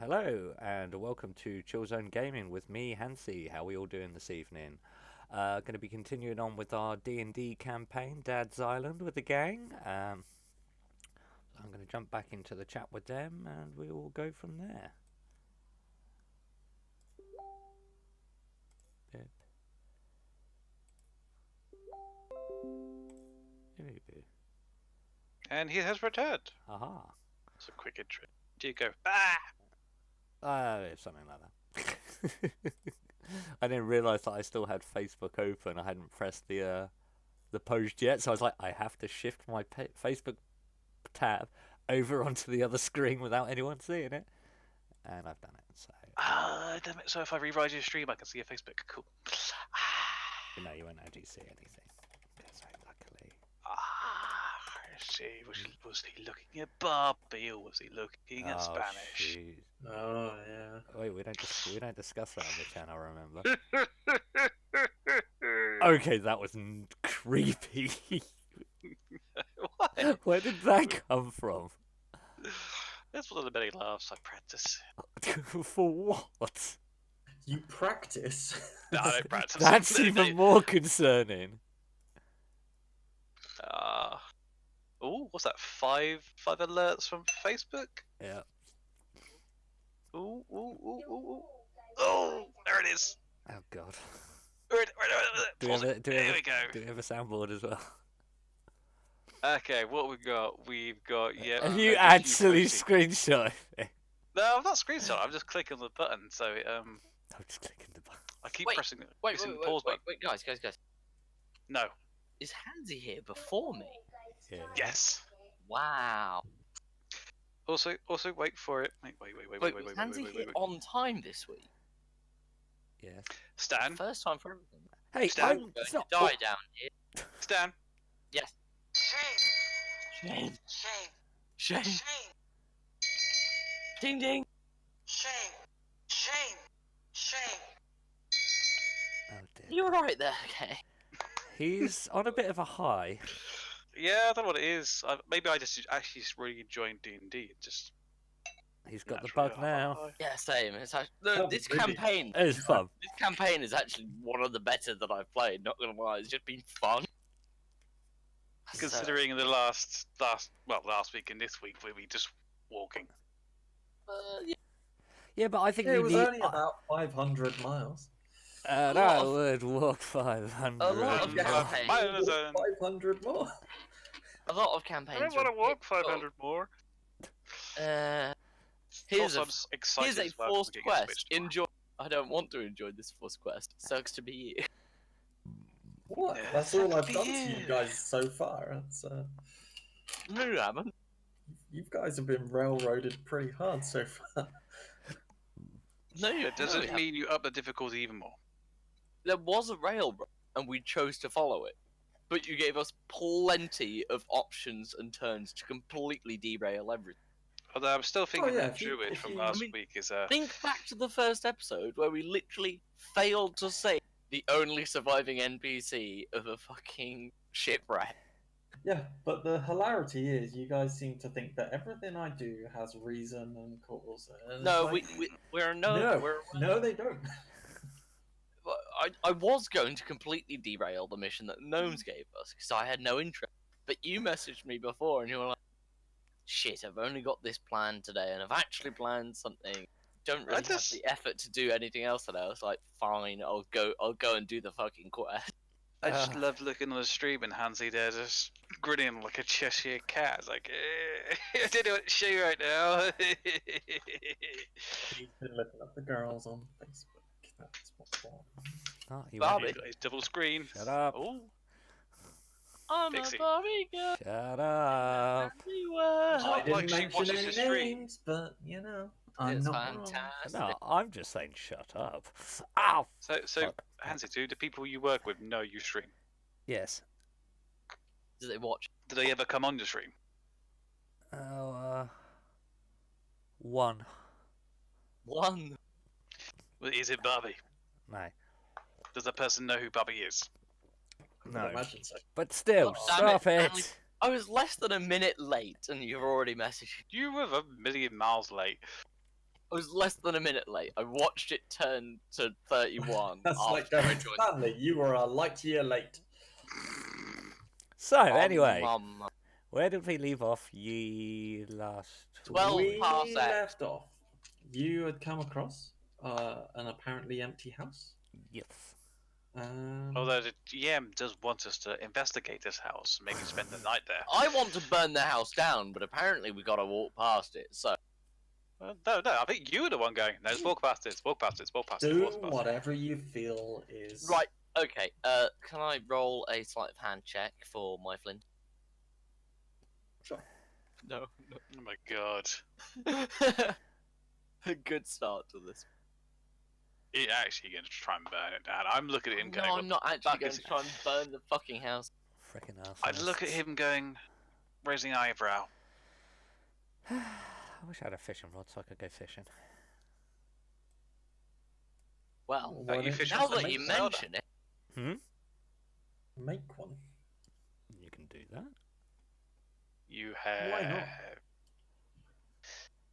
Hello and welcome to Chill Zone Gaming with me, Hansi. How are we all doing this evening? Going to be continuing on with our D&D campaign, Dad's Island, with the gang. I'm going to jump back into the chat with them, and we will go from there. Bip. Bip. And he has returned. Aha. It's a quick intro. Do you go, ah! Something like that. I didn't realise that I still had Facebook open. I hadn't pressed the post yet, so I was like, I have to shift my Facebook tab over onto the other screen without anyone seeing it, and I've done it. So Damn it. So if I rewrite your stream, I can see your Facebook. Cool. no, you won't actually see anything. Because luckily, I see. Was he looking at Barbie or was he looking at Spanish? Shoot. Oh yeah. Wait, we don't discuss that on the channel. Remember? Okay, that was creepy. What? Where did that come from? That's one of the many laughs I practice. For what? You practice? No, I don't practice. That's even more concerning. Oh, what's that? Five alerts from Facebook? Yeah. Ooh. Oh, there it is. Oh god. Right, Do pause it. There we go. Do we have a soundboard as well? Okay, what we've got, yeah. Have you actually screenshot it? No, I'm not screenshot. I'm just clicking the button. So I'm just clicking the button. I keep Wait, pressing the Wait, pause button. guys. No. Is Hansi here before me? Yeah. Yes. Wow. Also, wait for it. Wait. Was Hansi here on time this week? Yes. Stan. First time for everything. Hey, Stan? I'm going to die down here. Stan. Yes. Shame. Shame. Shame. Shame. Shame. Ding ding. Shame. Shame. Shame. Oh dear. You alright there? Okay. He's on a bit of a high. Yeah, I don't know what it is. Maybe I just really enjoying D&D. Just He's got the naturally bug now. high. Yeah, same. It's actually, Oh, this really? campaign. It's fun. This campaign is actually one of the better that I've played. Not gonna lie, it's just been fun. Considering the last week and this week where we just walking. Yeah. Yeah, but I think It you was need. only about 500 miles. And lot I of- would walk 500. A lot of campaigns. 500 more. A lot of campaigns. I don't want to are walk difficult. 500 more. Here's a Also, I'm excited Here's a as well forced to get quest. switched tomorrow. Enjoy. I don't want to enjoy this forced quest. Sucks to be you. What? Yeah, That's all I've for done to you. you guys so far. It's, No, you haven't. you guys have been railroaded pretty hard so far. No, you It doesn't mean you up the difficulty even more. There was a railroad, and we chose to follow it. But you gave us plenty of options and turns to completely derail everything. Although I'm still thinking yeah, that if you- Druid if from you- last I mean, week is Think back to the first episode where we literally failed to save the only surviving NPC of a fucking shipwreck. Yeah, but the hilarity is you guys seem to think that everything I do has reason and cause. And No, it's like, we're no, they don't. I was going to completely derail the mission that Gnomes gave us because I had no interest. But you messaged me before and you were like, "Shit, I've only got this plan today, and I've actually planned something. Don't really just- have the effort to do anything else today." I was like, "Fine, I'll go and do the fucking quest." I just love looking on the stream and Hansi there just grinning like a Cheshire cat. It's like, I didn't know what to show you right now. He's been looking up the girls on Facebook. That's what's wrong. Oh, you Barbie. won't- He's got his double screen. Shut up. Oh, I'm Pixie. a Barbie girl. Shut up. Everywhere. Oh, I like didn't she mention watches any the stream. names, but you know, I'm It's not wrong. fantastic. No, I'm just saying shut up. Ow! so Fuck. Hansi, do the people you work with know you stream? Yes. Do they watch? Do they ever come on your stream? Oh, one. One. Well, is it Barbie? No. Does that person know who Barbie is? I No. imagine so. But still, Oh, damn it, stop it. Stanley. I was less than a minute late, and you've already messaged. You were a million miles late. I was less than a minute late. I watched it turn to 31 That's like after I going, joined. Stanley, you were a light year late. So anyway, Um, where did we leave off? Ye last. 12 we parsecs. left off. You had come across an apparently empty house. Yes. Although the GM does want us to investigate this house, maybe spend the night there. I want to burn the house down, but apparently we gotta walk past it. So No, I think you were the one going. No, let's walk past it. Walk past it. Walk past it. do Walk past it. whatever you feel is right, okay. Can I roll a sleight of hand check for my flint? Sure. No. Oh my god. A good start to this. He's actually going to try and burn it down. I'm looking at him No, going. I'm not "What the actually fuck going is to try and burn the fucking house. Freaking ass. I'd look at him going, raising an eyebrow. I wish I had a fishing rod so I could go fishing. Well, Why you don't fish now off the that you main soda. mention it, make one. You can do that. You have. Why not?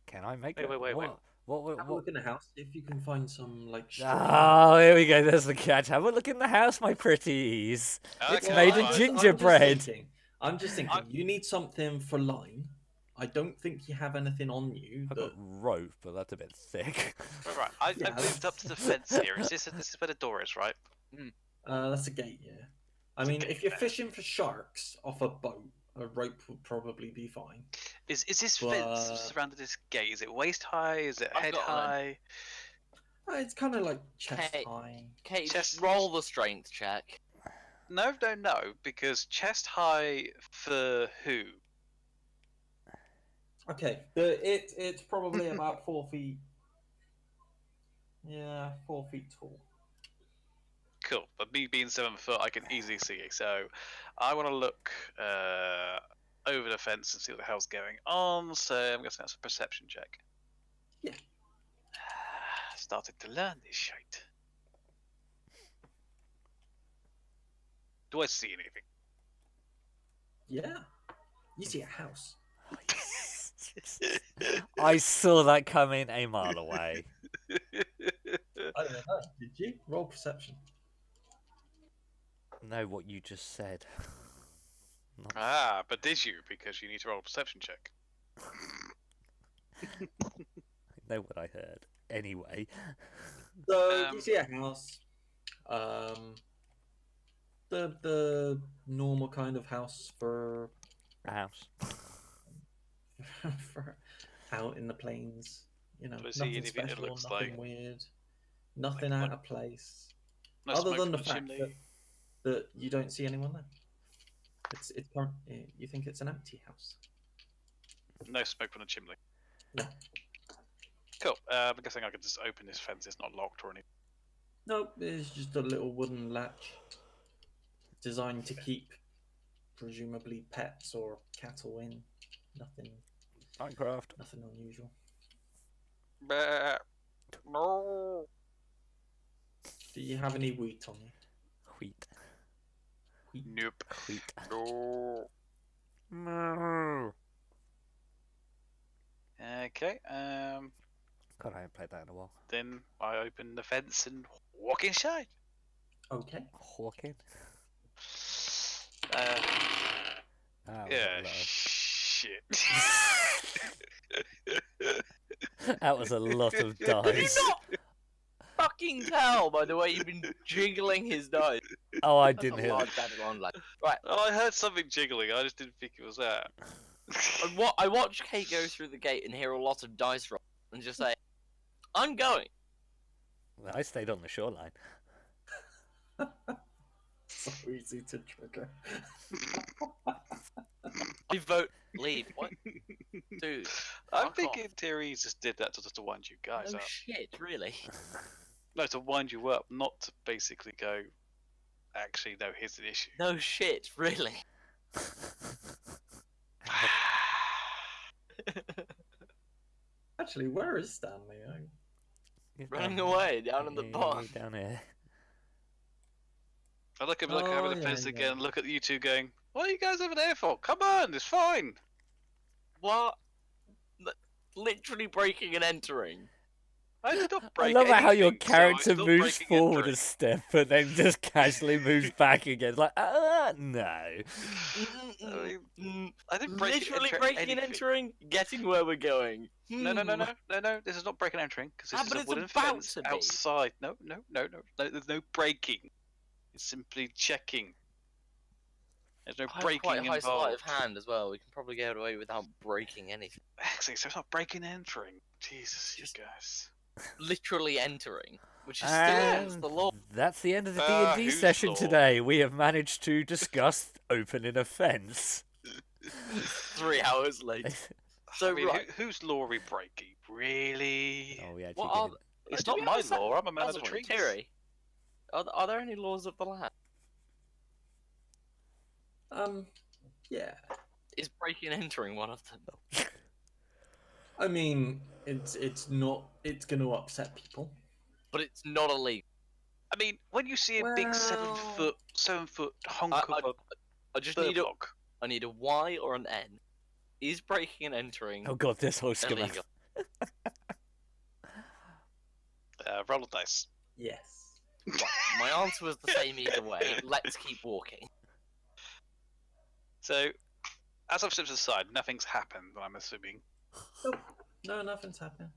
Can I make Wait, it? wait, wait, wait. What? Have a look in the house. If you can find some like. Oh, here we go. There's the catch. Have a look in the house, my pretties. It's Okay, made fine. of gingerbread. I'm just thinking. You need something for line. I don't think you have anything on you. I've got rope, but that's a bit thick. Right. Yeah, I've moved up to the fence here. This is where the door is, right? That's a gate, yeah. I mean, if you're fishing for sharks off a boat, a rope would probably be fine. Is this But- fence surrounded this gate? Is it waist high? Is it I've head got one. high? It's kind of like chest Okay. high. Kate, Chest- roll the strength check. No, because chest high for who? Okay, it's probably about 4 feet. Yeah, 4 feet tall. Cool. But me being 7 foot, I can easily see it. So I want to look over the fence and see what the hell's going on. So I'm guessing that's a perception check. Yeah. Started to learn this shit. Do I see anything? Yeah, you see a house. I saw that coming a mile away. I don't know. Did you roll perception? Know what you just said. Ah, but did you? Because you need to roll a perception check. I know what I heard. Anyway. So Um, you see a house. The normal kind of house for A house. for out in the plains. You know, Do I see nothing anything that special, looks nothing like- weird, nothing like- out of place. No Other smoke than the from fact chimney. that you don't see anyone there. It's current. You think it's an empty house. No smoke from the chimney. No. Cool. I'm guessing I could just open this fence. It's not locked or anything. Nope, it's just a little wooden latch designed to keep presumably pets or cattle in. Nothing Minecraft. nothing unusual. No. Do you have any wheat on you? Wheat. Nope. Wheat. No. No. Okay. God, I haven't played that in a while. Then I open the fence and walk inside. Okay. Hawking. Ah, Yeah. was Shit. that was a lot of Did you dice. not fucking tell by the way you've been jiggling his dice? Oh, I That's didn't a hear large that. daddy long leg. Right, Oh, I heard something jiggling. I just didn't think it was that. I watched Kate go through the gate and hear a lot of dice roll and just say, I'm going. Well, I stayed on the shoreline. So easy to trigger. I vote leave. What? Dude, I'm fuck thinking off. Terry just did that to wind you guys No up. shit, really. No, to wind you up, not to basically go. Actually, no. Here's the issue. No shit, really. Actually, where is Stanley? He's Running down- away down in the Yeah, pond. Down here. I look over Oh, the yeah, fence yeah. again. Look at you two going. What are you guys over there for? Come on, it's fine. What? Literally breaking and entering. I did not I break love how your anything, so character it's not moves breaking forward entering. a step, but then just casually moves back again. Like, no. I mean, I didn't break and Literally enter breaking anything. and entering, getting where we're going. No. This is not breaking and entering because this Ah, is but a it's wooden about fence to be. outside. No. There's no breaking. It's simply checking. There's no I have breaking quite a high sleight of involved. hand as well. We can probably get away without breaking anything. Exactly. So it's not breaking and entering. Jesus, Just- you guys. Literally entering, which is still And against the law. that's the end of the D&D whose session law? today. We have managed to discuss opening a fence. 3 hours later. So I mean, right, whose law are we breaking? Really? Oh, we actually what are did. It's to not be my honest, law. I'm a man that's of the a point. trees. Terry, are there any laws of the land? Yeah. Is breaking and entering one of them? I mean, it's not. It's going to upset people. But it's not illegal. I mean, when you see a big Well- 7 foot hunk I of I just a need a block. I need a Y or an N. Is breaking and entering Oh god, this whole schematic. illegal? Roll of dice. Yes. Right, my answer was the same either way. Let's keep walking. So, as I've stepped to the side, nothing's happened. I'm assuming. Nope. No, nothing's happening.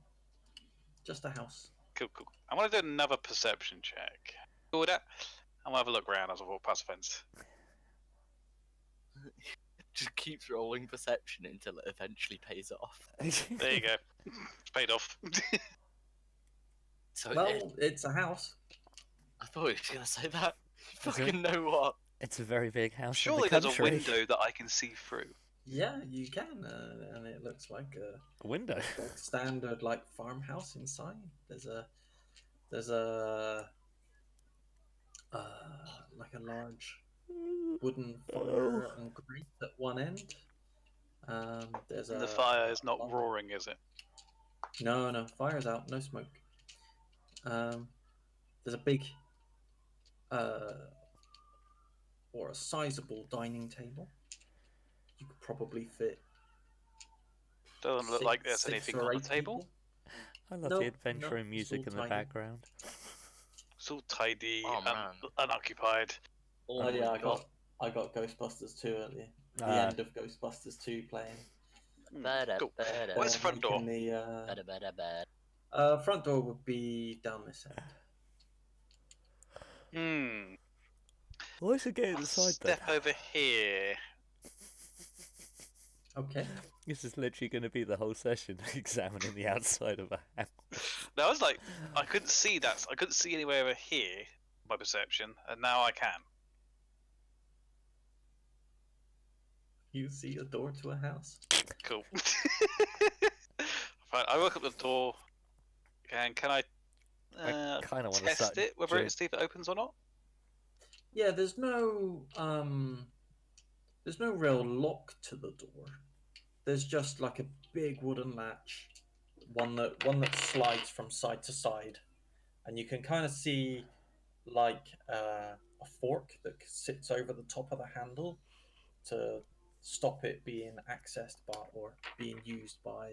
Just a house. Cool. I want to do another perception check. Cool with that? I'm gonna have a look around as I walk past the fence. Just keeps rolling perception until it eventually pays off. There you go. It's paid off. So Well, it's a house. I thought he was gonna say that. You Is it? fucking know what? It's a very big house Surely in the there's country. a window that I can see through. Yeah, you can, and it looks like a A window. standard like farmhouse inside. There's a like a large wooden fire and grate at one end. There's And a the fire is not roaring, is it? No, fire's out, no smoke. There's a big or a sizable dining table. You could probably fit. Doesn't look like there's six anything or on the eight table. people. I love Nope, the adventure nope, and it's music all in the tidy. background. It's all tidy Oh, and man. unoccupied. Oh yeah, I got Ghostbusters 2 earlier. The Ah. end of Ghostbusters 2 playing. Cool. Where's the front door? Making Bada. The front door would be down this end. Why should get I'll inside then? step over here. Okay. This is literally going to be the whole session, examining the outside of a house. No, I was like, I couldn't see that. I couldn't see anywhere over here by perception, and now I can. You see a door to a house. Cool. Fine, I walk up the door. Can I I kind of want to test start. it, whether see if it opens or not? Yeah, there's no real lock to the door. There's just like a big wooden latch, one that slides from side to side, and you can kind of see like a fork that sits over the top of the handle to stop it being accessed by or being used by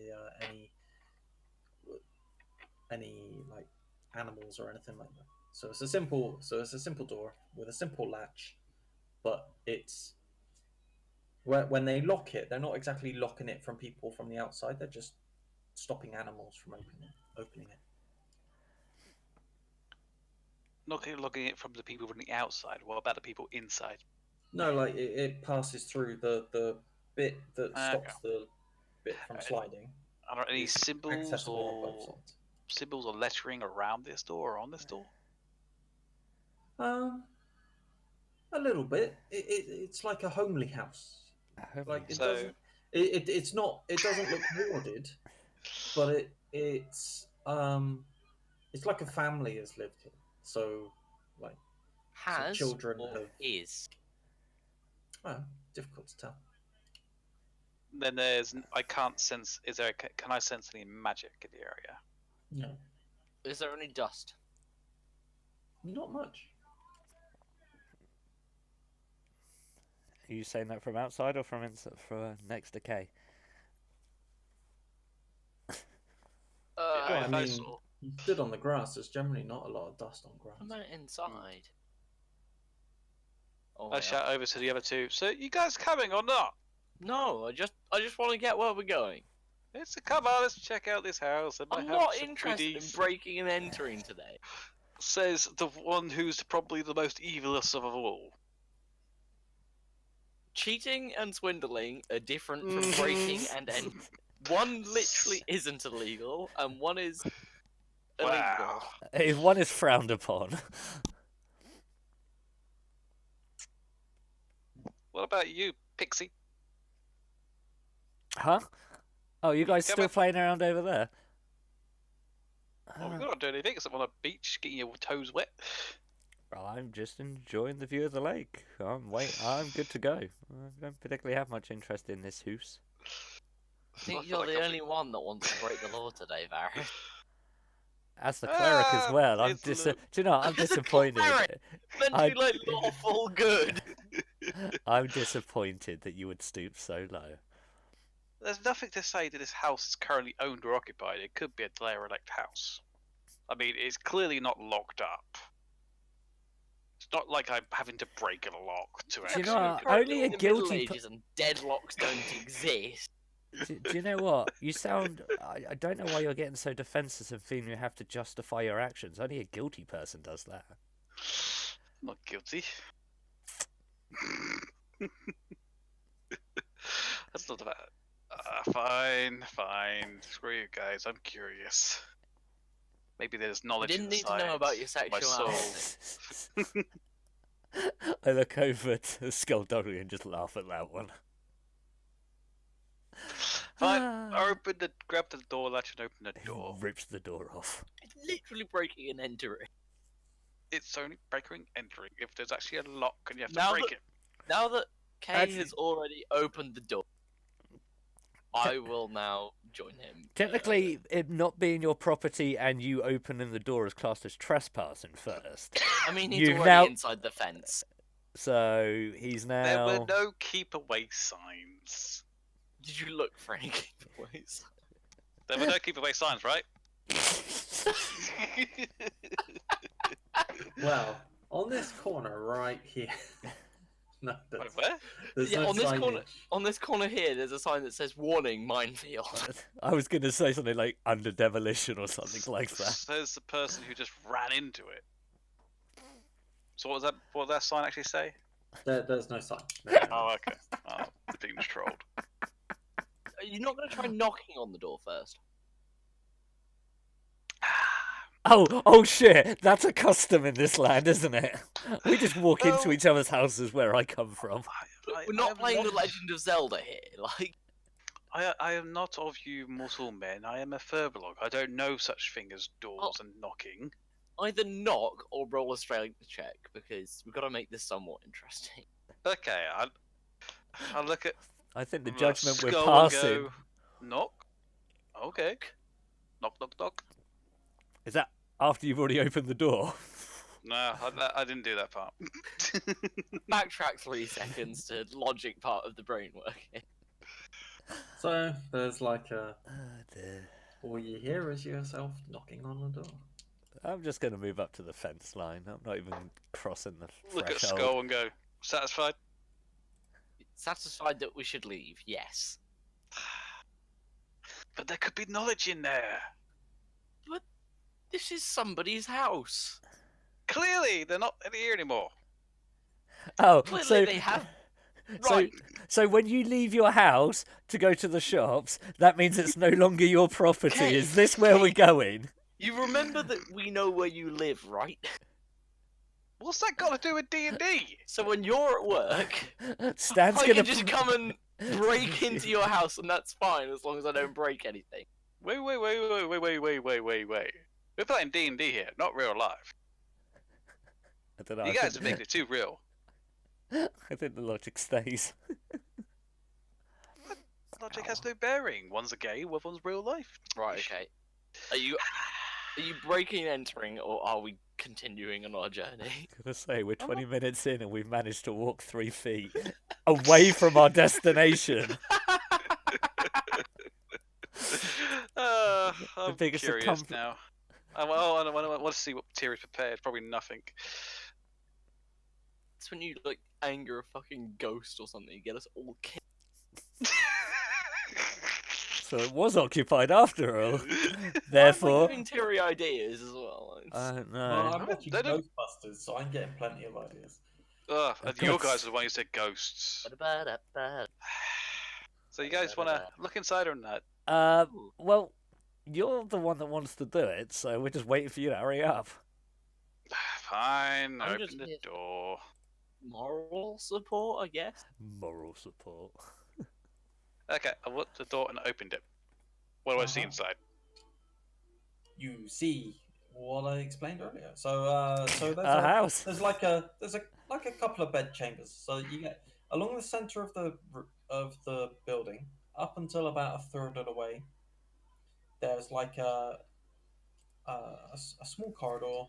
any like animals or anything like that. So it's a simple door with a simple latch, but it's when they lock it, they're not exactly locking it from people from the outside. They're just stopping animals from opening it. Looking it from the people from the outside. What about the people inside? No, like it passes through the bit that Okay. stops the bit from sliding. Are there any It's symbols accessible on both or sides. lettering around this door or on this door? A little bit. It's like a homely house. Like it So- doesn't. It's not. It doesn't look hoarded, but it's like a family has lived here. So like Has children or have- is? well, difficult to tell. Then I can't sense. Can I sense any magic in the area? No, Is there any dust? not much. Are you saying that from outside or from next to K? I If mean- saw You stood on the grass. There's generally not a lot of dust on grass. I meant inside. Oh, I yeah. shout over to the other two. So you guys coming or not? No, I just want to get where we're going. Come on, let's check out this house. I'm not interested in breaking and entering today. Says the one who's probably the most evilest of all. Cheating and swindling are different from breaking and entering. One literally isn't illegal, and one is illegal. Wow. If one is frowned upon. What about you, Pixie? Huh? Oh, you guys Come still on. playing around over there? Well, we're not doing anything except on a beach, getting your toes wet. Well, I'm just enjoying the view of the lake. I'm good to go. I don't particularly have much interest in this hoose. I think I feel you're like the I'm- only one that wants to break the law today, Varys. As the cleric as well, I'm it's do you know, I'm As a disappointed. cleric! Meant to I- be like lawful good. I'm disappointed that you would stoop so low. There's nothing to say that this house is currently owned or occupied. It could be a derelict house. I mean, it's clearly not locked up. It's not like I'm having to break a lock to Do you actually. know what? Currently Only a in the Middle guilty Ages and deadlocks don't exist. Do you know what? You sound. I don't know why you're getting so defensive and feeling you have to justify your actions. Only a guilty person does that. I'm not guilty. That's not about. Fine. Screw you guys. I'm curious. Maybe there's We knowledge didn't need to inside know about your my soul. sexuality. I look over to Skullduggery and just laugh at that one. Fine. Grab the door latch and open the door. Rips the door off. It's literally breaking and entering. It's only breaking entering if there's actually a lock and you have to Now break that- it. Now that Kay Actually- has already opened the door, I will now join him. Technically, it not being your property and you opening the door is classed as trespassing first. I mean, he's you've already now- inside the fence. So he's There were now. no keep away signs. Did you look for any giveaways? There were no keep away signs, right? Well, on this corner right here. No, Wait, that's, where? there's Yeah, no on this corner- signage. On this corner here, there's a sign that says "Warning: Minefield." I was going to say something like under demolition or something like that. Says the person who just ran into it. So what was that? What did that sign actually say? There's no sign. Oh, okay. Oh, being trolled. Are you not going to try knocking on the door first? Oh shit! That's a custom in this land, isn't it? We just walk into Well- each other's houses where I come from. We're not playing The Legend of Zelda here. Like, I am not of you mortal men. I am a Furbolg. I don't know such thing as doors and knocking. either knock or roll a strength check because we've got to make this somewhat interesting. Okay, I'll look at I think the the judgment we're skull and passing go, knock. Okay. Knock, knock, knock. is that after you've already opened the door. No, I didn't do that part. Backtrack 3 seconds to logic part of the brain working. So there's like a. Oh, dear. All you hear is yourself knocking on the door. I'm just going to move up to the fence line. I'm not even crossing the Look at threshold. Skull and go, satisfied? Satisfied that we should leave? Yes. But there could be knowledge in there. This is somebody's house. Clearly, they're not here anymore. Oh, Clearly so they have. so Right. so when you leave your house to go to the shops, that means it's no longer your property. Okay, Is this where we're going? You remember that we know where you live, right? What's that got to do with D&D? So when you're at work, Stan's I gonna can just come and break into your house, and that's fine as long as I don't break anything. Wait. We're playing D&D here, not real life. I don't know. You I guys are think- making it too real. I think the logic stays. Logic has no bearing. One's a game, one's real life. Right. Okay. Are you breaking and entering, or are we continuing on our journey? Gonna say we're 20 minutes in and we've managed to walk 3 feet away from our destination. I'm biggest curious circumfer- now. I want to see what Tyrion's prepared. Probably nothing. It's when you like anger a fucking ghost or something, you get us all killed. So it was occupied after all. Why Therefore, am I giving Tyrion ideas as well? I don't Well, know. I'm watching they don't- Ghostbusters, so I'm getting plenty of ideas. Ugh, Of your course. guys are the one who said ghosts. Ba-da-ba-da-ba. So you guys want to look inside or not? Well, you're the one that wants to do it, so we're just waiting for you to hurry up. Fine, I'm open just the here. door. Moral support, I guess. Moral support. Okay, I looked at the door and opened it. What do I see Uh-huh. inside? You see what I explained earlier. So there's A house. there's like a couple of bed chambers. So you get along the center of the building, up until about a third of the way. There's like a small corridor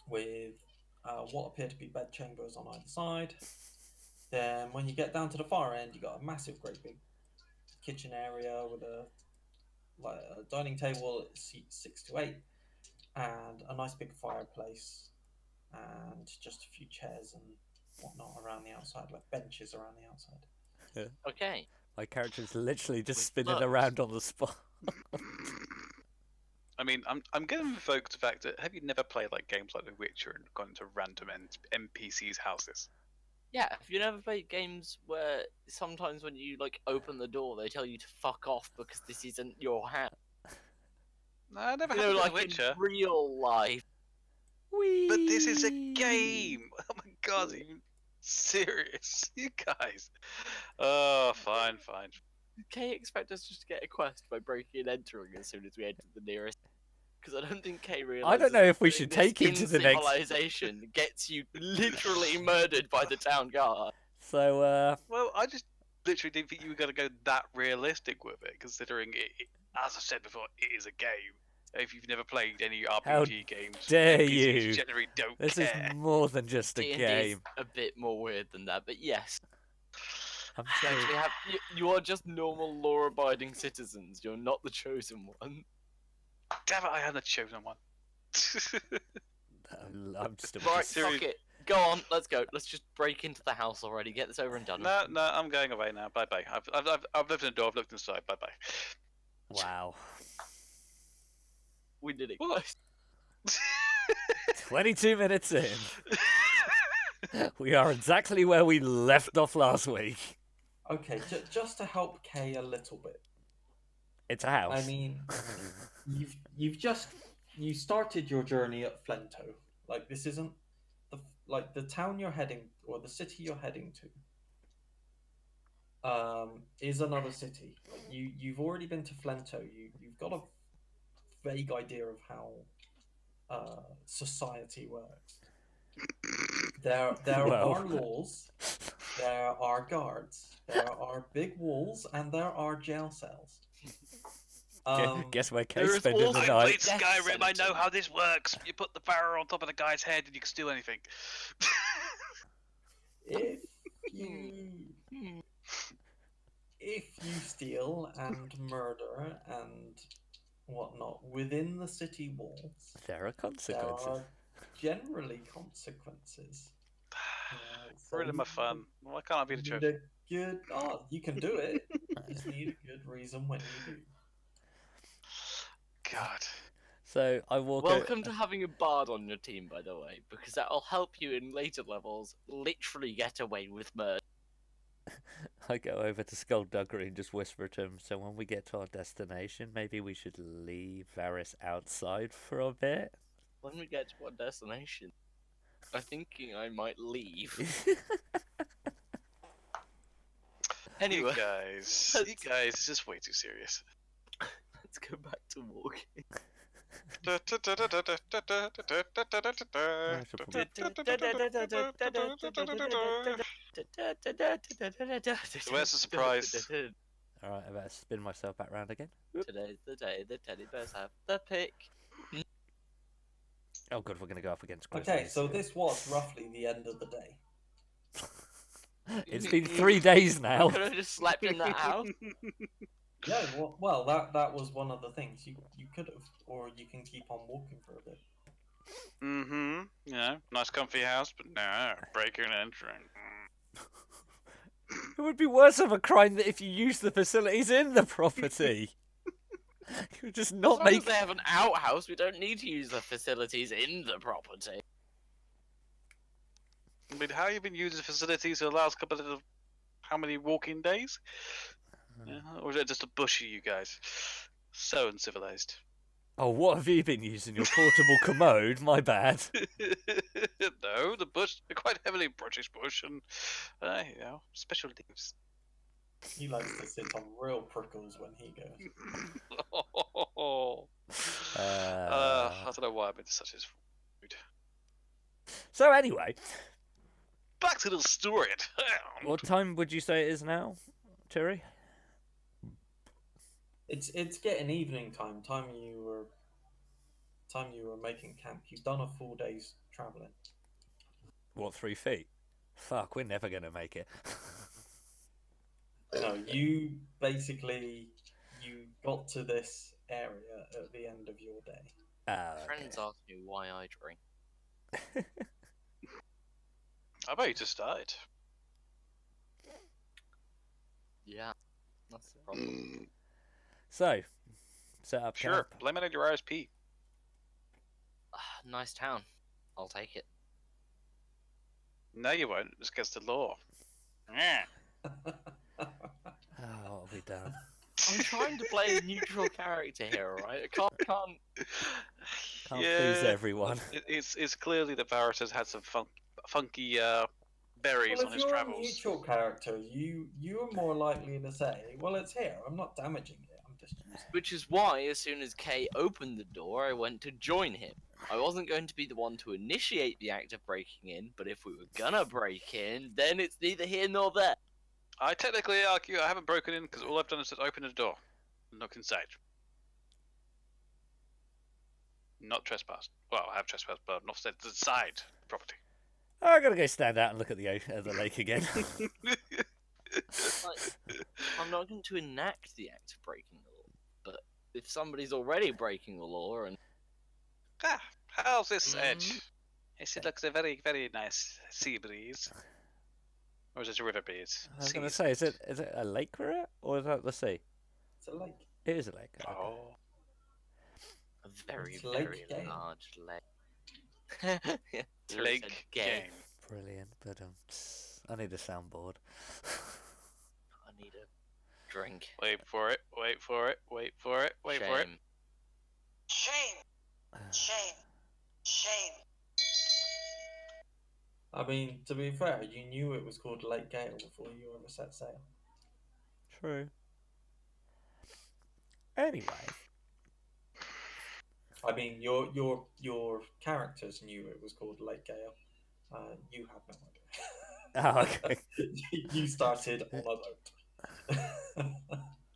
with what appear to be bed chambers on either side. Then when you get down to the far end, you got a massive, great big kitchen area with a dining table that seats 6 to 8, and a nice big fireplace, and just a few chairs and whatnot around the outside, like benches around the outside. Okay. My character's literally just With spinning bugs. around on the spot. I mean, I'm going to invoke the fact that have you never played like games like The Witcher and gone to random NPCs' houses? Yeah, have you never played games where sometimes when you like open the door they tell you to fuck off because this isn't your house? No, I never You know, had The like Witcher. in real life. But this is a game. Oh my god, are you serious? You guys. Oh, fine. Can you expect us just to get a quest by breaking and entering as soon as we enter the nearest? Because I don't think Kay realizes. I don't know if we that should this take him to the next. civilization gets you literally murdered by the town guard. So, Well, I just literally didn't think you were going to go that realistic with it, considering it, as I said before, it is a game. If you've never played any RPG games, dare NPCs you. generally don't this is care. more than just a D&D is game. a bit more weird than that, but yes, I'm you, saying. actually have, you are just normal law-abiding citizens. You're not the chosen one. Damn it, I am the chosen one. I'm still Right, just- Siri. Fuck it. Go on, let's go. Let's just break into the house already. Get this over and done with. No, I'm going away now. Bye bye. I've looked in the door. I've looked inside. Bye bye. Wow. We did it, Well, guys. 22 minutes in. We are exactly where we left off last week. Okay, just to help Kay a little bit. It's a house. I mean, you started your journey at Flento. Like this isn't the town you're heading or the city you're heading to. Is another city. Like you've already been to Flento. You've got a vague idea of how society works. There Well. are laws. There are guards. There are big walls, and there are jail cells. Guess where there Kay's is spending also- the I night? played Death Skyrim. I know sentence. how this works. You put the barrel on top of the guy's head, and you can steal anything. If you steal and murder and whatnot within the city walls, There are there consequences. are generally consequences. So Ruining my fun. Why can't I be the you need chosen? a good. Oh, you can do it. You just need a good reason when you do. God. So I walk. Welcome to having a bard on your team, by the way, because that'll help you in later levels literally get away with murder. I go over to Skullduggery and just whisper to him. So when we get to our destination, maybe we should leave Varys outside for a bit. When we get to our destination, I'm thinking I might leave. Anyway, You guys, this is way too serious. let's go back to walking. I should probably- Where's the surprise? All right, I better spin myself back round again. Today's the day the teddy bears have the pick. Oh god, we're gonna go up against Okay, Grizzlies. so this was roughly the end of the day. It's been 3 days now. Could have just slept in that house. Yeah, well, that was one of the things you could have, or you can keep on walking for a bit. Mm-hmm. You know, nice comfy house, but no, breaking and entering. It would be worse of a crime that if you use the facilities in the property. You would just As not long as make. they have an outhouse, we don't need to use the facilities in the property. I mean, how you been using the facilities for the last couple of how many walking days? Yeah, or is it just a bushy, you guys? So uncivilized. Oh, what have you been using? Your portable commode? My bad. No, the bush, quite heavily British bush, and you know, special leaves. He likes to sit on real prickles when he goes. I don't know why I'm into such as food. So anyway, Back to the story at hand. what time would you say it is now, Terry? It's getting evening time. Time you were making camp. You've done a full day's traveling. What, 3 feet? Fuck, we're never gonna make it. No, you basically you got to this area at the end of your day. Friends ask me why I drink. I bet you just started. Yeah, that's the problem. So, set up Sure, camp. blame it on your RSP. Nice town. I'll take it. No, you won't. It's against the law. Yeah. Oh, what have we done? I'm trying to play a neutral character here, alright? I can't. Can't please everyone. It's clearly that Varus has had some funky berries Well, on if his you're a travels. neutral character, you are more likely to say, "Well, it's here. I'm not damaging it. I'm just using it." Which is why, as soon as Kay opened the door, I went to join him. I wasn't going to be the one to initiate the act of breaking in, but if we were gonna break in, then it's neither here nor there. I technically argue I haven't broken in because all I've done is just open the door. Look inside. Not trespassed. Well, I have trespassed, but not said the side property. Oh, I gotta go stand out and look at the lake again. I'm not going to enact the act of breaking the law, but if somebody's already breaking the law and How's this edge? Yes, it looks a very, very nice sea breeze. Or is it a river breeze? I was gonna say, is it a lake we're at, or is that the sea? It's a lake. It is a lake. Okay. Oh. a very, It's Lake very Game. large lake. Yeah, Terry said Lake gay. game. Brilliant, but I need a soundboard. I need a drink. Wait for it, wait for it, wait for it, wait for it. Shame. Shame. Shame. Shame. I mean, to be fair, you knew it was called Lake Gale before you ever set sail. True. Anyway, I mean, your characters knew it was called Lake Gale. You have no idea. oh, okay. You started on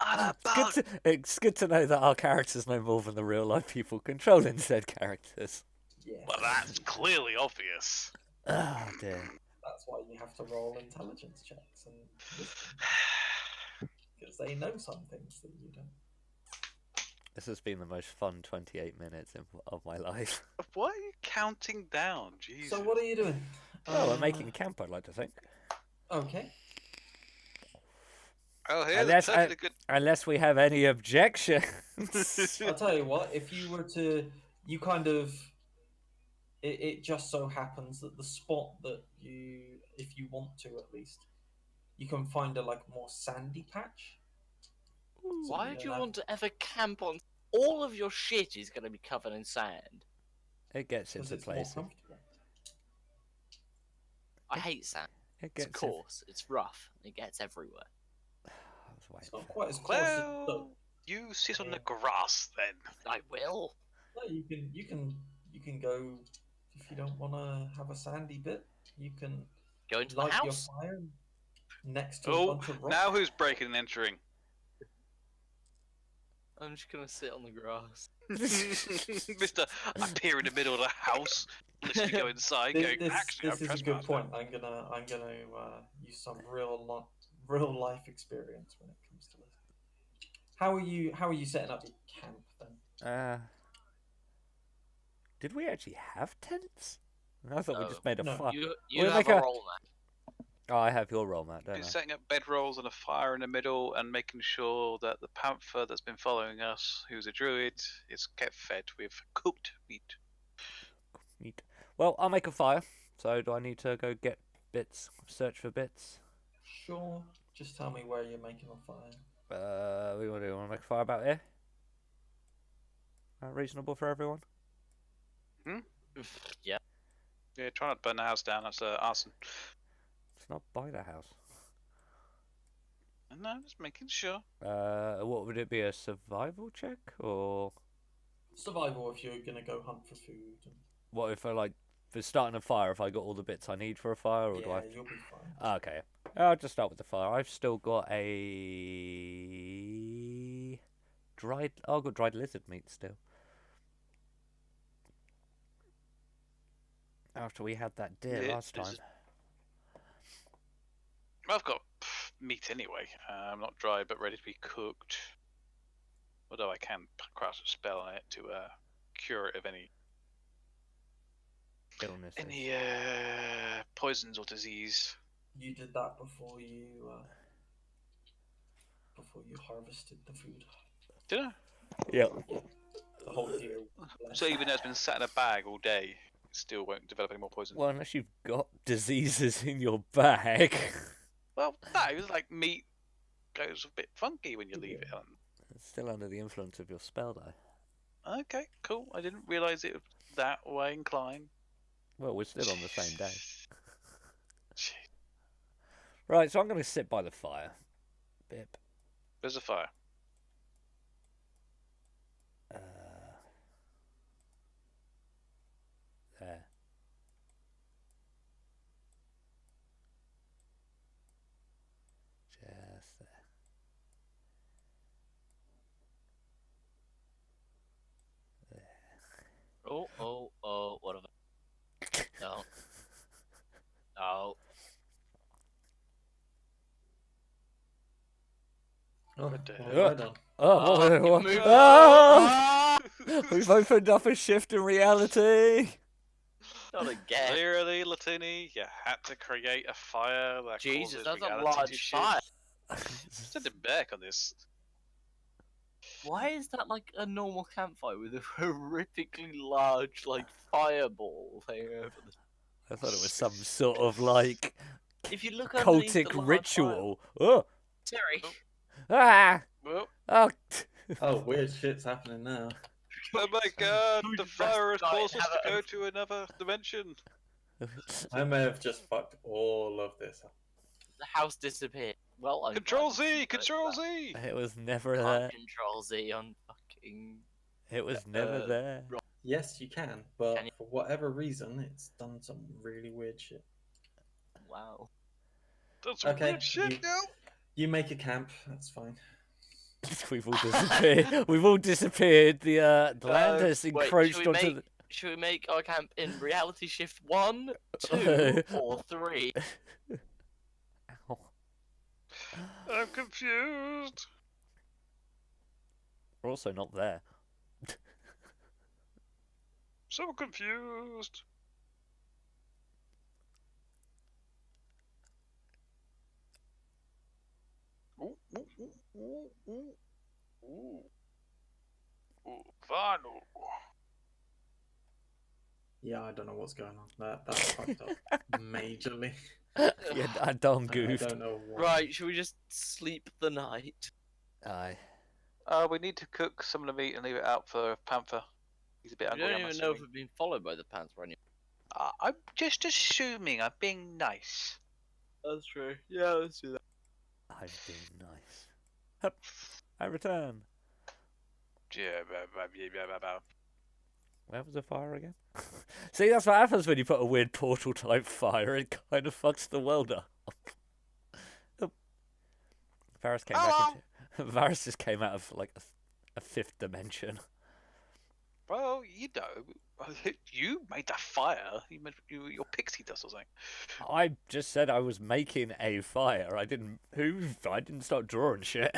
a boat. It's good to know that our characters know more than the real life people controlling said characters. Yeah, Well, that's clearly obvious. Oh dear. that's why you have to roll intelligence checks and because they know some things that you don't. This has been the most fun 28 minutes of my life. Why are you counting down? Jesus. So what are you doing? Oh, we're making camp, I'd like to think. Okay. Oh, here's Unless, a good. unless we have any objections. I'll tell you what. If you were to, you kind of, it just so happens that the spot that you, if you want to at least, you can find a more sandy patch. So Why you do you don't want to ever camp on? All of your shit is going to be covered in sand. It gets because into it's more place. comfortable. I hate sand. It It's gets coarse. It's rough. It gets everywhere. It's not quite as close. Well, you sit on the grass then. I will. No, you can go if you don't want to have a sandy bit. You can Go into the light your house. fire next to a Oh, bunch of rocks. now who's breaking and entering? I'm just gonna sit on the grass. Mister, appear in the middle of the house, literally go inside, This, going, actually, this I'm is a good trespassing. point. I'm gonna use some real life experience when it comes to this. How are you setting up your camp then? Did we actually have tents? I thought we No. just made a No. fire. You We'll have make a a- roll map. Oh, I have your roll mat, don't Been I? setting up bedrolls and a fire in the middle and making sure that the panther that's been following us, who's a druid, is kept fed with cooked meat. Neat. Well, I'll make a fire. So do I need to go get bits? Search for bits? Sure. Just tell me where you're making a fire. What do you want to do? Want to make a fire about here? Reasonable for everyone? Yeah. Yeah, try not to burn the house down. That's arson. It's not by the house. No, just making sure. What would it be? A survival check? Or Survival if you're gonna go hunt for food. what if I for starting a fire, if I got all the bits I need for a fire, or do Yeah, I? you'll be fine. Okay. I'll just start with the fire. I've still got a dried. Oh, I've got dried lizard meat still. After we had that deer Yeah, last time. lizard- I've got meat anyway. Not dry, but ready to be cooked. Although I can craft a spell on it to cure it of any Illnesses. poisons or disease. You did that before you harvested the food. Did I? Yep. The whole deer. So even though it's been sat in a bag all day, it still won't develop any more poison. Well, unless you've got diseases in your bag. Well, no, it's like meat goes a bit funky when you leave it on. It's still under the influence of your spell, though. Okay, cool. I didn't realise it was that way inclined. Well, we're still on the same day. Shit. Right, so I'm going to sit by the fire. Bip. There's a fire. There. Just there. What have I... No. No. Oh, What the what hell? have I done? Oh, you what? moved Ah! We've opened up a shift in reality. Not again. Clearly, Latini, you had to create a fire that Jesus, causes that's a reality to large shift. fire. Send him back on this. Why is that like a normal campfire with a horrifically large like fireball thing over the... I thought it was some sort of like If you look underneath the cultic large ritual. Oh, Fire... Terry. ah, Well, oh. Oh, weird shit's happening now. oh my god, Who's the the best fire has guy caused to us have to a- go to another dimension. I may have just fucked all of this up. The house disappeared. Well, I'm Control glad you Z! Control Z! It was never Can't there. Control Z on fucking... It was never there. Yes, you can, but Can you- for whatever reason, it's done some really weird shit. Wow. That's some Okay, weird shit you- now. You make a camp, that's fine. We've all disappeared. We've all disappeared. The land has wait, encroached should we onto make- Should we make our camp in reality shift 1, 2, or 3? the. Ow. I'm confused. We're also not there. So confused. Ooh, ooh, ooh, ooh, ooh, ooh. Ooh, Vanu. Yeah, I don't know what's going on. That's fucked up majorly. Yeah, I done I goofed. don't know why. Right, should we just sleep the night? Aye. We need to cook some of the meat and leave it out for Panther. He's a bit We hungry. don't I'm even know if assuming. we've been followed by the Panther or anything. I'm just assuming. I'm being nice. That's true. Yeah, let's do that. I've been nice. Hup. I return. Yeah, Where was the fire again? See, that's what happens when you put a weird portal type fire. It kind of fucks the world up. Oh. Varus came back into. Varus just came out of like a fifth dimension. Well, you know, you made that fire. You made your pixie dust or something. I just said I was making a fire. I didn't. I didn't start drawing shit.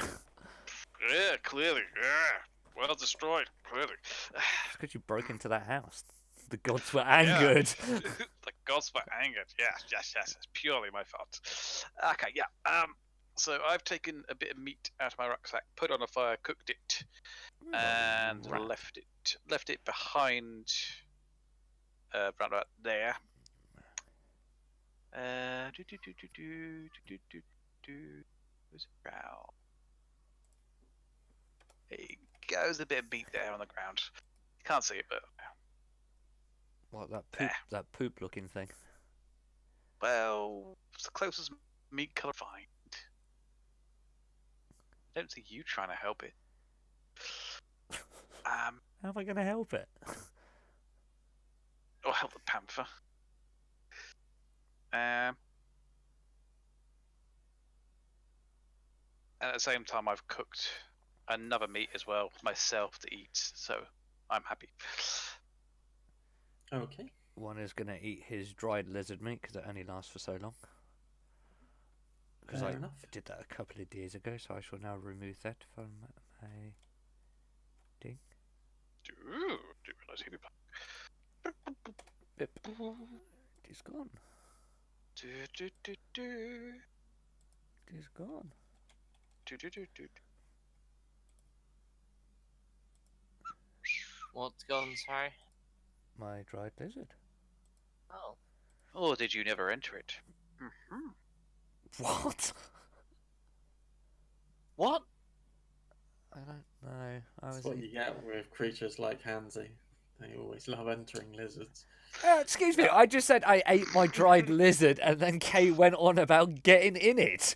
Yeah, clearly. Yeah. Well destroyed, clearly. It's because you broke into that house. The gods were angered. The gods were angered. Yes. It's purely my fault. Okay, yeah. So I've taken a bit of meat out of my rucksack, put it on a fire, cooked it, and Right. left it behind, round about there. Where's it round? There goes a bit of meat there on the ground. You can't see it, but What, There. that poop looking thing? well, it's the closest meat colour find. I don't see you trying to help it. How am I going to help it? Or help the panther. And at the same time, I've cooked another meat as well myself to eat, so I'm happy. Okay. One is going to eat his dried lizard meat because it only lasts for so long. Because Fair I enough. did that a couple of days ago, so I shall now remove that from my thing. Ooh, didn't realise he'd be Bip. It's gone. It's gone. What's gone, sorry? My dried lizard. Oh. Or did you never enter it? Mhm. What? What? I don't know. I That's was. what you get with creatures like Hansy. They always love entering lizards. Excuse me, I just said I ate my dried lizard, and then Kay went on about getting in it.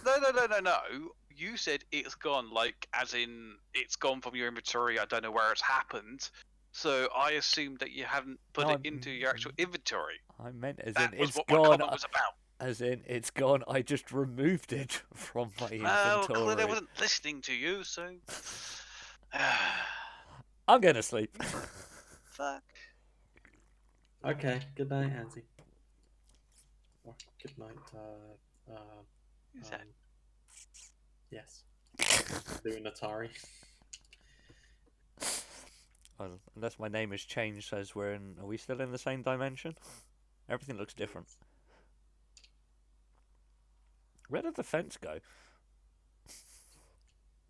No. You said it's gone, like, as in, it's gone from your inventory, I don't know where it's happened. So I assumed that you hadn't put No, it into your actual inventory. I meant as That in was it's what my gone. comment was about. As in it's gone. I just removed it from my Well, clearly I inventory. wasn't listening to you, so... I'm gonna sleep. Fuck. Okay, good night, Hansy. Or good night, Who's that? yes. Doing Atari. Well, unless my name has changed, says we're in. Are we still in the same dimension? Everything looks different. Where did the fence go?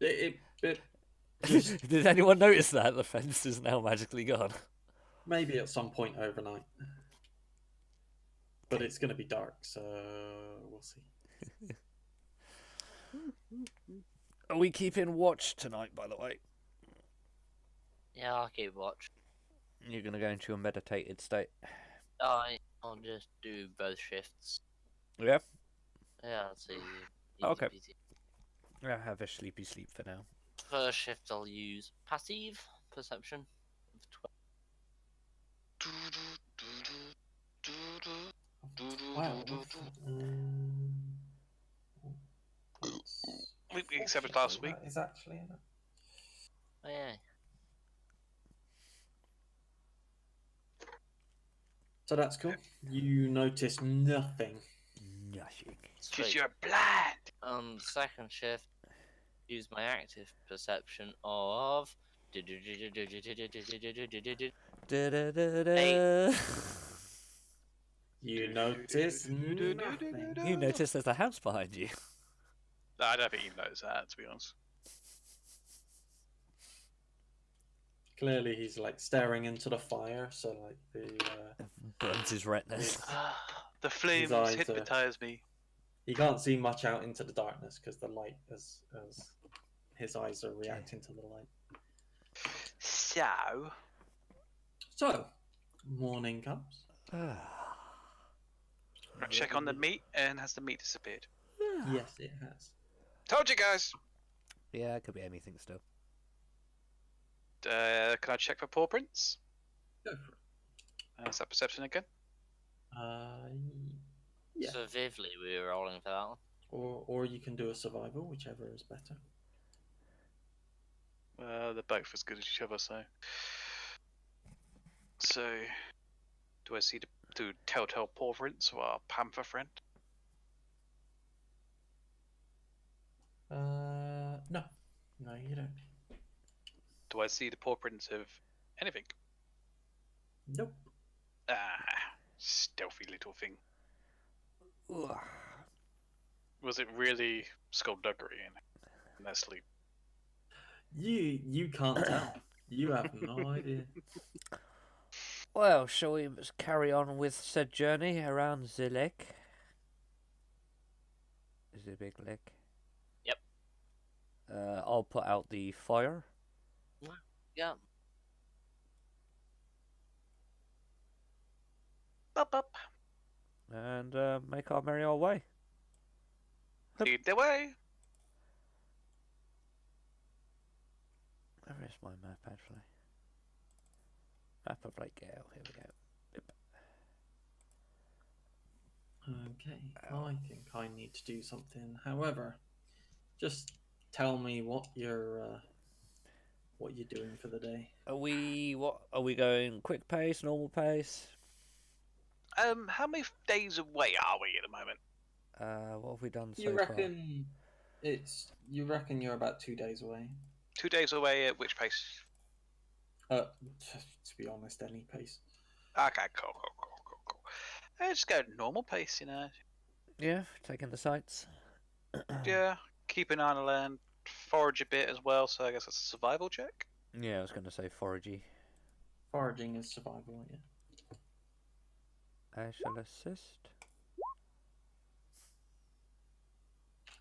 It just Did anyone notice that the fence is now magically gone? maybe at some point overnight. But it's going to be dark, so we'll see. Are we keeping watch tonight, by the way? Yeah, I'll keep watch. You're gonna go into a meditated state. I'll just do both shifts. Yeah. Yeah, it's easy. Okay. Peasy. I have a sleepy sleep for now. First shift, I'll use passive perception of 12. Wow. We accepted last week. That is actually enough. Oh, yeah. So that's cool. You notice nothing. Nothing. Because Sweet. you're blind. Second shift, use my active perception of. Da-da-da-da. You notice nothing. You notice there's a house behind you. No, I don't think you noticed that, to be honest. Clearly, he's like staring into the fire. So like the Burns his retinas. The flames eyes are- hypnotize me. he can't see much out into the darkness because the light as his eyes are reacting to the light. So, So morning comes. I check on the meat, and has the meat disappeared? Yes, it has. Told you guys. Yeah, it could be anything still. Can I check for paw prints? Go for it. Is that perception again? Yeah. So vividly, we were rolling for that one. Or you can do a survival, whichever is better. They're both as good as each other, so. So, do I see the telltale paw prints of our panther friend? No, No, you don't. Do I see the paw prints of anything? Nope. Ah, stealthy little thing. Ugh. Was it really skullduggery in their sleep? You can't tell. You have no idea. Well, shall we carry on with said journey around the lake? Is it a big lake? Yep. I'll put out the fire. Yeah. Up. And make our merry old way. Lead the way. Where is my map, actually? Map of Lake Gale. Here we go. Okay, I think I need to do something. However, just tell me what you're doing for the day. What are we going? Quick pace, normal pace? How many days away are we at the moment? What have we done so You far? reckon you reckon you're about 2 days away? 2 days away at which pace? To be honest, any pace. Okay, cool. Just go normal pace, you know. Yeah, taking the sights. Yeah, keep an eye on the land, forage a bit as well. So I guess it's a survival check. Yeah, I was going to say foragey. Foraging is survival, yeah. I shall assist.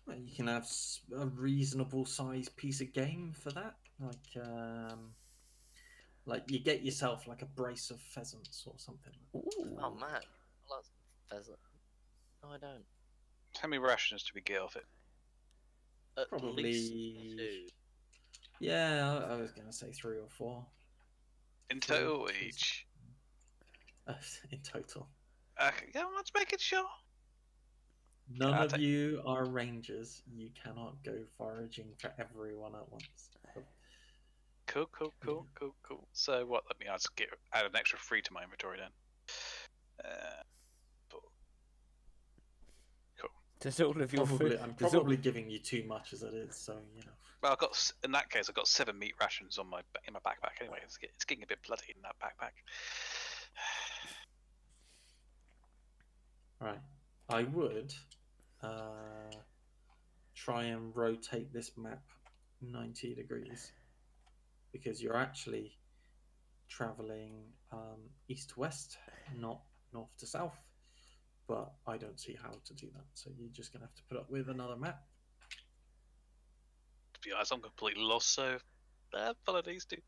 Well, you can have a reasonable sized piece of game for that, like you get yourself like a brace of pheasants or something. Ooh. Oh man, I love pheasant. No, I don't. How many rations do we get off it? At Probably- least 2. Yeah, I was gonna say 3 or 4 In total Two. each. in total. Okay, yeah, let's make it sure. None I'll of take- you are rangers. You cannot go foraging for everyone at once. Cool. So what? Let me add an extra 3 to my inventory then. Does all of your Probably, food? I'm does all- probably giving you too much as it is, so you know. Well, in that case, I've got 7 meat rations in my backpack. Anyway, it's getting a bit bloody in that backpack. Right. I would try and rotate this map 90 degrees because you're actually traveling east to west, not north to south. But I don't see how to do that, so you're just gonna have to put up with another map. To be honest, I'm completely lost. So, follow these two.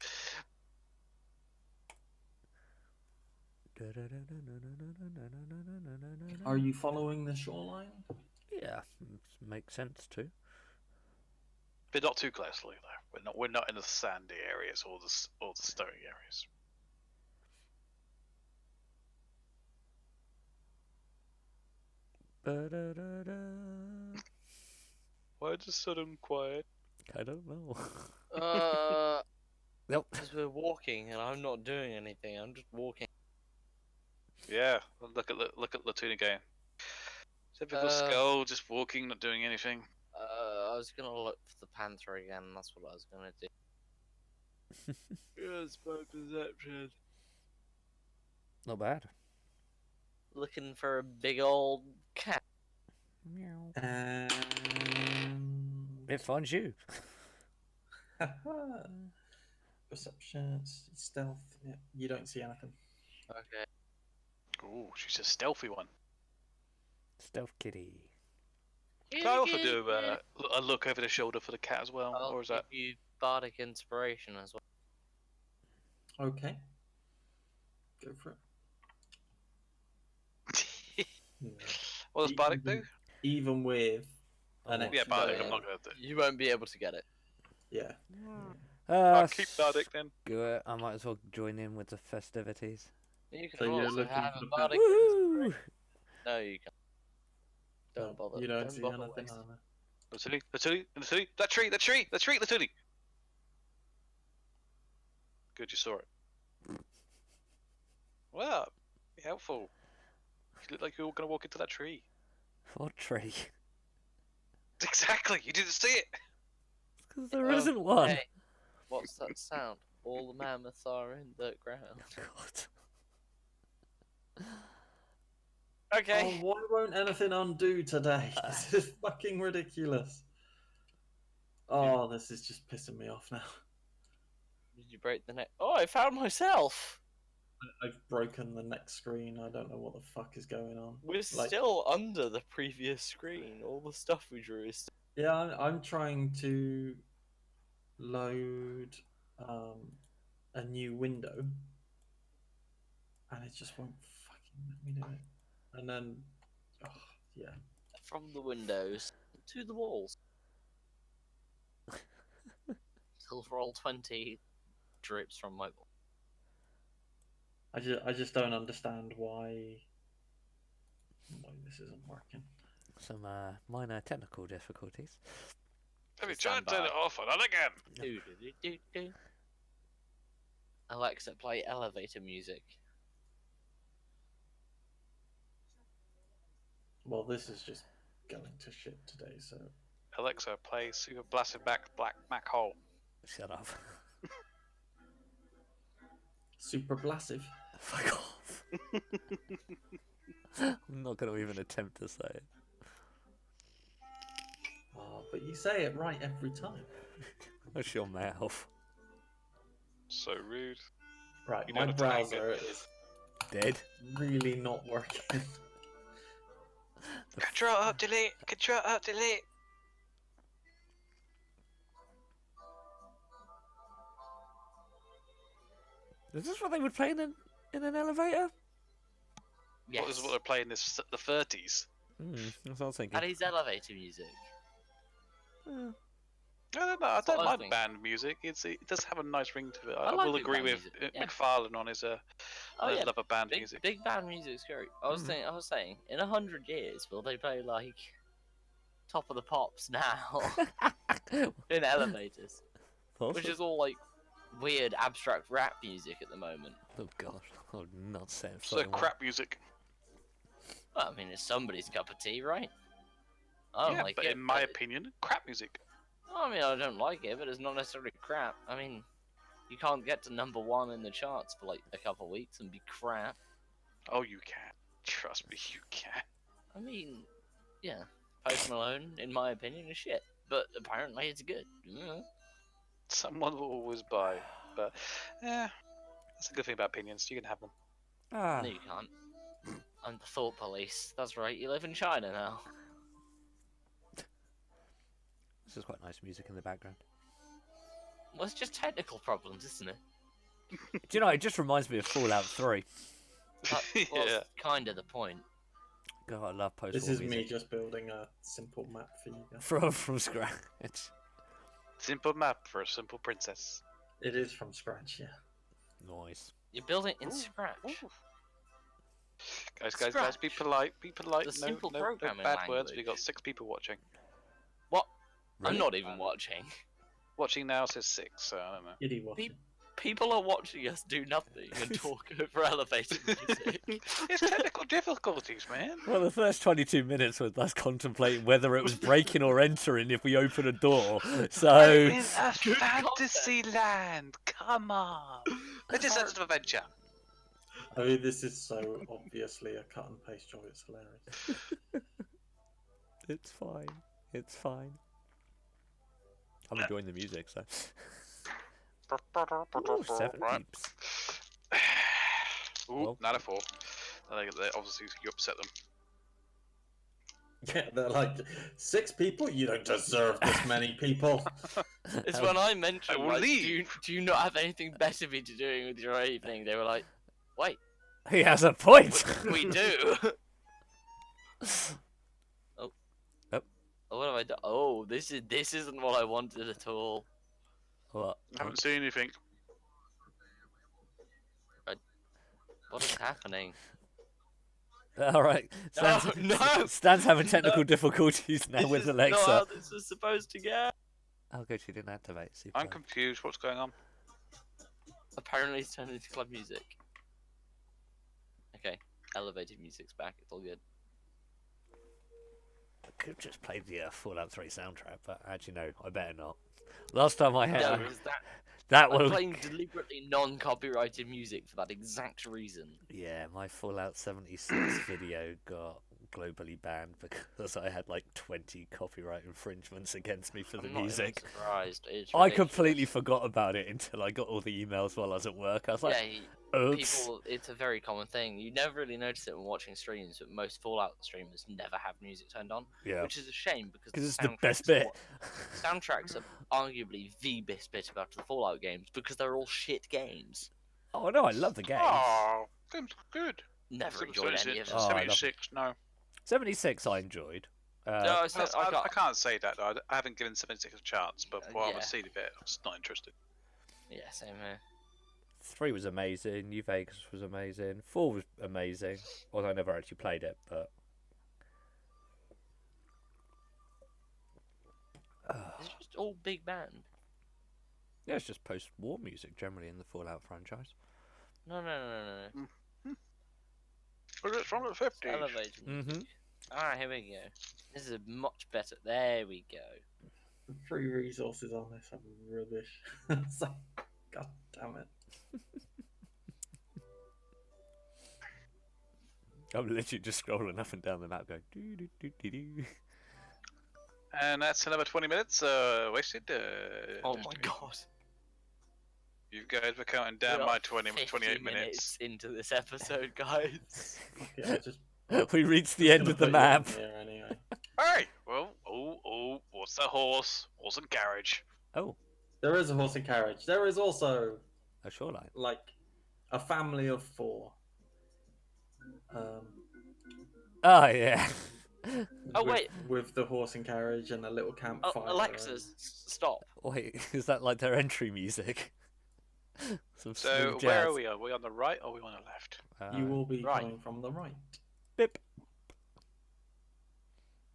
Are you following the shoreline? Yeah, makes sense too. But not too closely though. We're not in the sandy areas or the stony areas. Why just sudden quiet? I don't know. Nope. Because we're walking and I'm not doing anything. I'm just walking. Yeah, look at Latuna going. Typical Uh, skull, just walking, not doing anything. I was gonna look for the panther again. That's what I was gonna do. Here's my perception. Not bad. Looking for a big old cat. Meow. Um, It finds you. Perception, stealth. Yeah, you don't see anything. Okay. Ooh, she's a stealthy one. Stealth kitty. Can I also do a look over the shoulder for the cat as well, I'll or is that? give you bardic inspiration as well. Okay. Go for it. Yeah. What does Bardic do? Even with an Oh, extra. Yeah, Bardic. Yeah. I'm not gonna do. You won't be able to get it. Yeah. I'll keep Bardic then. Good. I might as well join in with the festivities. You can So you're also looking have for a the bardic. Woo! No, you can't. Don't No, bother. You don't see bother anything wasting- on Latuli. That tree. Latuli. Good, you saw it. Well, be helpful. You look like you were gonna walk into that tree. What tree? Exactly. You didn't see it. Because there isn't one. Hey, what's that sound? All the mammoths are in the ground. God. Okay. Oh, why won't anything undo today? This is fucking ridiculous. Oh, this is just pissing me off now. Did you break the neck? Oh, I found myself. I've broken the next screen. I don't know what the fuck is going on. We're Like- still under the previous screen. All the stuff we drew is. Yeah, I'm trying to load a new window, and it just won't fucking let me do it. And then, oh, yeah. From the windows to the walls. Till roll 20 drips from my wall. I just don't understand why this isn't working. Some minor technical difficulties. Have you Stand tried to turn by. it off and on again? Do-do-do-do-do. Alexa, play elevator music. Well, this is just going to shit today, so Alexa, play Super Blasted Black Mac Hole. Shut up. super blasive. Fuck off. I'm not going to even attempt to say it. Oh, but you say it right every time. What's your mouth? So rude. Right, You my know the time, browser is Dead? really not working. Control up, delete. Control up, delete. Is this what they would play in an elevator? Yes. What is what they're playing this the 30s? That's what I was thinking. That is elevator music. Yeah. I don't know. I That's what don't I mind think. band music. It does have a nice ring to it. I I like will big agree band with music, yeah. McFarlane on his Oh yeah, love of band big, music. big band music's great. I was saying, in 100 years, will they play like Top of the Pops now in elevators, which is all like weird abstract rap music at the moment. Oh god, I would not say it. So crap music. Well, I mean, it's somebody's cup of tea, right? I don't Yeah, like but it. in my opinion, crap music. I mean, I don't like it, but it's not necessarily crap. I mean, you can't get to #1 in the charts for like a couple of weeks and be crap. Oh, you can. Trust me, you can. I mean, yeah, Post Malone, in my opinion, is shit, but apparently it's good. Someone will always buy. But, that's a good thing about opinions. You can have them. Ah, No, you can't. I'm the thought police. That's right, you live in China now. this is quite nice music in the background. Well, it's just technical problems, isn't it? Do you know, it just reminds me of Fallout 3. That was Yeah. kind of the point. God, I love post-war This is me music. just building a simple map for you guys. From scratch. Simple map for a simple princess. It is from scratch, yeah. Nice. You're building it in Ooh, Scratch. ooh. Guys, be Scratch. polite. Be polite. The No, simple no programming bad words. language. We got 6 people watching. What? Really? I'm not even watching. Watching now says 6, so I don't know. Giddy watching. People are watching us do nothing and talk over elevator music. It's technical difficulties, man. Well, the first 22 minutes was us contemplating whether it was breaking or entering if we open a door. So, In a Good fantasy land. Come on. It's a sense of adventure. I mean, this is so obviously a cut and paste job, it's hilarious. it's fine. It's fine. I'm enjoying the music, so. Ooh, 7 Right. beeps. Ooh, Well. not a 4. They obviously you upset them. Yeah, they're like, 6 people? You don't deserve this many people. It's when I mentioned, I will like, leave. do you not have anything better to be doing with your evening? They were like, wait, He has a point. we do. Oh. Oh, what have I done? Oh, this isn't what I wanted at all. What? Haven't seen anything. What is happening? All right. No, Stan's, no! Stan's having technical difficulties now This with is Alexa. not how this was supposed to go. Oh, good, she didn't activate. Super. I'm confused. What's going on? Apparently, it's turned into club music. Okay, elevator music's back. It's all good. I could have just played the Fallout 3 soundtrack, but actually, no, I better not. Last time I No, had because that I'm will. playing deliberately non-copyrighted music for that exact reason. Yeah, my Fallout 76 video got globally banned because I had like 20 copyright infringements against me for the I'm not even music. surprised. It's I ridiculous. completely forgot about it until I got all the emails while I was at work. I was like, oops. People, it's a very common thing. You never really notice it when watching streams, but most Fallout streamers never have music turned on, Yeah, which is a shame because because it's the the best soundtracks bit. soundtracks are arguably the best bit about the Fallout games because they're all shit games. Oh no, I love the game. Oh, good. Never enjoyed any of them. Oh, I love 76, no. 76 I enjoyed. No, I can't say that, though. I haven't given 76 a chance, but what yeah. I've seen of it, I was not interested. Yeah, same here. 3 was amazing. New Vegas was amazing. 4 was amazing. Although I never actually played it, but It's just all big band. yeah, it's just post-war music generally in the Fallout franchise. No. But it's from the 50s. Elevated. Mm-hmm. Alright, here we go. This is much better. There we go. The free resources on this are rubbish. It's like, God damn it. I'm literally just scrolling up and down the map going doo doo doo doo doo. And that's another 20 minutes wasted. Oh my god. You guys were counting down We my are 28 50 minutes. into this episode, guys. Okay, I just We reached the end of the map. Here anyway. Alright, well, what's that horse? Horse and carriage. Oh, There is a horse and carriage. There is also a shoreline. like a family of 4. Oh yeah. Oh, with, wait. with the horse and carriage and a little campfire. Alexa, stop. Wait, is that like their entry music? Some So, smooth where jazz. are we? Are we on the right or are we on the left? You will be Right. coming from the right. Bip.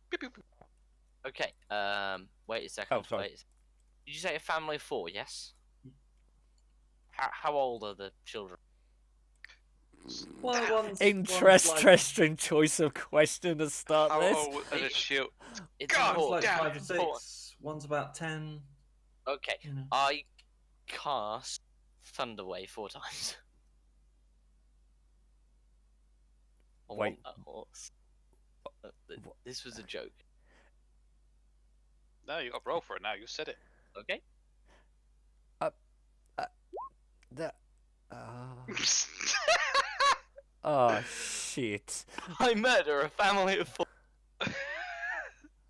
Beep, beep, beep. Okay, wait a second. Oh, sorry. Wait. Did you say a family of 4, yes? How old are the children? Well, Interesting choice of question to start How this. old are the children? It's God, One's like damn 5 or it. 6. One's about 10. Okay, You know. I cast Thunderwave 4 times. I Wait. want that horse. This was a joke. No, you got to roll for it now. You said it. Okay. That. Oh shit! I murder a family of 4.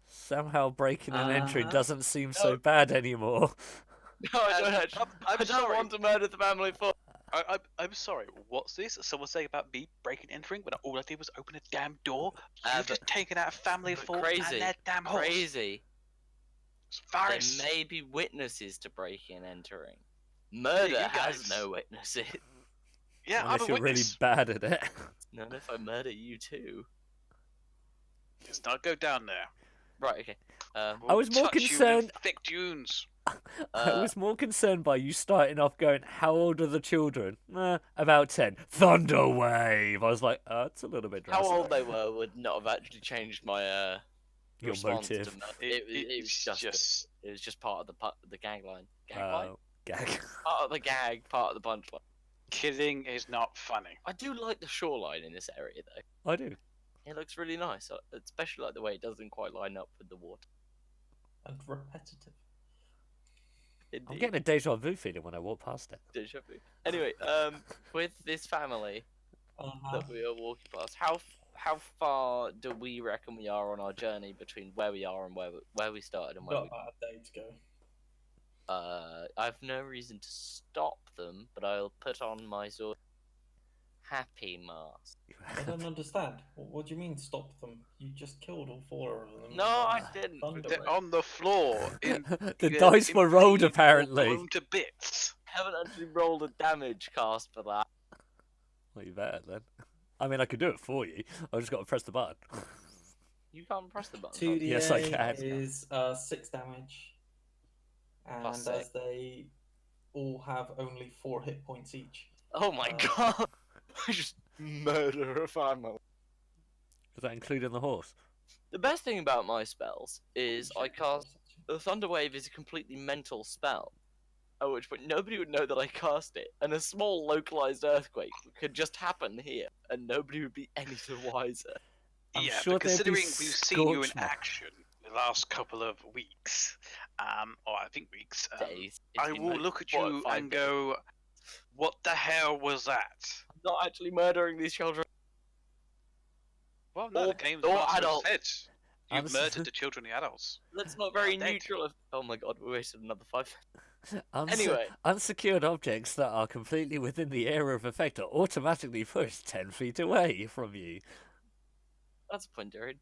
Somehow breaking an entry Uh-huh. doesn't seem so bad anymore. No, I don't actually. I'm I don't sorry. want to murder the family of 4. I'm sorry. What's this? Someone saying about me breaking entering when all I did was open a damn door? You've just taken out a family of but 4 crazy, and their damn horse. Crazy. Varys. There may be witnesses to breaking and entering. Murder you has guys. no witnesses. Yeah, Unless I'm a you're really witness. bad at it. Not if I murder you too. Let's not go down there. Right. Okay. I was more Touch you in concerned- thick dunes. I was more concerned by you starting off going, "How old are the children?" About 10. Thunderwave. I was like, "Oh, it's a little bit How drastic." old they were would not have actually changed my Your response to motive. murder. It was just it was just part of the gag line. Gag line. Gag. Part of the gag, part of the punchline. Killing is not funny. I do like the shoreline in this area though. I do. It looks really nice, especially like the way it doesn't quite line up with the water. And repetitive. I'm Indeed. getting a deja vu feeling when I walk past it. Deja vu. Anyway, with this family that we are walking past, how far do we reckon we are on our journey between where we are and where we started and where Got we? about a day to go. I've no reason to stop them, but I'll put on my sort of happy mask. I don't understand. What do you mean stop them? You just killed all 4 of them. No, I didn't. Thunder They're Wave. on the floor. The dice were rolled, apparently. Blown to bits. Haven't actually rolled a damage cast for that. Well, you better then. I mean, I could do it for you. I just got to press the button. You can't press the button. 2d8 Yes, I can. is 6 damage. And Plus as 6. they all have only 4 hit points each. Oh my god! I just murder a family. Is that including the horse? The best thing about my spells is I cast the Thunder Wave is a completely mental spell. At which point nobody would know that I cast it, and a small localized earthquake could just happen here, and nobody would be any the wiser. I'm yeah, sure but there'd be considering we've seen you in scorch mar- action the last couple of weeks, or I think weeks, Days. It's I been will like look at 4 or you 5 and days. go, "What the hell was that?" I'm not actually murdering these children. Well, no, Or- the game's or master adult. said you've Uns- murdered the children and the adults. That's not They are very dead. neutral. Oh my god, we wasted another 5. Unse- Anyway. Unsecured objects that are completely within the area of effect are automatically pushed 10 feet away from you. That's a point, Jared.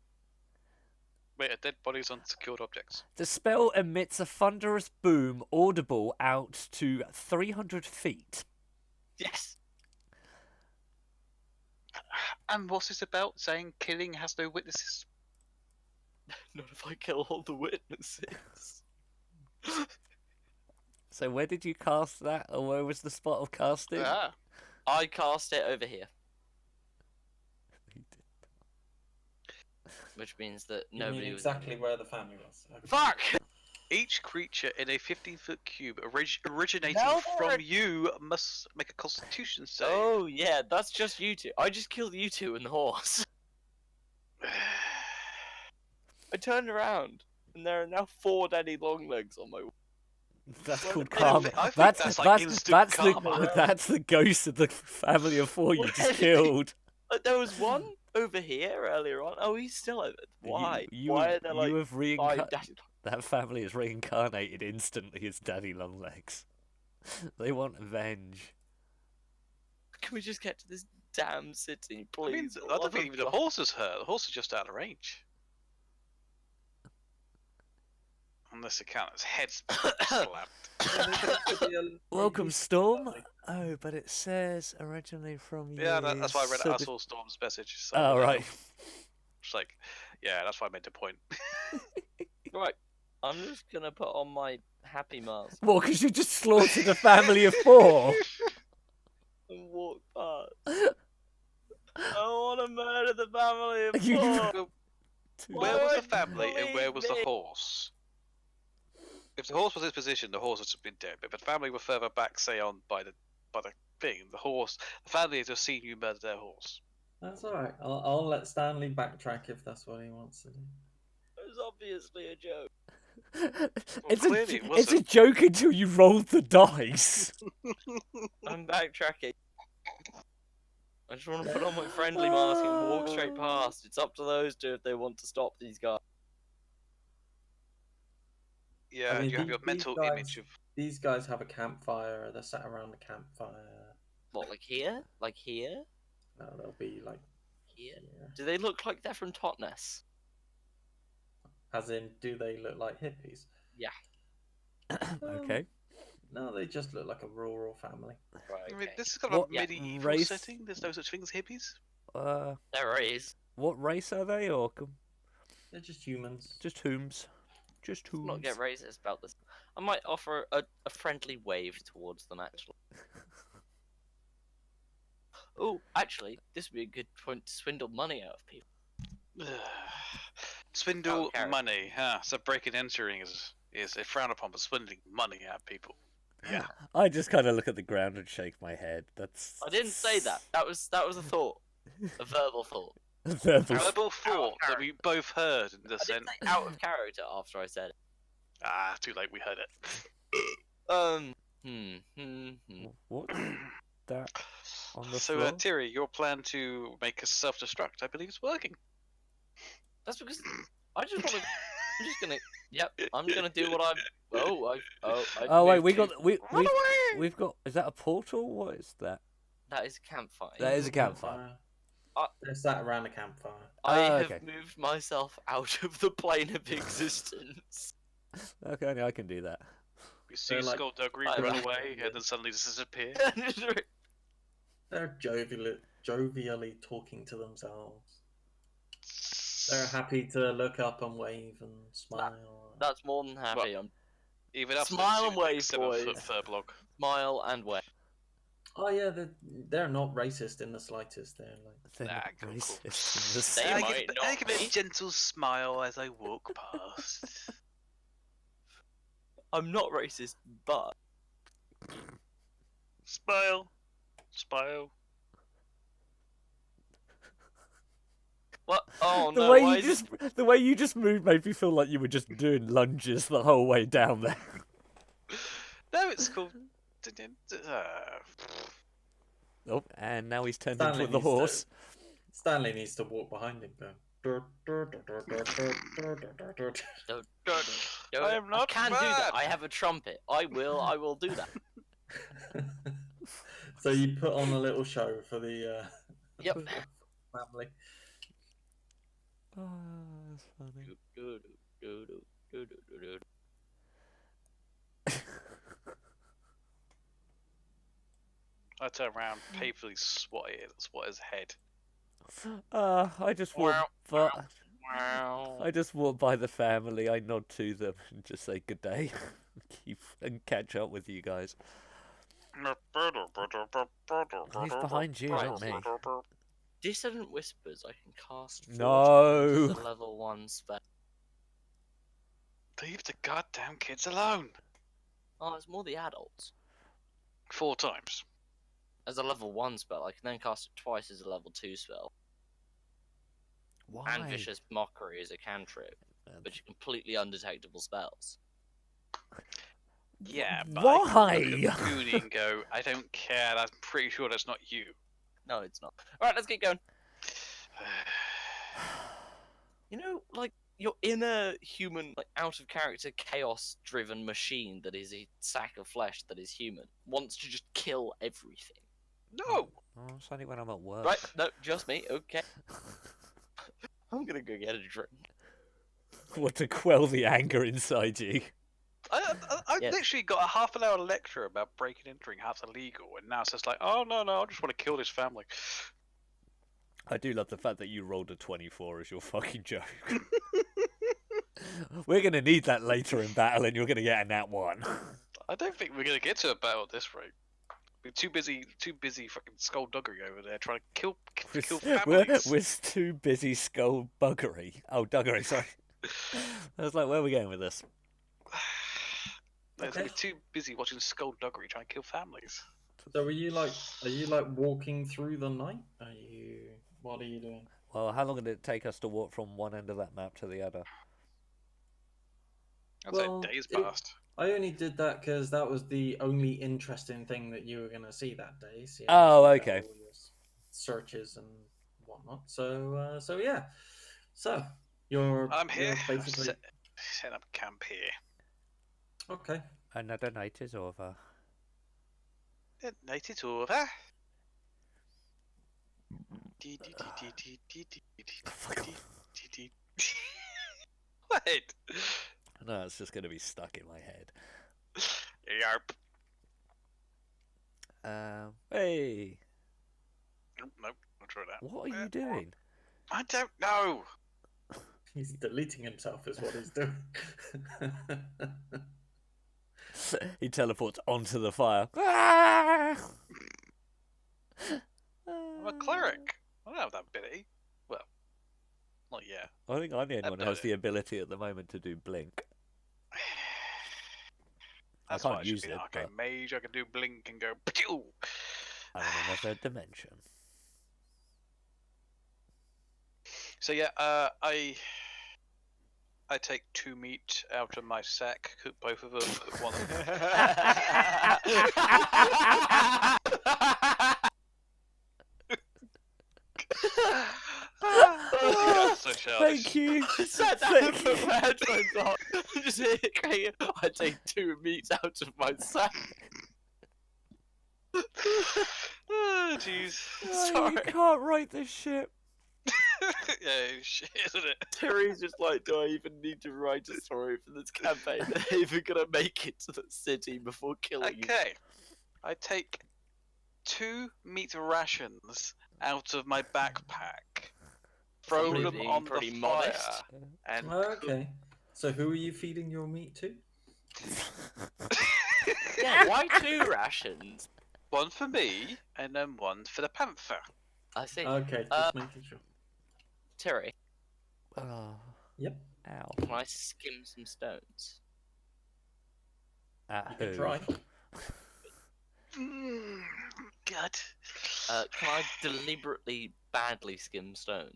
Wait, are dead bodies on secured objects? The spell emits a thunderous boom audible out to 300 feet. Yes. And what's this about? Saying killing has no witnesses? Not if I kill all the witnesses. So where did you cast that, or where was the spot of casting? Ah, I cast it over here, which means that You nobody mean was. exactly where the family was. Okay. Fuck! each creature in a 15-foot cube originating Now from they're- you must make a Constitution save. Oh yeah, that's just you two. I just killed you two and the horse. I turned around, and there are now 4 daddy longlegs on my. That's Well, called I karma. think That's that's like that's instant the karma. that's the ghost of the family of 4 you just killed. Like, there was one over here earlier on. Oh, he's still over. Why? You, Why are there like you have 5 daddy? that family is reincarnated instantly as Daddy Longlegs. They want revenge. Can we just get to this damn city, I mean, please? I don't think even the horse is hurt. The horse is just out of range. Unless it counts as head slapped. Welcome, Storm. Oh, but it says originally from you. Yeah, that's why I read so it. I the- saw Storm's message. So Oh, right. It's like, yeah, that's why I made the point. Right, I'm just gonna put on my happy mask Well, because you just slaughtered a family of 4. and walk past. I want to murder the family of You- 4. Where Why was the would you family and where believe was the me? horse? If the horse was in his position, the horse would have been dead. But if the family were further back, say on by the thing, the family has just seen you murder their horse. That's alright. I'll let Stanley backtrack if that's what he wants to do. It was obviously a joke. it's clearly it it's a wasn't. joke until you rolled the dice. I'm backtracking. I just want to put on my friendly mask and walk straight past. It's up to those two if they want to stop these guys. Yeah, I mean, you have your these mental guys- image of. These guys have a campfire. They're sat around the campfire. What, like here? Like here? No, they'll be like Here? here. Do they look like they're from Totnes? As in, do they look like hippies? Okay. No, they just look like a rural family. Right, I mean, okay. this is kind of What a medieval race- setting. There's no such thing as hippies. There is. What race are they, or They're just humans. just whom's? Just Let's whom's? not get racist about this. I might offer a friendly wave towards them, actually. Oh, actually, this would be a good point to swindle money out of people. Swindle Oh, Karen. money. Huh? So breaking and entering is a frown upon, but swindling money out of people. Yeah. I just kind of look at the ground and shake my head. That's. I didn't say that. That was a thought, a verbal thought. Verbal. Verbal thought that we both heard in the I didn't sense. say out of character after I said it. Ah, too late. We heard it. What? That on the So, floor? Thierry, your plan to make us self-destruct, I believe, is working. That's because I just want to. I'm just gonna. Yep, I'm gonna do what I'm. I Oh wait, moved we to- got we've got. Is that a portal? What is that? That is a campfire. That is a campfire. They're sat around a campfire. I Ah, have okay. moved myself out of the plane of existence. Okay, only I can do that. You see They're like- Skullduggery I run like away, it. and then suddenly disappear. They're jovially talking to themselves. They're happy to look up and wave and smile. That's more than happy. I'm Even after Smile and wave, 7-foot boys. fur block. smile and wave. Oh yeah, they're not racist in the slightest. They're like, They're Nah, not cool. racist in the They I might give, not I give a be. gentle smile as I walk past. I'm not racist, but Smile. Smile. what? Oh The no! way Why you is the way you just moved made me feel like you were just doing lunges the whole way down there. No, it's called. Oh, and now he's turned Stanley into the needs to- horse. Stanley needs to walk behind him. Go. I am not I can do that. mad. I have a trumpet. I will do that. So you put on a little show for the Yep. family. Oh, that's funny. I turn around, painfully swat his head. I just walk by. I just walk by the family. I nod to them and just say good day. Keep and catch up with you guys. He's behind you, not me. Dissonant Whispers. I can cast. 4 No. times as a level 1 spell. Leave the goddamn kids alone. Oh, it's more the adults. 4 times. As a level 1 spell, I can then cast it twice as a level 2 spell. Why? And Vicious Mockery is a cantrip, which are completely undetectable spells. Yeah, but Why? I can look at Mooney and go, I don't care. I'm pretty sure that's not you. No, it's not. Alright, let's get going. You know, like, your inner human, like, out of character, chaos driven machine that is a sack of flesh that is human wants to just kill everything. No. Oh, it's only when I'm at work. Right? No, just me. Okay. I'm gonna go get a drink. What, to quell the anger inside you? I Yes. literally got a half an hour lecture about breaking and entering, how it's illegal, and now it's just like, oh no, I just want to kill this family. I do love the fact that you rolled a 24 as your fucking joke. We're going to need that later in battle, and you're going to get a nat 1. I don't think we're gonna get to a battle at this rate. We're too busy fucking skullduggery over there trying to kill families. We're too busy skullbuggery. Oh, duggery, sorry. I was like, where are we going with this? We're too busy watching skullduggery trying to kill families. So are you like walking through the night? What are you doing? Well, how long did it take us to walk from one end of that map to the other? I'd Well, say days it- passed. I only did that because that was the only interesting thing that you were going to see that day. So Oh, you did okay. all your searches and whatnot. So yeah. So you're I'm here. you're basically Set up camp here. okay. Another night is over. The night is over. What? No, it's just going to be stuck in my head. Yarp. Hey, Nope, not sure that. what are you doing? I don't know. He's deleting himself, is what he's doing. He teleports onto the fire. Ah! I'm a cleric. I don't have that ability. Well, not yet. I think I'm the only one who has Ability. the ability at the moment to do blink. That's can't why I should use be an it, arcane but- mage. I can do blink and go. Pew! I'm in another dimension. So yeah, I take 2 meat out of my sack, cook both of them, put one. Oh, so childish. Thank you. I sat down and put my headphones on. Just hear it cracking. I take 2 meats out of my sack. Oh, jeez. Oh, you Sorry. can't write this shit. Yeah, shit, isn't it? Terry's just like, do I even need to write a story for this campaign? Am I even gonna make it to the city before killing you? Okay, I take 2 meat rations out of my backpack, throw Somebody them being on pretty the modest. fire, and Okay. So who are you feeding your meat to? Yeah, why 2 rations? one for me, and then one for the panther. I see. Okay, just making sure. Terry, Oh, Yep. ow. can I skim some stones? At You can who? try. God. Can I deliberately badly skim stone?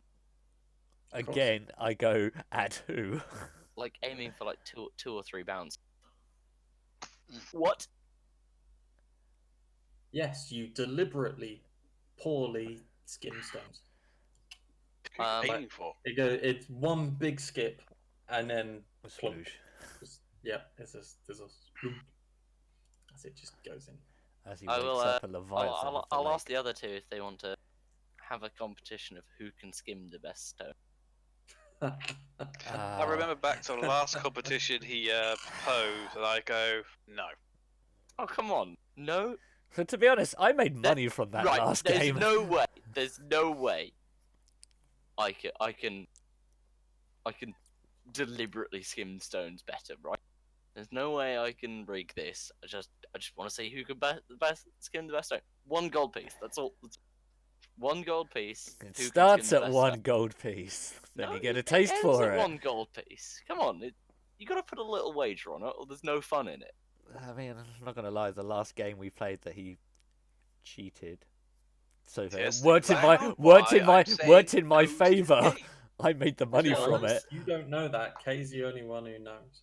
Again, I go at who? Like aiming for like two or three bounds. What? Yes, you deliberately, poorly skim stones. Who are you Um, aiming for? It's one big skip, and then A plump. sploosh. Yeah, there's a splump as it just goes in. As he I wakes will. up a Leviathan I'll, of the I'll lake. ask the other two if they want to have a competition of who can skim the best stone. I remember back to the last competition he posed, and I go, no. Oh come on, no. So to be honest, I made money from that Right, last there's game. no way. There's no way. I can deliberately skim stones better, right? There's no way I can rig this. I just want to see who can best skim the best stone. One gold piece. That's all. One gold piece. It Who can starts skim the at best one stone. gold piece. Then No, you get a it taste ends for at it. one gold piece. Come on, you got to put a little wager on it, or there's no fun in it. I mean, I'm not gonna lie. The last game we played, that he cheated. So Yes, worked in that's my why I'm saying worked in my no to the favour. game. I made the money To be from honest, it. You don't know that. Kay's the only one who knows.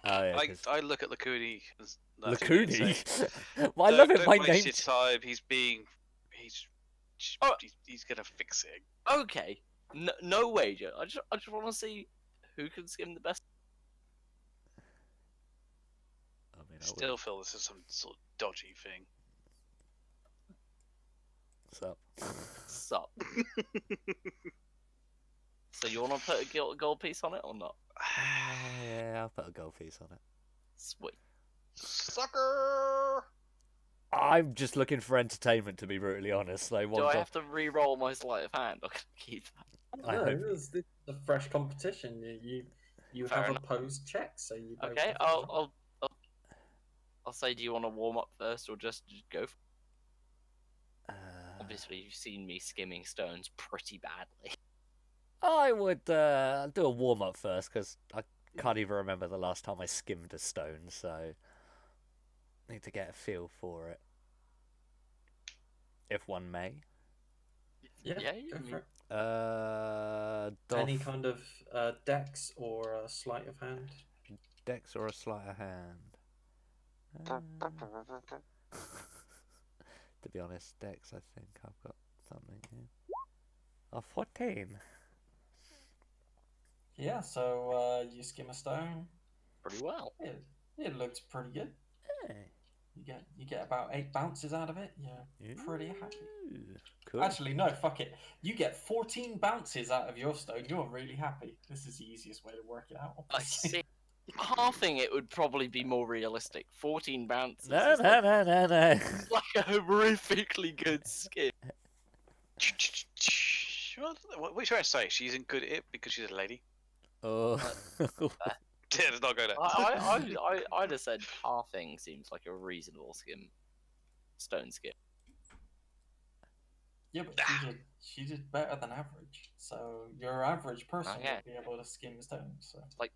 Oh yeah, I look at Lakuni and Lakuni. say, Well, I love it. Don't My waste name. your time. He's Oh. he's gonna fix it. Okay, no wager. I just want to see who can skim the best. I mean, I still feel this is some sort of dodgy thing. So. Sup. So you want to put a gold piece on it or not? Yeah, I'll put a gold piece on it. Sweet. Sucker! I'm just looking for entertainment, to be brutally honest. I Do want I to- have to re-roll my sleight of hand? Or can I keep that? I No, hope- this is a fresh competition. You Fair have enough. opposed checks, so you. both Okay, have to roll. I'll say, do you want to warm up first or just go? Uh, Obviously, you've seen me skimming stones pretty badly. I would do a warm up first because I can't even remember the last time I skimmed a stone, so need to get a feel for it, if one may. Yeah, Yeah, go you- for it. Any Doff, kind of dex or sleight of hand. dex or a sleight of hand. To be honest, dex. I think I've got something here. A 14. Yeah, so you skim a stone. Pretty well. It looks pretty good. Hey. You get about 8 bounces out of it. You're pretty happy. Ooh, cool. Actually, no, fuck it. You get 14 bounces out of your stone. You're really happy. This is the easiest way to work it out. I see. Halving it would probably be more realistic. 14 bounces. No, is no, no, no, no. like a horrifically good skim. What are you trying to say? She's in good at it because she's a lady? Oh. Yeah, let's not go there. I'd have said halving seems like a reasonable stone skim. Yeah, but she did better than average. So your average person Okay. would be able to skim a stone. So Like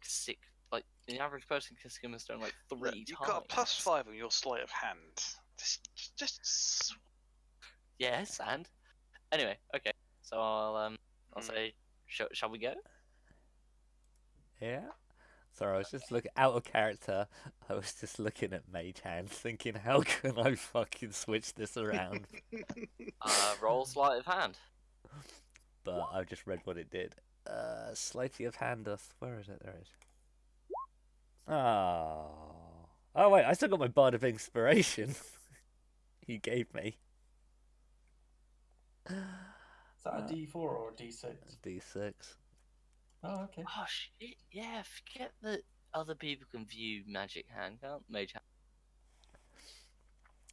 the average person can skim a stone like 3 Look, times. you've got a +5 on your sleight of hand. Just Yes, and anyway, okay. So I'll say, shall we go? Yeah. Sorry, I was just looking out of character. I was just looking at Mage Hand, thinking, how can I fucking switch this around? Roll sleight of hand. But I just read what it did. Sleight of hand. Where is it? There it is. Oh. Oh wait, I still got my Bard of Inspiration. You gave me is that a D4 or a D6? D6. Oh, okay. Oh shit! Yeah, forget that other people can view magic hand, can't mage hand?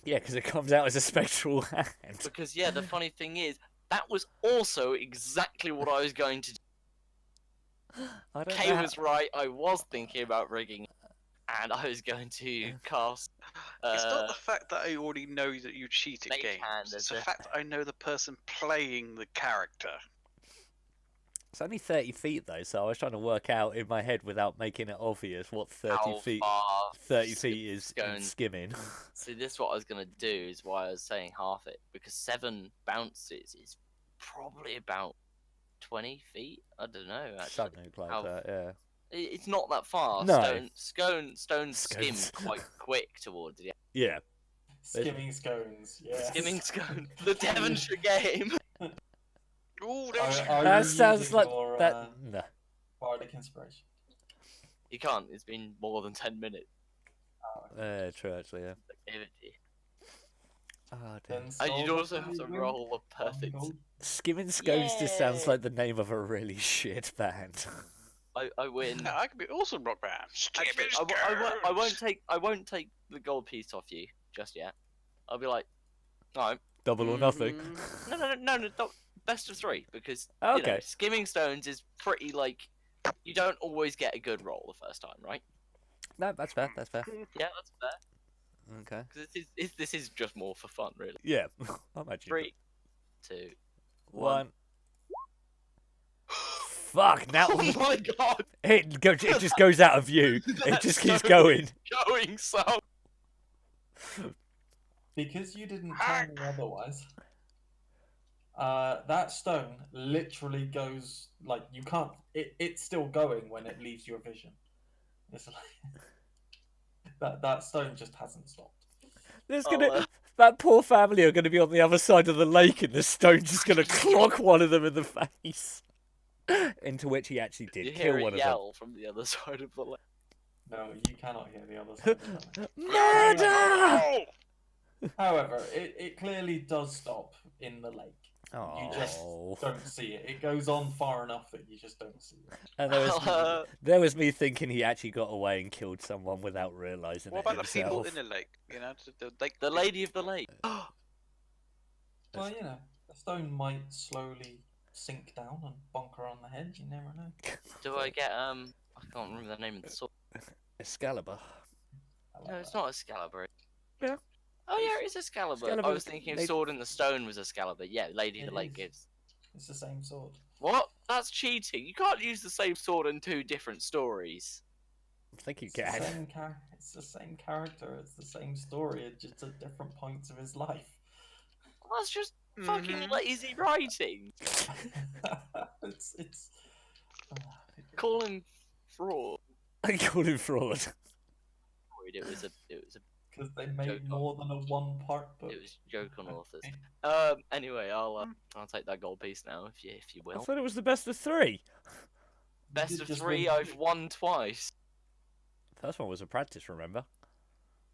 Yeah, because it comes out as a spectral hand. Because yeah, the funny thing is that was also exactly what I was going to do. I don't Kay know. was right. I was thinking about rigging, and I was going to cast. it's not the fact that I already know that you cheat at Mage games. hand It's is the a- fact that I know the person playing the character. It's only 30 feet though, so I was trying to work out in my head without making it obvious what 30 How feet far 30 feet is in scones- skimming. See, this is what I was gonna do. Is why I was saying half it, because 7 bounces is probably about 20 feet. I don't know. Actually, Something like How- that, yeah. it's not that far. No. Stones skim Scones. quite quick towards the end. Yeah. Skimming scones, yes. Skimming scone. The Devonshire game. Ooh, Are, there's are That you sounds using like your, that. No. bardic inspiration? You can't. It's been more than 10 minutes. True, actually, yeah. Activity. Oh, Then dear. And you'd Solva, also have to you win roll a 1 perfect. gold. Skimming Scones just sounds Yay. like the name of a really shit band. I win. No, I could be awesome rock band. Actually, I won't take the gold piece off you just yet. I'll be like, no, Double or nothing. no, best of 3, because you Okay. know, skimming stones is pretty like you don't always get a good roll the first time, right? No, that's fair, that's fair. Yeah, that's fair. Okay. Because this is just more for fun, really. Yeah, I'm actually. 3, 2, 1. One. Fuck, now Oh my god, it just goes out of view. It That's just keeps so- going. going so. Because you didn't tell me otherwise. That stone literally goes like you can't. It's still going when it leaves your vision. It's like that stone just hasn't stopped. There's I'll, gonna that poor family are gonna be on the other side of the lake, and the stone's just gonna clock one of them in the face. Into which he actually did You kill hear one a of them. yell from the other side of the lake. No, you cannot hear the other side. Of the lake. Murder! Oh! However, it clearly does stop in the lake. Oh. You just don't see it. It goes on far enough that you just don't see it. And there was me thinking he actually got away and killed someone without realizing What it about the people himself. in the lake? You know, the lake. The lady of the lake. Well, you know, the stone might slowly sink down and bonk her on the head. You never know. Do I get I can't remember the name of the sword. Excalibur. I like No, it's that. not Excalibur. Yeah. Oh yeah, it's Excalibur. Excalibur, I was thinking Lady- Sword in the Stone was Excalibur. Yeah, Lady of It the Lake is. gives. It's the same sword. What? That's cheating. You can't use the same sword in 2 different stories. I think you It's the can. same It's the same character. It's the same story. It's just at different points of his life. Well, that's just fucking Mhm. lazy writing. it's. Call him fraud. I called him fraud. It was a Because they made Joke on. more than a one-part book. it was a joke on authors. Anyway, I'll take that gold piece now if you I will. thought it was the best of 3. Best did of just 3, win I've 3. won twice. First one was a practice, remember?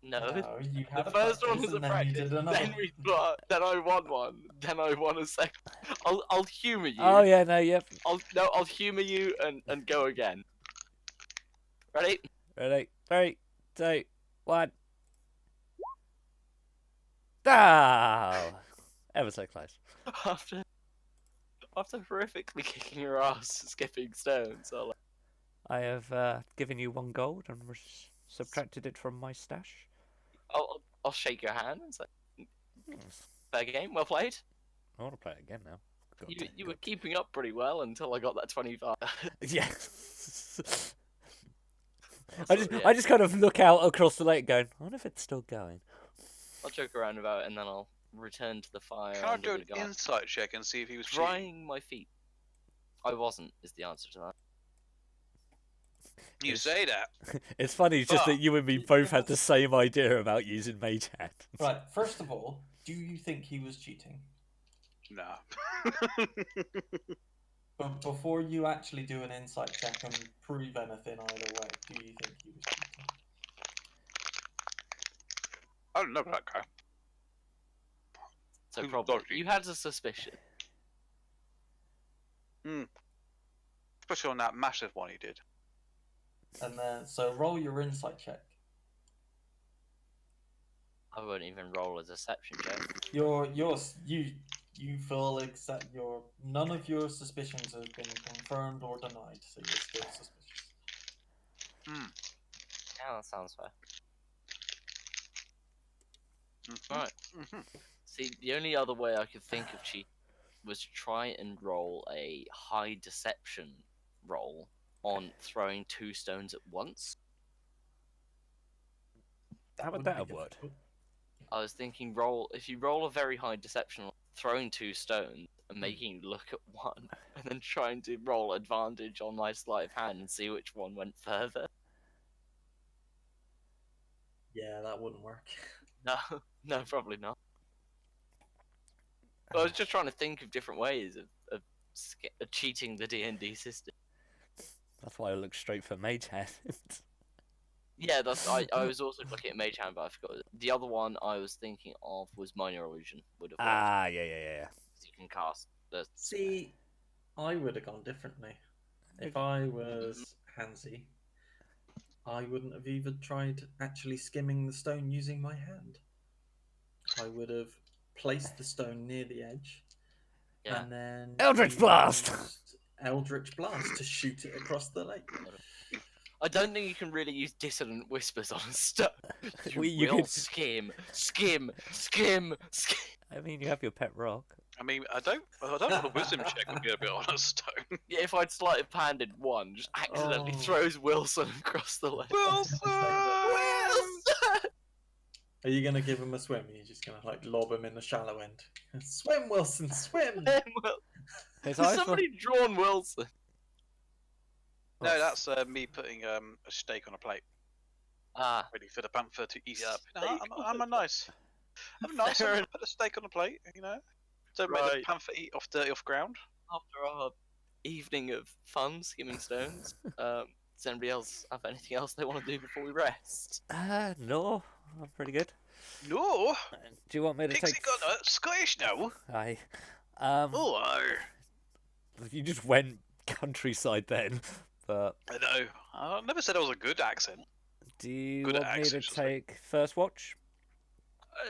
No. No, you had The a first one practice was a and then you practice. did another. Then I won one. Then I won a second. I'll humour you. Oh yeah, no, yep. I'll humour you and go again. Ready? Ready? 3, 2, 1. Oh, ever so close. After horrifically kicking your ass, skipping stones, I have given you 1 gold and subtracted it from my stash. I'll shake your hand and say, fair game, well played. I want to play it again now. God You damn, were God. keeping up pretty well until I got that 25. Yeah. So, yeah, I just kind of look out across the lake, going, I wonder if it's still going. I'll joke around about it and then I'll return to the fire. Can I under do the an garden. insight check and see if he was cheating? Drying my feet. I wasn't, is the answer to that. You Yes. say that. It's funny, it's just that But- you and me both had the same idea about using mage hand. Right, first of all, do you think he was cheating? Nah. But before you actually do an insight check and prove anything either way, do you think he was cheating? I don't know about that guy. So Who's probably dodgy? you had a suspicion. Especially on that massive one he did. And then, so roll your insight check. I won't even roll a deception check. You feel exact. None of your suspicions have been confirmed or denied, so you're still suspicious. Yeah, that sounds fair. Mhm. Right. Mhm. See, the only other way I could think of cheating was to try and roll a high deception roll on throwing 2 stones at once. How would wouldn't that be have worked? difficult. I was thinking if you roll a very high deception roll, throwing 2 stones and making you look at one, and then trying to roll advantage on my sleight of hand and see which one went further. Yeah, that wouldn't work. No, no, probably not. I was just trying to think of different ways of cheating the D&D system. That's why I looked straight for Mage Hand. Yeah, I was also looking at Mage Hand, but I forgot. The other one I was thinking of was Minor Illusion. Would have worked. Ah, yeah. 'Cause you can cast the. See, I would have gone differently. If I was Hansi, I wouldn't have even tried actually skimming the stone using my hand. I would have placed the stone near the edge, Yeah. and then Eldritch Blast! used Eldritch Blast to shoot it across the lake. I don't think you can really use dissonant whispers on a stone. You, You will could- skim. I mean, you have your pet rock. I mean, I don't want a wisdom check would be a bit on a stone. Yeah, if I'd sleight of handed one, just accidentally Oh. throws Wilson across the lake. Wilson! Are you gonna give him a swim? Are you just gonna like lob him in the shallow end? Swim, Wilson, swim! His Has eyes were- somebody drawn Wilson? No, that's me putting a steak on a plate, Ah, ready for the panther to eat it up. No, Steak I'm a nice. I'm nice. Fair I'm put a steak on a plate, you know. Don't make the Right. panther eat off dirty off ground. after our evening of fun skimming stones, does anybody else have anything else they want to do before we rest? No, I'm pretty good. No, Do you want me to Pixie take? Gunner, Scottish now. Aye. Oh, You just went countryside then, but I know. I never said I was a good accent. do you Good want me to accent, shall I say. take first watch?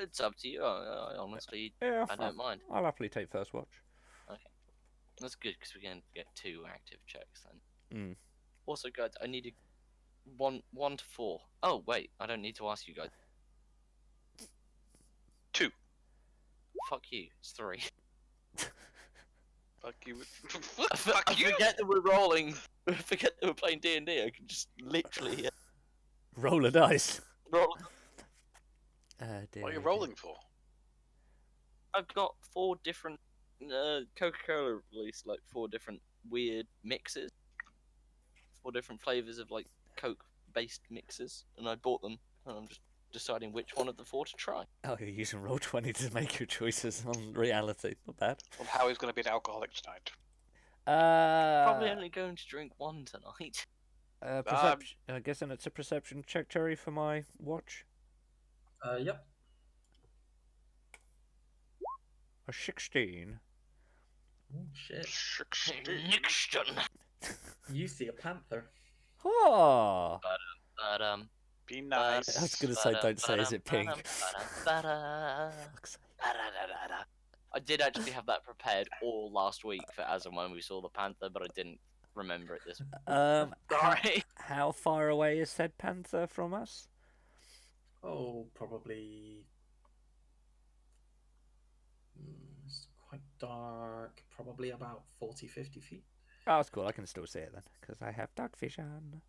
It's up to you. I honestly, Yeah, I don't mind. I'll happily take first watch. That's good because we can get 2 active checks then. Mm. Also, guys, I need a 1 to 4. Oh wait, I don't need to ask you guys. 2. Fuck you. It's 3. Fuck you. I Fuck you. forget that we're rolling. I forget that we're playing D&D. I can just literally Roll a dice. roll. Dear, What are you dear. rolling for? I've got 4 different. Coca-Cola released like 4 different weird mixes. 4 different flavors of like Coke-based mixes, and I bought them, and I'm just deciding which one of the 4 to try. Oh, you're using Roll20 to make your choices on reality. Not bad. Well, how he's going to be an alcoholic tonight? Probably only going to drink 1 tonight. Perception. I guess it's a perception check, Cherry, for my watch. Yep. A 16. Oh shit! 16. Nixon. You see a panther. Oh! But Be nice. I was gonna say, don't say, is it pink? I did actually have that prepared all last week for as and when we saw the panther, but I didn't remember it this. How, Sorry. how far away is said panther from us? Oh, probably. It's quite dark. Probably about 40, 50 feet. Oh, that's cool. I can still see it then, because I have dark vision.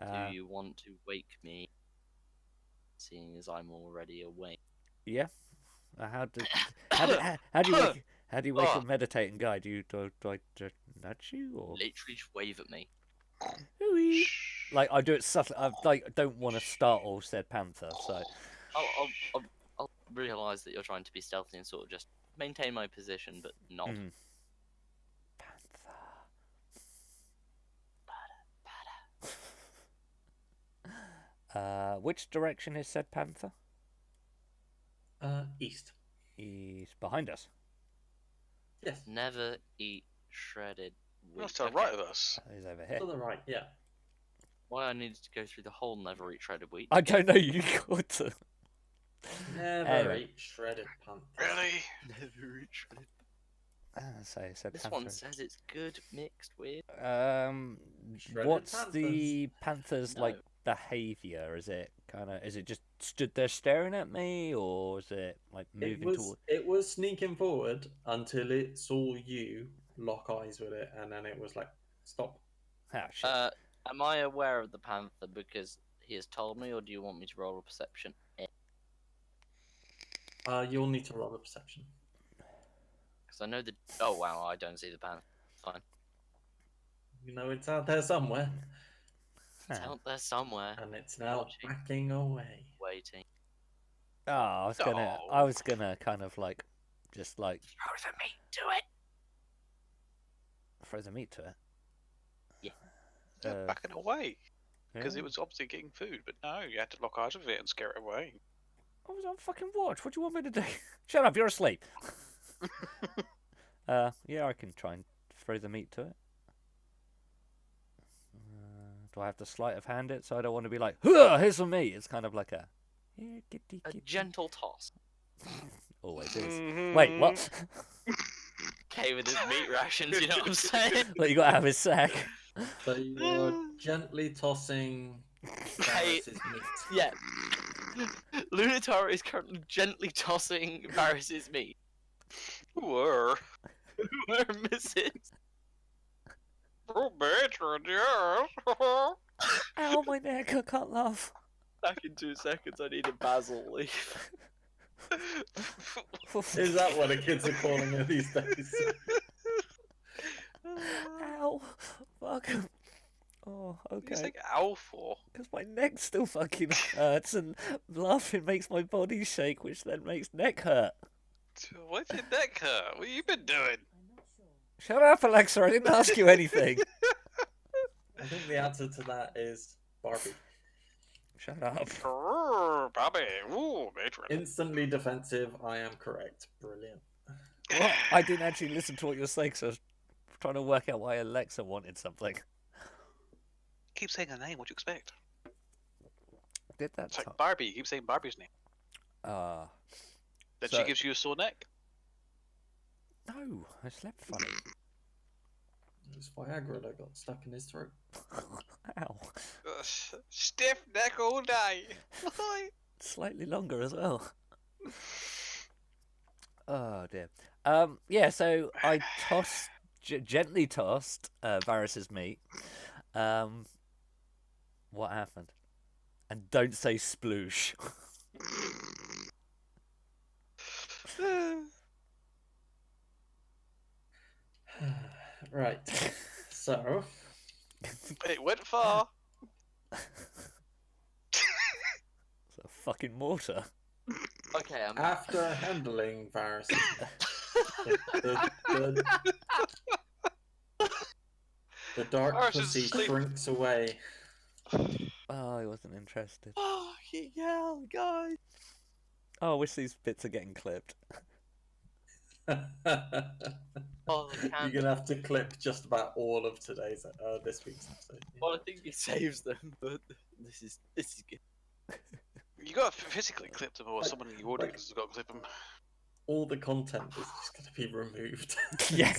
Do you want to wake me? Seeing as I'm already awake. Yeah. How do you wake Oh. and meditate and guide? Do I just nudge you or? Literally just wave at me. Hooey. Like I do it subtly. I don't want to startle said panther, so I'll realise that you're trying to be stealthy and sort of just maintain my position, but not. Mm. Panther. Which direction is said panther? East. He's behind us. Yes. Never eat shredded wheat. That's to the Okay. right of us. He's over here. To the right. Yeah. Why I needed to go through the whole never eat shredded wheat? I don't know. You got to. Never Anyway. ate shredded panther. Really? Never eat shredded. So said This panther. one says it's good mixed with. Shredded What's panthers. the panther's No. like behavior? Is it just stood there staring at me, or was it like moving toward? It was sneaking forward until it saw you lock eyes with it, and then it was like, stop. Ah, shit. Am I aware of the panther because he has told me, or do you want me to roll a perception? You'll need to roll a perception. Because I know the. Oh wow, I don't see the panther. Fine. You know it's out there somewhere, It's Ah. out there somewhere, and it's now Watching. backing away. waiting. Oh, I was gonna kind of like, just like Throw the meat to it. throw the meat to it. Yeah, backing away because Yeah. it was obviously getting food, but no, you had to lock eyes with it and scare it away. I was on fucking watch. What do you want me to do? Shut up, you're asleep. Yeah, I can try and throw the meat to it. Do I have to sleight of hand it so I don't want to be like, "Huh, here's some meat"? It's kind of like a A gentle toss. always is. Mm-hmm. Wait, what? Okay, with his meat rations, you know what I'm saying? Like you got to have his sack. So you're gently tossing Hey, Varys's meat. Yeah. Lunatar is currently gently tossing Varys's meat. Were. Where Mrs. Oh, matron, yes. Ow, my neck! I can't laugh. Back in 2 seconds, I need a basil leaf. Is that what the kids are calling it these days? Ow! Fuck. Oh, You okay. think owl for? Because my neck still fucking hurts, and laughing makes my body shake, which then makes neck hurt. What's your neck hurt? What have you been doing? Shut up, Alexa! I didn't ask you anything. I think the answer to that is Barbie. Shut up. Grrr, Bobby. Ooh, matron. Instantly defensive. I am correct. Brilliant. What? I didn't actually listen to what you were saying, so I was trying to work out why Alexa wanted something. Keep saying her name. What do you expect? Did that It's like time? Barbie. You keep saying Barbie's name. Then So- she gives you a sore neck. No, I slept funny. It was Viagra that got stuck in his throat. Ow. Stiff neck all day. Slightly longer as well. Oh dear. Yeah, so I tossed, gently tossed Varys's meat. What happened? And don't say sploosh. Right. So, It went far. It's a fucking mortar. Okay, I'm after handling Varys, the, the dark Varys is pussy asleep. shrinks away. Oh, I wasn't interested. fucking hell, guys. Oh, I wish these bits are getting clipped. Oh, You're gonna have to clip just about all of today's this week's episode. Well, I think he saves them, but this is good. You got to physically clip them, or someone in the audience has got to clip them. All the content is just gonna be removed. Yeah.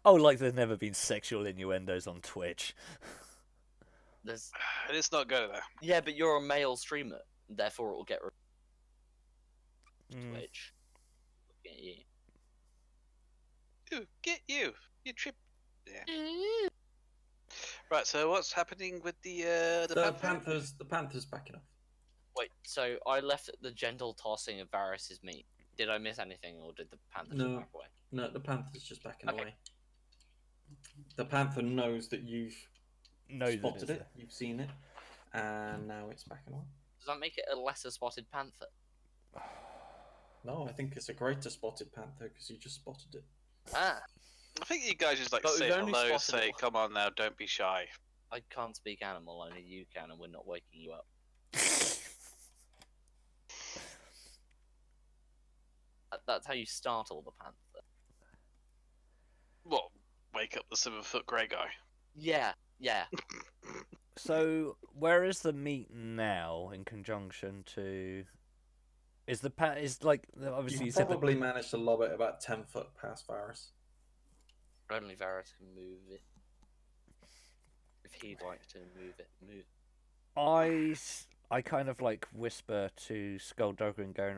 Oh, like there's never been sexual innuendos on Twitch. There's Let's not go there. yeah, but you're a male streamer, therefore it will get Mm. Twitch. Look at you. Ew, get you. You trip. Yeah. Right. So what's happening with the The panther? Panthers backing off. Wait, so I left at the gentle tossing of Varys's meat. Did I miss anything, or did the panther just No. back away? No, the Panther's just backing Okay. away. The Panther knows that you've No, that spotted is it, you've seen it, and now it's backing away. Does that make it a lesser spotted panther? No, I think it's a greater spotted panther because you just spotted it. Ah, I think you guys just like But say we've only hello, spotted say, it. "Come on now, don't be shy." I can't speak animal, only you can, and we're not waking you up. That's how you startle the panther. What? Wake up the 7-foot grey guy. Yeah, yeah. So, where is the meat now in conjunction to? Is the is like obviously you You said probably managed to lob it about 10 foot past Varys. Only Varys can move it. If he'd like to move it, move. I kind of like whisper to Skulldugger and go,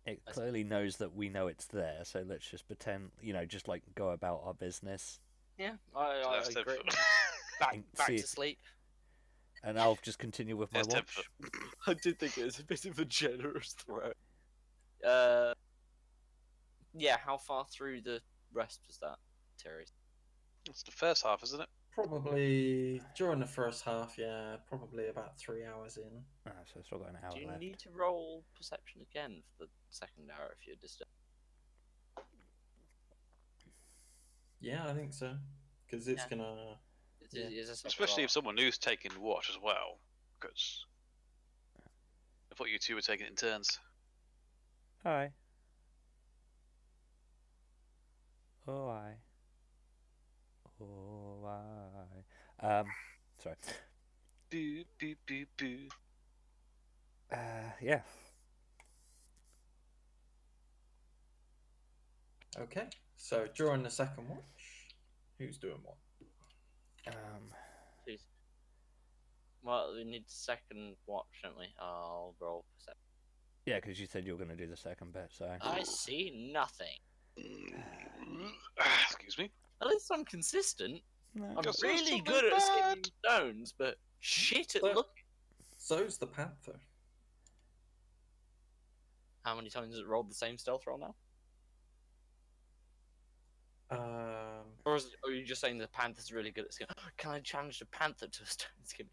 it I see. clearly knows that we know it's there, so let's just pretend, just like go about our business. Yeah, I That's agree. different. Back See to it. sleep. And I'll just continue with my That's watch. different. I did think it was a bit of a generous throw. Yeah, how far through the rest was that, Terry? It's the first half, isn't it? Probably during the first half, yeah, probably about 3 hours in. Ah, so I've still got an hour Do you left. need to roll perception again for the second hour if you're disturbed? Yeah, I think so. Because it's Yeah. gonna. Yeah. Especially if someone who's taking watch as well. Because I thought you two were taking it in turns. Hi. Oh, I. Oh, I. Sorry. Boo, boo, boo, boo. Yeah. Okay, so during the second watch, who's doing what? Jeez. Well, we need second watch, don't we? I'll roll perception. Yeah, because you said you were going to do the second bit, so. I see nothing. Excuse me. At least I'm consistent. No. I'm Just really something good at bad. skipping stones, but shit at But- looking. So's the panther. How many times has it rolled the same stealth roll now? Or are you just saying the panther's really good at skipping? Can I challenge the panther to a stone skipping?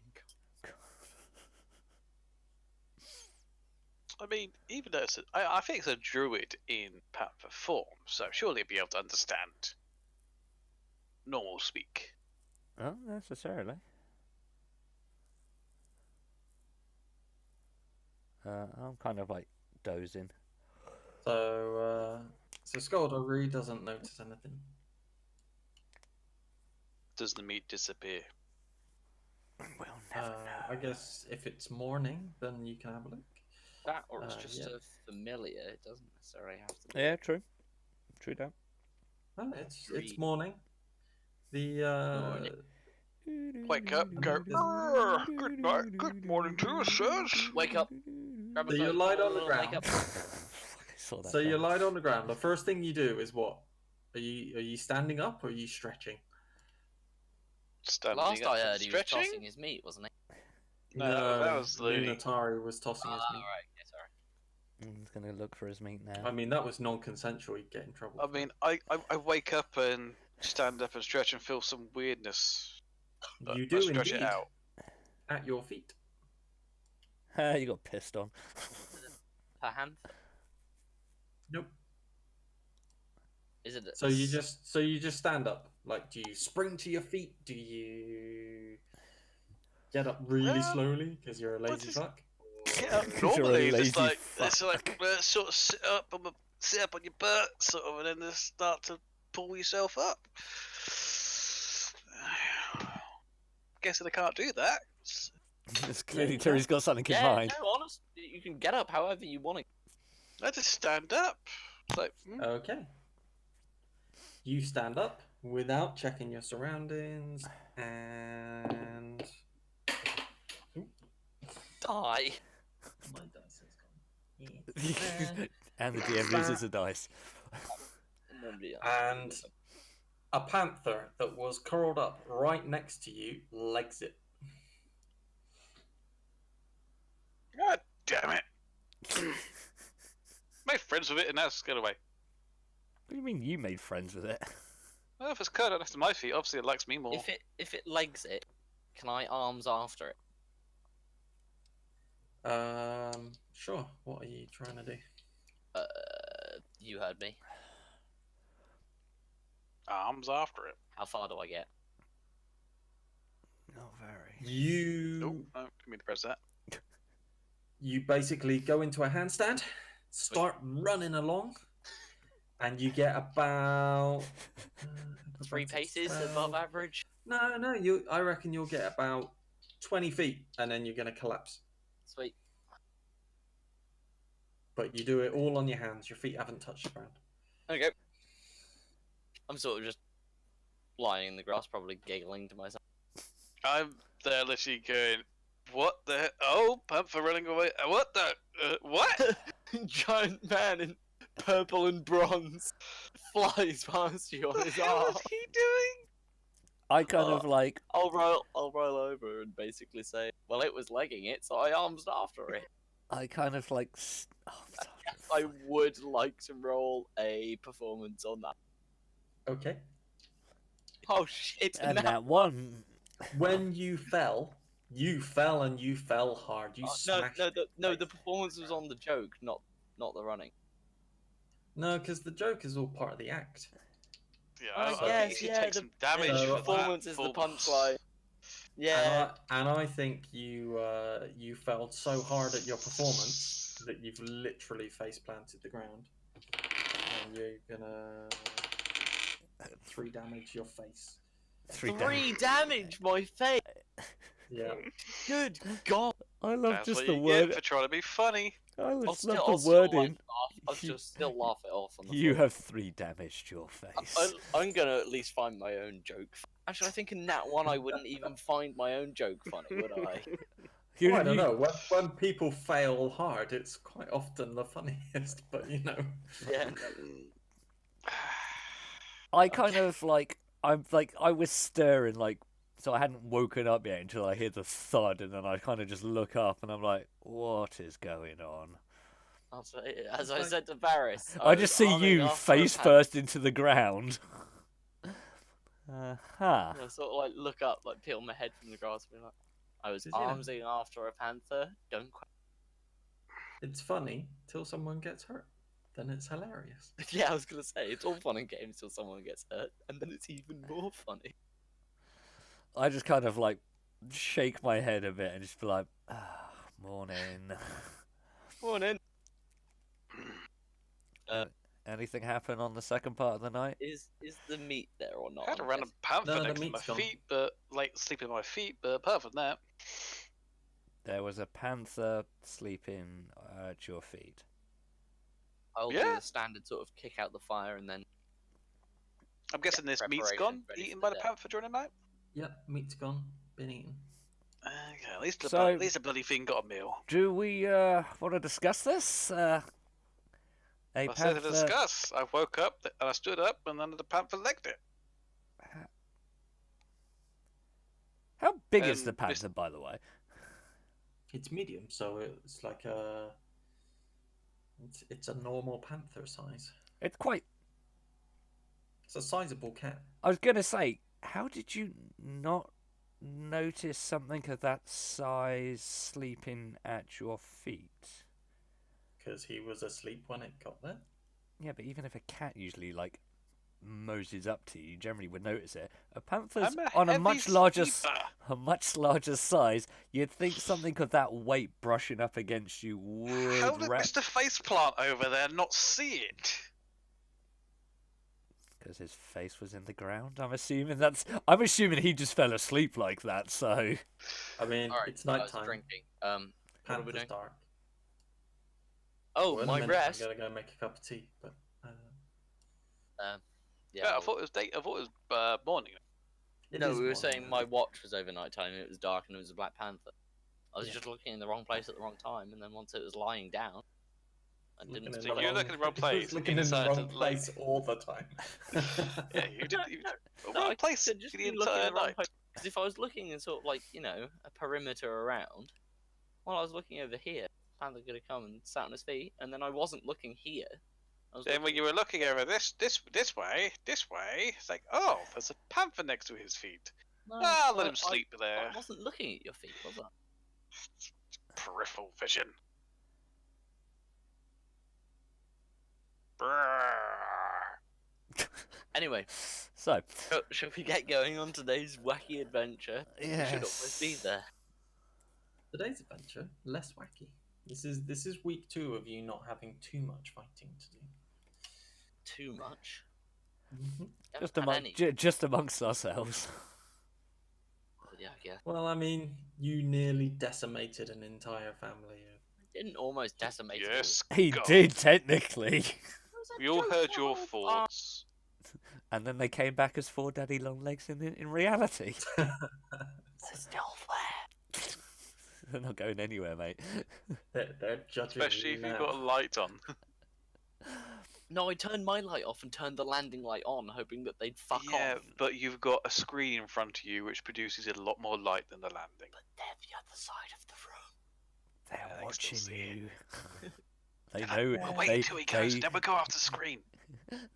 I mean, even though I think it's a druid in panther form, so surely it'd be able to understand normal speak. Not necessarily. I'm kind of like dozing. So Skullduggery doesn't notice anything. Does the meat disappear? We'll never know. I guess if it's morning, then you can have a look. That, or it's just yeah. a familiar. It doesn't necessarily have to be. Yeah, true. True that. Oh, it's Three. morning. The Morning. Wake up, go. "Brr, good night, good morning to you, sirs." Wake up. Grab a So you cloak, lied on the wake ground. up. I saw that. So you coming. lied on the ground. The first thing you do is what? Are you standing up or are you stretching? Standing Last up I and heard, he was stretching. tossing his meat, wasn't he? No, that was Looney. Lunatari was tossing his Ah, meat. right. Yeah, sorry. He's gonna look for his meat now. I mean, that was non-consensual. He'd get in trouble. I mean, I wake up and stand up and stretch and feel some weirdness. But you I do stretch indeed. it out. At your feet. You got pissed on. Her hand. Nope. Is it? So you just stand up. Like, do you spring to your feet? Do you get up really Well, slowly because you're a what lazy is- fuck? Yeah, 'Cause you're a normally it's lazy like it's like fuck. sort of sit up on your butt, sort of, and then just start to pull yourself up. Guessing I can't do that. It's clearly you Terry's got something in Yeah, mind. no, honest. You can get up however you want to. I just stand up. It's like, Okay. You stand up without checking your surroundings and. Die. My dice has gone. And the DM loses a dice. Nobody else. And a panther that was curled up right next to you legs it. God damn it! Made friends with it and now it's scared away. What do you mean you made friends with it? Well, if it's curled up next to my feet, obviously it likes me more. If it legs it, can I arms after it? Sure. What are you trying to do? You heard me. Arms after it. How far do I get? Not very. You Nope, I didn't mean to press that. you basically go into a handstand, start running along, and you get about 3 paces 12. above average. No, I reckon you'll get about 20 feet, and then you're going to collapse. Sweet. But you do it all on your hands. Your feet haven't touched the ground. Okay. I'm sort of just lying in the grass, probably giggling to myself. I'm there literally going, What the? Oh, Panther running away. What the? What? Giant man in purple and bronze flies past you on What his the hell arm. is he doing? I kind of like. I'll roll over and basically say, well, it was legging it, so I armed after it. I kind of like. Oh, I would like to roll a performance on that. Okay. Oh shit! and now- that one. When you fell and you fell hard. You no, smashed. the performance was on the joke, not the running. No, because the joke is all part of the act. Yeah, I I think guess, you should yeah, take the some damage the for performance that. is the punchline. Yeah. And I think you you fell so hard at your performance that you've literally face planted the ground. And you're gonna 3 damage your face. Three damage, my face. Yeah. Good God. I love That's just what the you word. get for trying to be funny. I I'll just still, love I'll the still, like, wording. laugh. I'll just still laugh it off on the You floor. have 3 damaged your face. I'm gonna at least find my own joke. Actually, I think in that one I wouldn't even find my own joke funny, would I? You- Well, I don't you- know. When people fail hard, it's quite often the funniest. But you know. Yeah. I kind of like. I was stirring like. So I hadn't woken up yet until I hear the thud, and then I kind of just look up, and I'm like, "What is going on?" I'll say, as I said to Varys, I was just see arming you after a face pan- first into the ground. Huh. I sort of like look up, like peel my head from the grass, and be like, I was You know. armsing after a panther. Don't quite. It's funny till someone gets hurt. Then it's hilarious. Yeah, I was gonna say it's all fun and games till someone gets hurt, and then it's even more funny. I just kind of like shake my head a bit and just be like, "Morning." Morning. Anything happen on the second part of the night? Is the meat there or not? I had a I'm random panther No, the next to my meat's gone. feet, but like sleeping on my feet. But apart from that, There was a panther sleeping at your feet. I'll do Yeah. the standard sort of kick out the fire and then. I'm guessing this meat's preparation gone, ready eaten for by the the day. panther during the night. Yep, meat's gone. Been eaten. Okay, at least So- the bloody thing got a meal. Do we want to discuss this? A I said to panther. discuss. I woke up and I stood up, and then the panther legged it. How big is the Mis- panther, by the way? It's medium, so it's like a. It's a normal panther size. It's quite. It's a sizable cat. I was gonna say, how did you not notice something of that size sleeping at your feet? Because he was asleep when it got there. Yeah, but even if a cat usually like moses up to you, you generally would notice it. A panther's I'm on a heavy much larger, sleeper. a much larger size. You'd think something of that weight brushing up against you would How did wrap. Mr. Faceplant over there not see it? Because his face was in the ground. I'm assuming he just fell asleep like that. So I mean, Alright, it's I was nighttime. drinking. What are we Panther's doing? dark. Oh, Well, in a my minute, rest. I'm gonna go make a cup of tea, but Yeah. Yeah, I thought it was day. I thought it was morning. it No, is we were morning saying now. my watch was over nighttime and it was dark and it was a Black Panther. I was Yeah. just looking in the wrong place at the wrong time, and then once it was lying down, I Looking didn't in the spot You're it. looking in the wrong he was place. Looking You in the decided wrong to, like- place all the time. Yeah, you did. No, Wrong I place could just the be looking entire in the wrong night. place. Because if I was looking in sort of like, a perimeter around, while I was looking over here, Panther could have come and sat on his feet, and then I wasn't looking here. I was Then when you were looking over this way, it's like, oh, there's a panther next to his feet. No, Let him I- sleep there. I wasn't looking at your feet, was I? Peripheral vision. Brrr. Anyway, so shall we get going on today's wacky adventure? We should always be yes. there. Today's adventure less wacky. This is week 2 of you not having too much fighting to do. Too much. Mm-hmm. Just Haven't had among, any. just amongst ourselves. Yeah, I guess. Well, I mean, you nearly decimated an entire family. Didn't almost decimate it. Yes, He go. did technically, It was a We all joke, heard your oh, thoughts. and then they came back as 4 daddy long legs in reality. They're still there. They're not going anywhere, mate. They're judging Especially you if now. you've got a light on. No, I turned my light off and turned the landing light on, hoping that they'd fuck Yeah, off. but you've got a screen in front of you which produces a lot more light than the landing. But they're the other side of the room. They're Yeah, I can watching still see it. you. They know. We'll wait they, until he goes, they, then we'll go after the screen.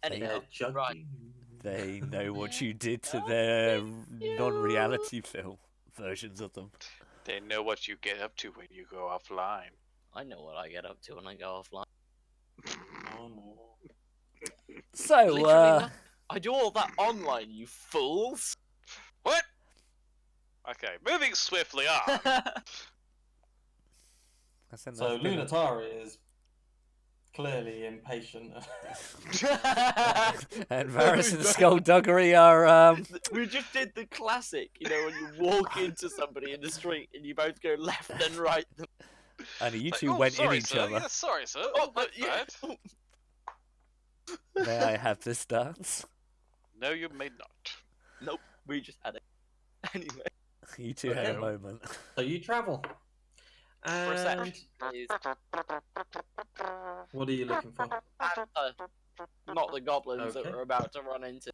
Anyhow, They're judging right. you. they know what you did to Don't their you. non-reality film versions of them. They know what you get up to when you go offline. I know what I get up to when I go offline. Oh no. So, Literally nothing. I do all that online, you fools. What? Okay, moving swiftly on. I sent So that thing- Lunatari is clearly impatient. and Varys and Skullduggery are We just did the classic, you know, when you walk into somebody in the street and you both go left and right. and you Like, two oh, went sorry, in each sir. other. Yeah, sorry, sir. Oh, my yeah. bad. May I have this dance? No, you may not. Nope, we just had it. Anyway, You two had a Okay. moment. So you travel. And reception is what are you looking for? not the goblins that Okay. we're about to run into.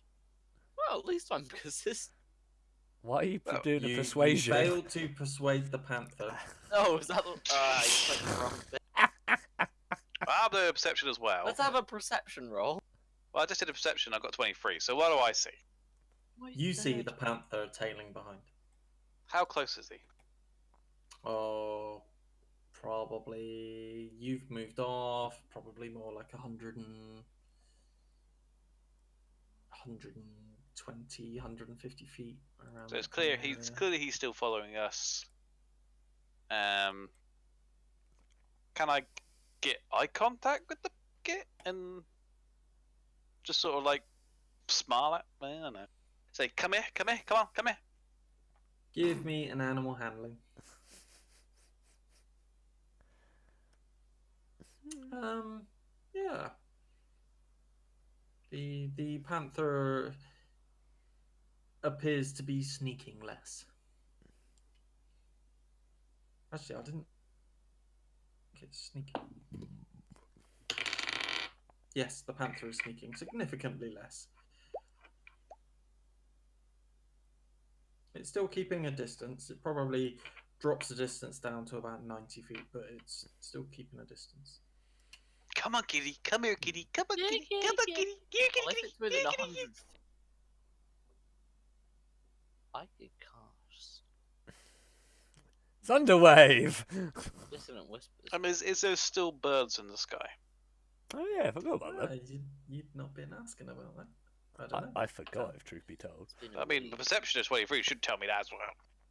Well, at least I'm persistent. Why are you Well, doing a You persuasion? failed to persuade the panther. Oh, is that the... I clicked the wrong thing. I'll do a perception as well. Let's have a perception roll. Well, I just did a perception. I got 23. So what do I see? You see the panther tailing behind. How close is he? Oh, probably you've moved off. Probably more like 120, 150 feet around. So it's that clear kind of he's area. clearly he's still following us. Can I get eye contact with the git and just sort of like smile at? I don't know. Say, come here, come here, come on, come here. Give me an animal handling. Yeah. The panther appears to be sneaking less. Actually, I didn't. It's sneaking. Yes, the panther is sneaking significantly less. It's still keeping a distance. It probably drops the distance down to about 90 feet, but it's still keeping a distance. Come on, kitty, come here, kitty, come on, Yeah, kitty, yeah, come on, yeah. kitty, here, kitty, Well, if kitty, it's within here, 100 kitty. feet, I could cast Thunderwave! dissonant whispers. I mean, is there still birds in the sky? Oh yeah, I forgot about that. You'd not been asking about that. I don't know. I forgot, if truth be told. It's been a I mean, the week. perception is 23. Should tell me that as well.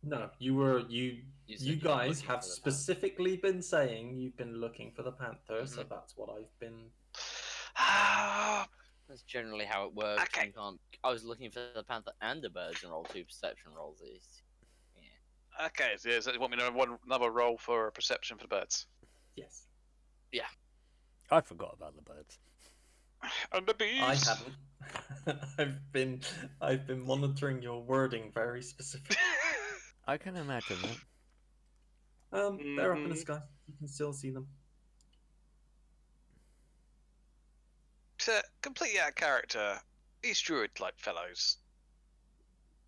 No, you said you you were guys looking have for the specifically been saying you've been looking for the panther, so Mhm. that's what I've been. That's generally how it works. Okay. You can't... I was looking for the panther and the birds and roll 2 perception rolls. Okay, so you want me to run another roll for perception for the birds? Yes, I forgot about the birds. And the bees. I haven't. I've been monitoring your wording very specifically. I can imagine that. They're up in the Mhm. sky. You can still see them. So, completely out of character, these druid-like fellows,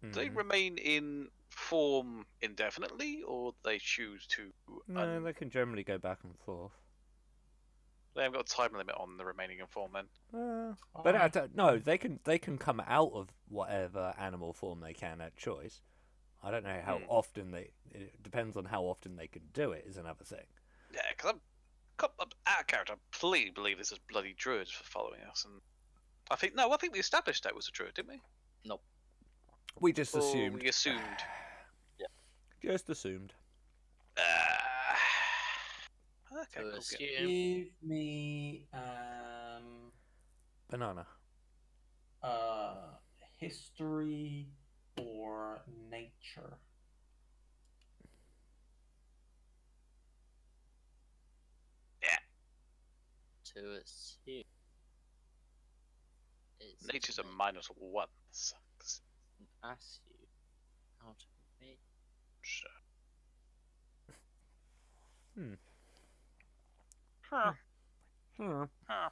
do they Mhm. remain in form indefinitely, or they choose to? No, they can generally go back and forth. They haven't got a time limit on the remaining in form then. But I don't, no, they can come out of whatever animal form they can at choice. I don't know how Hmm. often they. It depends on how often they can do it. Is another thing. Yeah, because I'm out of character. I completely believe this is bloody druids for following us, and I think we established that was a druid, didn't we? We just Or assumed. we assumed. Just assumed. Okay, To cool. assume... Give me Banana. history or nature. To assume... is Nature's a to -1. ask you how to make... Sure. Huh. Hmm. Huh.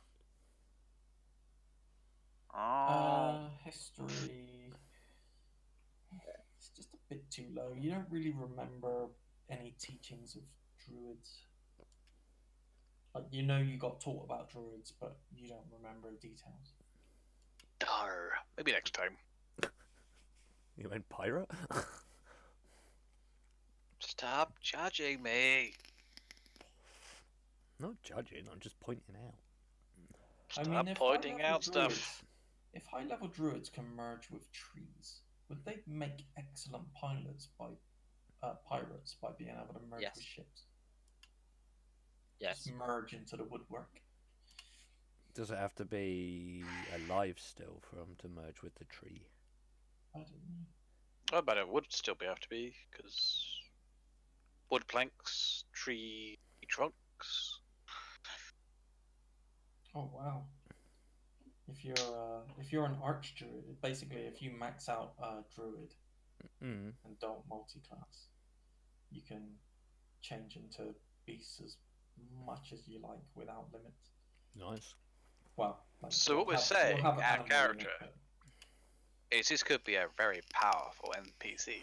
Oh. History. It's just a bit too low. You don't really remember any teachings of druids. Like, you know, you got taught about druids, but you don't remember details. Darn. Maybe next time. You went pirate? Stop judging me. Not judging, I'm just pointing out. Stop if pointing high-level out stuff. druids- If high-level druids can merge with trees, would they make excellent pirates by being able to merge Yes. with ships? Yes. Just merge into the woodwork. Does it have to be alive still for them to merge with the tree? I don't know. I bet it would still be have to be, because wood planks, tree trunks. Oh wow! If you're an arch druid, basically, if you max out druid Mm. and don't multi-class, you can change into beasts as much as you like without limits. Nice. Well, like, So what we're we'll saying, have an our animal character limit, is this could be a very powerful NPC.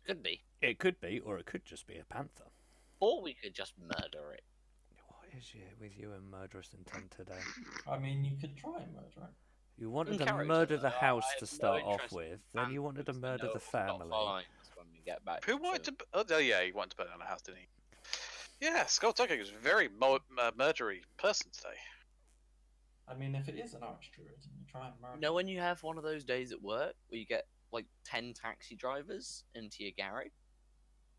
Could be. It could be, or it could just be a panther. Or we could just murder it. What is it with you and murderous intent today? but I mean, you could try and murder it. You wanted In to character, murder though, the I house have to no start off interest with, in then you wanted to panthers. murder know the it's not family. following us when we get back. Who wanted to? Oh yeah, he wanted to burn down the house, didn't he? Yeah, Skulltugger is a very murdery person today. I mean, if it is an arch druid and you try and murder, You know when you have one of those days at work where you get like 10 taxi drivers into your garage?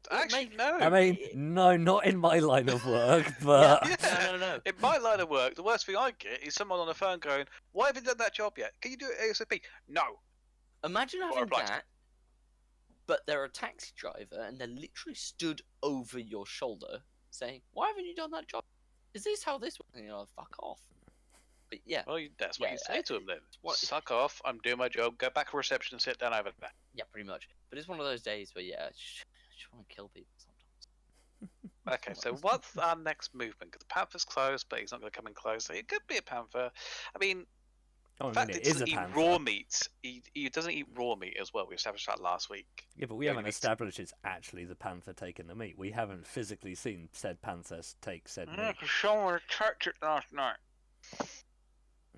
Actually, no. I mean, no, not in my line of work, but Yeah. No. In my line of work, the worst thing I get is someone on the phone going, "Why haven't you done that job yet? Can you do it ASAP?" No. Imagine Or having obliged. that, but they're a taxi driver and they're literally stood over your shoulder saying, "Why haven't you done that job? Is this how this works?" And you're like, "Fuck off." But yeah, Well, that's what Yeah, you say to them then. what- Suck off. I'm doing my job. Go back to reception and sit down over there. yeah, pretty much. But it's one of those days where I just want to kill people sometimes. Okay, so what's our next movement? Because the panther's close, but he's not going to come in close. So it could be a panther. I mean, oh, the I fact mean, that it he is a doesn't eat panther. raw meat. He doesn't eat raw meat as well. We established that last week. Yeah, but we Yeah, haven't we- established it's actually the panther taking the meat. We haven't physically seen said panther take said meat. Someone attacked it last night.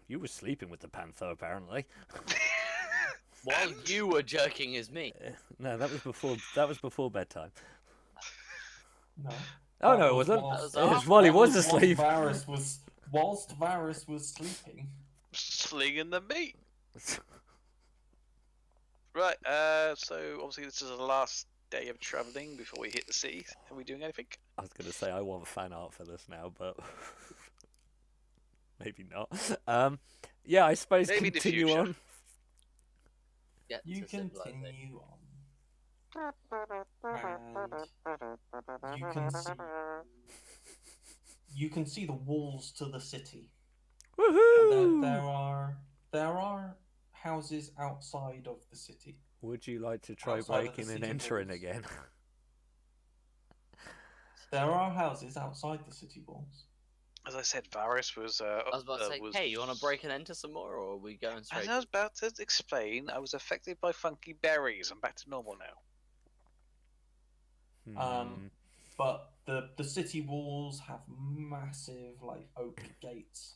You were sleeping with the panther, apparently. While you were jerking his meat. No, that was before. That was before bedtime. no. Oh That no, it was wasn't. whilst- It was after- while he that was whilst asleep. Whilst Varys was sleeping. Slinging the meat. Right, so obviously this is the last day of travelling before we hit the sea. Are we doing anything? I was gonna say I want fan art for this now, but maybe not. Yeah, I suppose Maybe in the continue future. on. Get You to civilization. continue on. And you can see the walls to the city. And Woohoo! there are houses outside of the city. Would you like to try Outside of the breaking and city entering walls. again? There are houses outside the city walls. As I said, Varys was. I was about to say, was... hey, you want to break and enter some more, or are we going straight? As I was about to explain, I was affected by funky berries. I'm back to normal now. Hmm. But the city walls have massive like oak gates,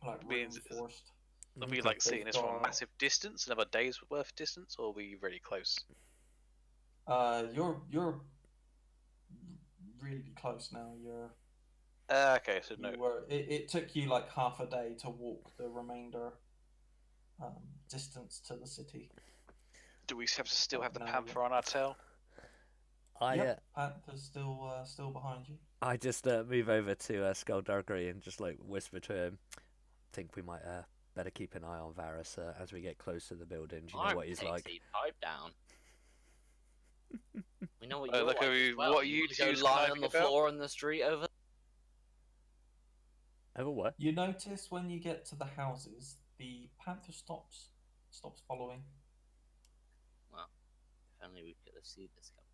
like Means- reinforced. Are we Okay. like seeing this from a got- massive distance, another day's worth of distance, or are we really close? You're really close now. Okay, so no. You were. It took you like half a day to walk the remainder distance to the city. Do we have to still have the No, panther on our tail? Yep. Panther's still behind you. I just move over to Skullduggery and just like whisper to him. Think we might better keep an eye on Varys as we get close to the building. Do you know what he's like? Pipe down. We know what Oh, you're look like. at as you- well. what You you wanna go two's lie on conniving the about? floor in the street over. Over what? You notice when you get to the houses, the panther stops following. If only we could have seen this coming.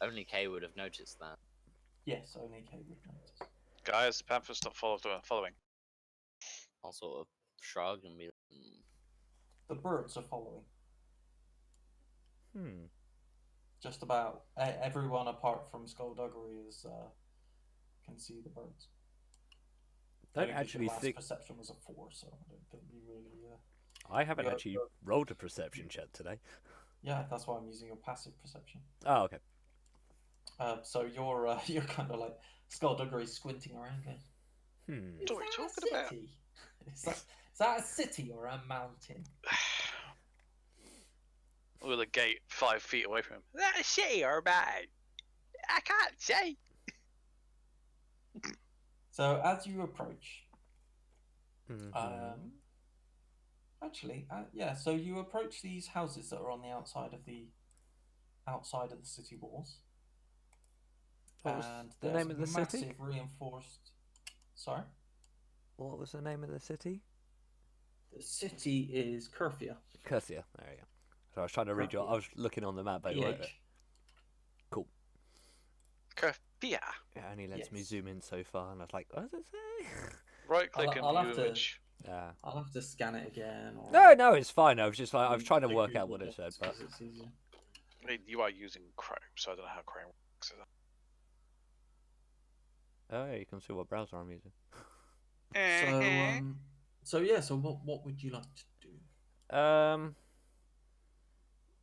Only Kay would have noticed that. Yes, only Kay would notice. Guys, Panthers stop following. I'll sort of shrug and be like, The birds are following. Just about everyone apart from Skullduggery can see the birds. Don't Only 'cause actually your last think perception was a 4, so I don't think you really. I haven't Yeah, actually but- rolled a perception check today. Yeah, that's why I'm using your passive perception. Oh, okay. So you're you're kind of like Skullduggery squinting around, going, What are we "Is that talking a about?" city? Is that a city or a mountain?" With a gate 5 feet away from him. Is that a city or a mountain? I can't say. So as you approach, Mhm. actually, yeah. So you approach these houses that are on the outside of the city walls, What was and the there's name a of the massive city? reinforced. Sorry, What was the name of the city? the city is Curfia. Curthia. There you go. So I was trying to read your. I was looking on the map, but PH. cool. Yeah. It only lets me Yes. zoom in so far, and I was like, what does it say? Right click and I'll view have to- image. Yeah. I'll have to scan it again. Or No, it's fine. I was just like, I was trying to the work out Google what it said, Docs, but 'cause it's easier. I mean, you are using Chrome, so I don't know how Chrome works. oh, yeah, you can see what browser I'm using. So yeah. So what would you like to do?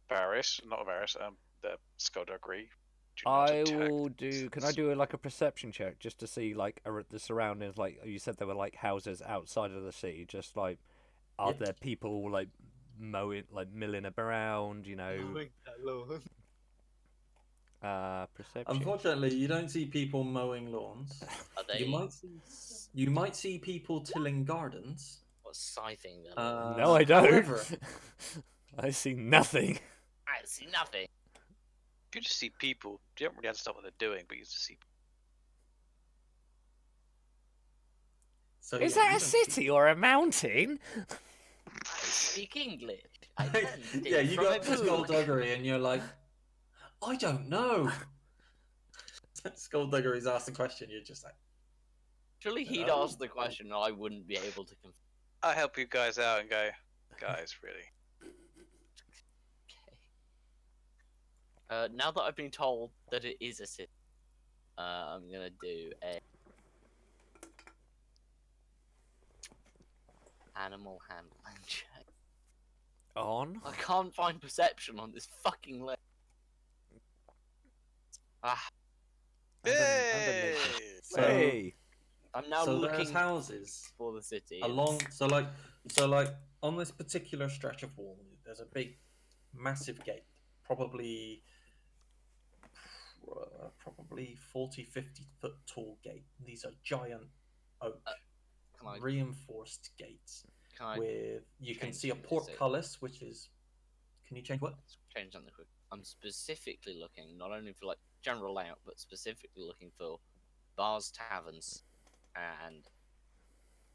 Varys, not Varys, the Skullduggery. Do not I attack will do. Can I do like a perception check just to see like the surroundings? Like you said, there were like houses outside of the city. Just like, are Yep. there people like mowing, like milling around? You know, perception. Unfortunately, you don't see people mowing lawns. are they You might see people tilling gardens. what, scything them? No, I don't. However, I see nothing. I see nothing. You just see people. You don't really understand what they're doing, but you just see. so Is yeah, that you a don't see- city or a mountain? I speak English. I learned Yeah, it you from got a to book. Skullduggery and you're like, I don't know. Skullduggery's asked the question. You're just like, Surely he'd Oh. ask the question, and I wouldn't be able to confirm. I help you guys out and go, guys, really. Now that I've been told that it is a city, I'm gonna do a animal handling check. On. I can't find perception on this fucking list. Ah, Hey! So- Hey. I'm now so there's looking houses for the city. along. So like on this particular stretch of wall, there's a big, massive gate, probably 40, 50 foot tall gate. These are giant oak Can I, reinforced gates can I with you can change see a them? Is portcullis, which is. Can you change what? change something quick? I'm specifically looking not only for like general layout, but specifically looking for bars, taverns, and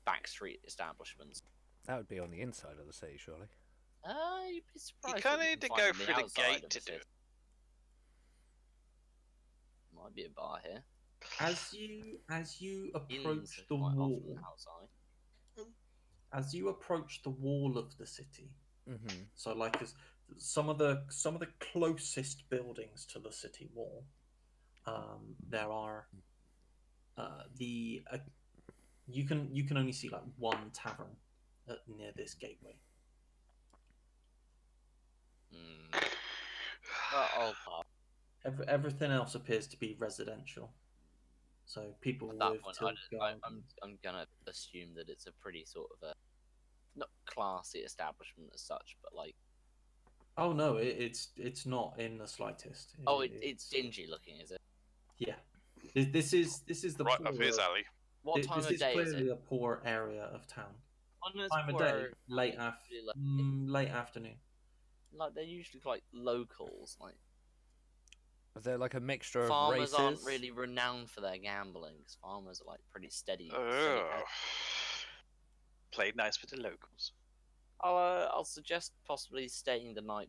backstreet establishments. That would be on the inside of the city, surely. You'd be surprised. You kind what of you need to can go find on through the outside gate of to a do city. it. Might be a bar here. As you approach Inns are the quite wall, often outside. as you approach the wall of the city, Mm-hmm. so like some of the closest buildings to the city wall, there are you can only see like one tavern near this gateway. I'll pass. Everything else appears to be residential. So people At that with point, tilled gardens. I'm gonna assume that it's a pretty sort of a not classy establishment as such, but like Oh no, it's not in the slightest. it's dingy looking, is it? Yeah. This is the Right up his poorer- alley. What time this of is day is clearly it? a poor area of town. On Time of day, late afternoon. Like they're usually like locals, like Is there like a mixture of farmers races? aren't really renowned for their gambling, because farmers are like pretty steady. Oh. Played nice with the locals. I'll suggest possibly staying the night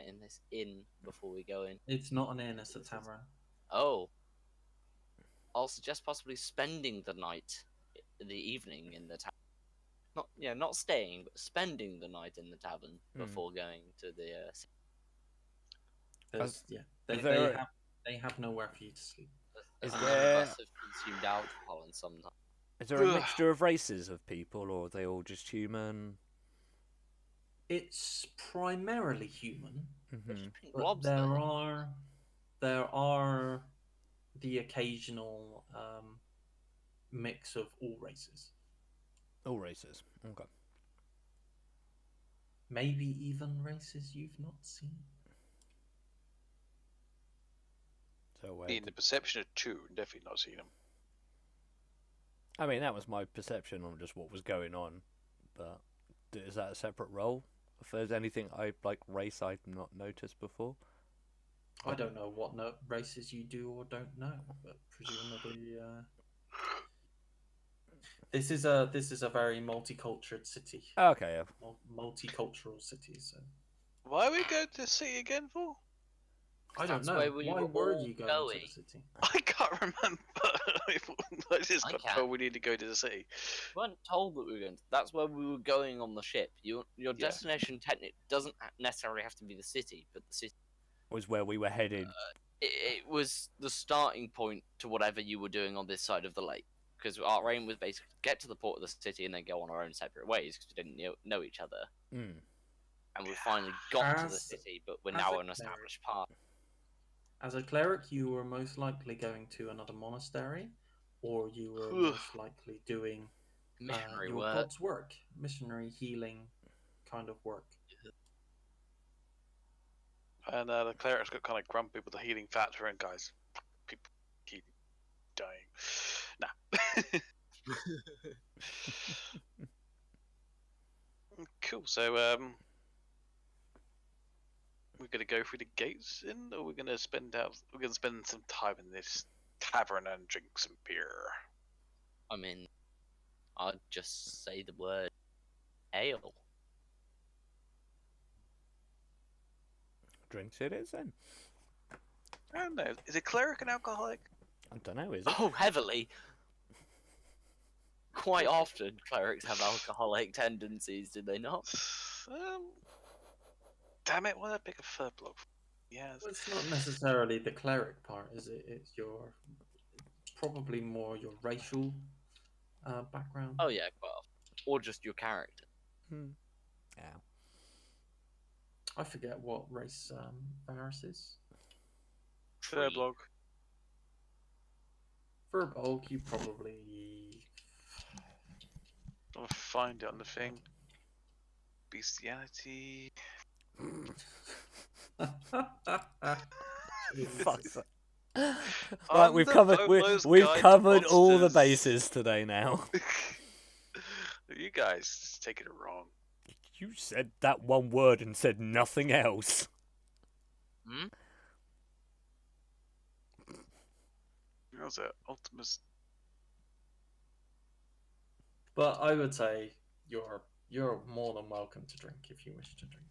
in this inn before we go in. It's not an inn, it's a tavern. Oh, I'll suggest possibly spending the night, the evening in the tavern. Not staying, but spending the night in the tavern before going to the. They have nowhere for you to sleep. Is None of there- us have consumed alcohol in some time. Is there a mixture of races of people, or are they all just human? It's primarily human, Mm-hmm. Pink but blobs, there though. are the occasional mix of all races. All races. Okay. Maybe even races you've not seen. So In the perception of 2, definitely not seen them. I mean, that was my perception on just what was going on, but is that a separate role? If there's anything race I've not noticed before. I don't know what races you do or don't know, but presumably this is a very multicultural city. Okay, yeah. Multicultural city. So Why are we going to the city again for? I don't That's know. where we Why were were all you going going. to the city? I can't remember. I just I got can. told we need to go to the city. We weren't told that we were going. That's where we were going on the ship. Your Yeah. destination technically doesn't necessarily have to be the city, but the city. Was where we were headed. It was the starting point to whatever you were doing on this side of the lake. Because our aim was basically to get to the port of the city and then go on our own separate ways because we didn't know each other. Mm. And we finally got to the As- city, but we're as now a an established part. As a cleric, you were most likely going to another monastery, or you were most likely doing Missionary your work. god's work, missionary healing kind of work. And the cleric's got kind of grumpy with the healing factor, and guys, people keep dying. Nah. Cool. So, we're gonna go through the gates in, or we're gonna spend some time in this tavern and drink some beer. I mean, I'd just say the word ale. Drinks it is then. I don't know. Is a cleric an alcoholic? I don't know, is it? Oh, heavily. Quite often, clerics have alcoholic tendencies, do they not? Damn it! What a big fur block. Yeah. Well, it's not necessarily the cleric part, is it? It's probably more your racial background. Oh yeah, quite often. Or just your character. Yeah. I forget what race Varus is. Fur block. Furbolg, you probably. I'll find it on the thing. Bestiality. Fuck. Right, we've covered all the bases today now. You guys just taking it wrong. You said that one word and said nothing else. Hmm? How's it? Ultimus. But I would say you're more than welcome to drink if you wish to drink.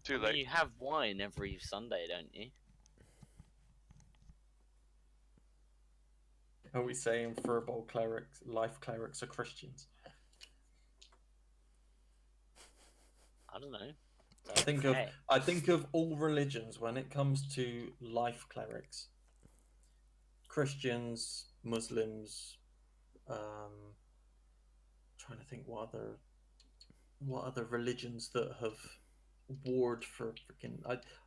Too I mean, late. you have wine every Sunday, don't you? Are we saying Furbolg life clerics are Christians? I don't know. I think of all religions when it comes to life clerics. Christians, Muslims, trying to think what other religions that have warred for freaking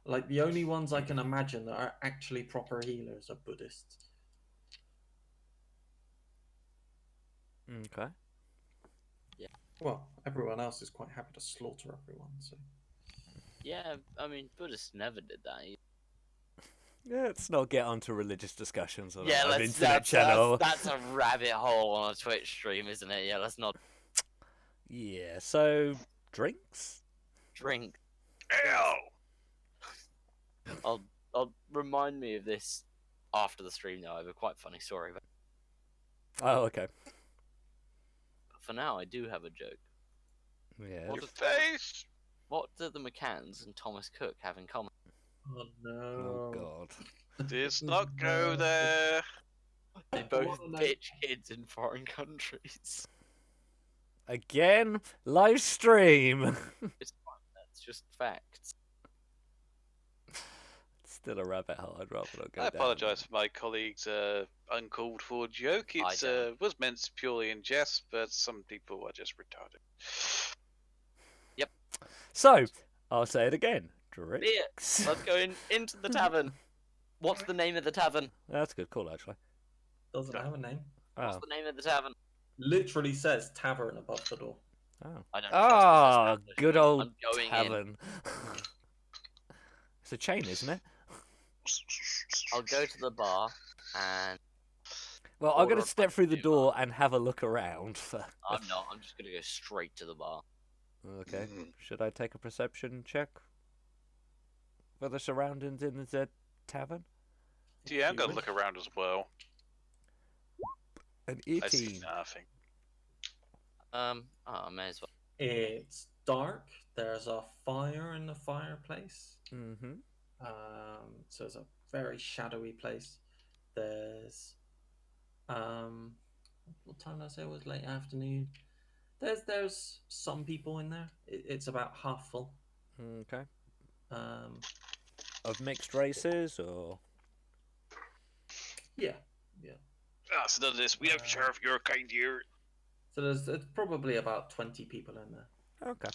like the only ones I can imagine that are actually proper healers are Buddhists. Okay. Well, everyone else is quite happy to slaughter everyone, so Yeah, I mean, Buddhists never did that. Yeah, let's not get onto religious discussions on Yeah, an let's. internet channel. That's a rabbit hole on a Twitch stream, isn't it? Yeah, let's not Yeah, so drinks? drink. Ew! I'll remind me of this after the stream. Though I have a quite funny story. But Oh, okay. for now, I do have a joke. Yeah. What Your does- face. What do the McCanns and Thomas Cook have in common? Oh no. Oh God. Let's not go No. there. They I both wanna know. bitch kids in foreign countries. Again, live stream. It's fine. That's just facts. Still a rabbit hole. I'd rather not go I down. apologise for my colleague's uncalled for joke. I It don't. was meant purely in jest, but some people are just retarded. So, I'll say it again. Drinks. Let's go into the tavern. What's the name of the tavern? That's a good call, actually. Doesn't have a name. What's Oh. the name of the tavern? Literally says tavern above the door. Oh. I don't trust Ah, this good establishment. old I'm going in. tavern. It's a chain, isn't it? I'll go to the bar and Well, I'm Order going a to step through the pint of door and have a look around. I'm not. I'm just gonna go straight to the bar. Okay. Should I take a perception check for the surroundings in the tavern? Yeah, I'm You gonna wish. look around as well. An I see 18. nothing. I may as well. It's dark. There's a fire in the fireplace. Mm-hmm. So it's a very shadowy place. There's what time did I say it was? Late afternoon. There's some people in there. It's about half full. Okay. Um, Of mixed races, or yeah. Ah, so none of this. We don't share of your kind here. So there's probably about 20 people in there. okay.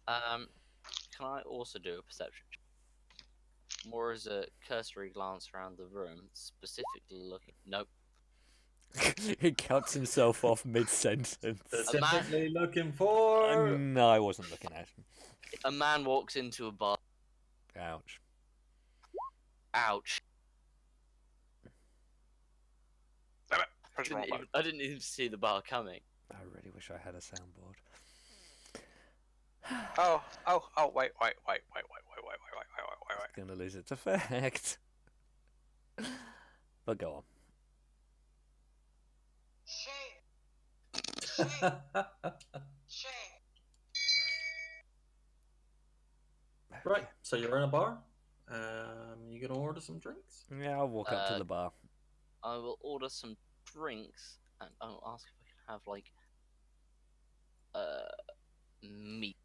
Can I also do a perception check? More as a cursory glance around the room, specifically looking. Nope. He cuts himself off mid-sentence. Specifically looking for. No, I wasn't looking at him. A man walks into a bar. Ouch. Ouch. Damn it. Press the wrong button. I didn't even see the bar coming. I really wish I had a soundboard. Oh, wait. It's gonna lose its effect. But go on. Shame. Shame. Right. So you're in a bar. You gonna order some drinks? Yeah, I'll walk up to Uh, the bar. I will order some drinks and I'll ask if I can have like meat.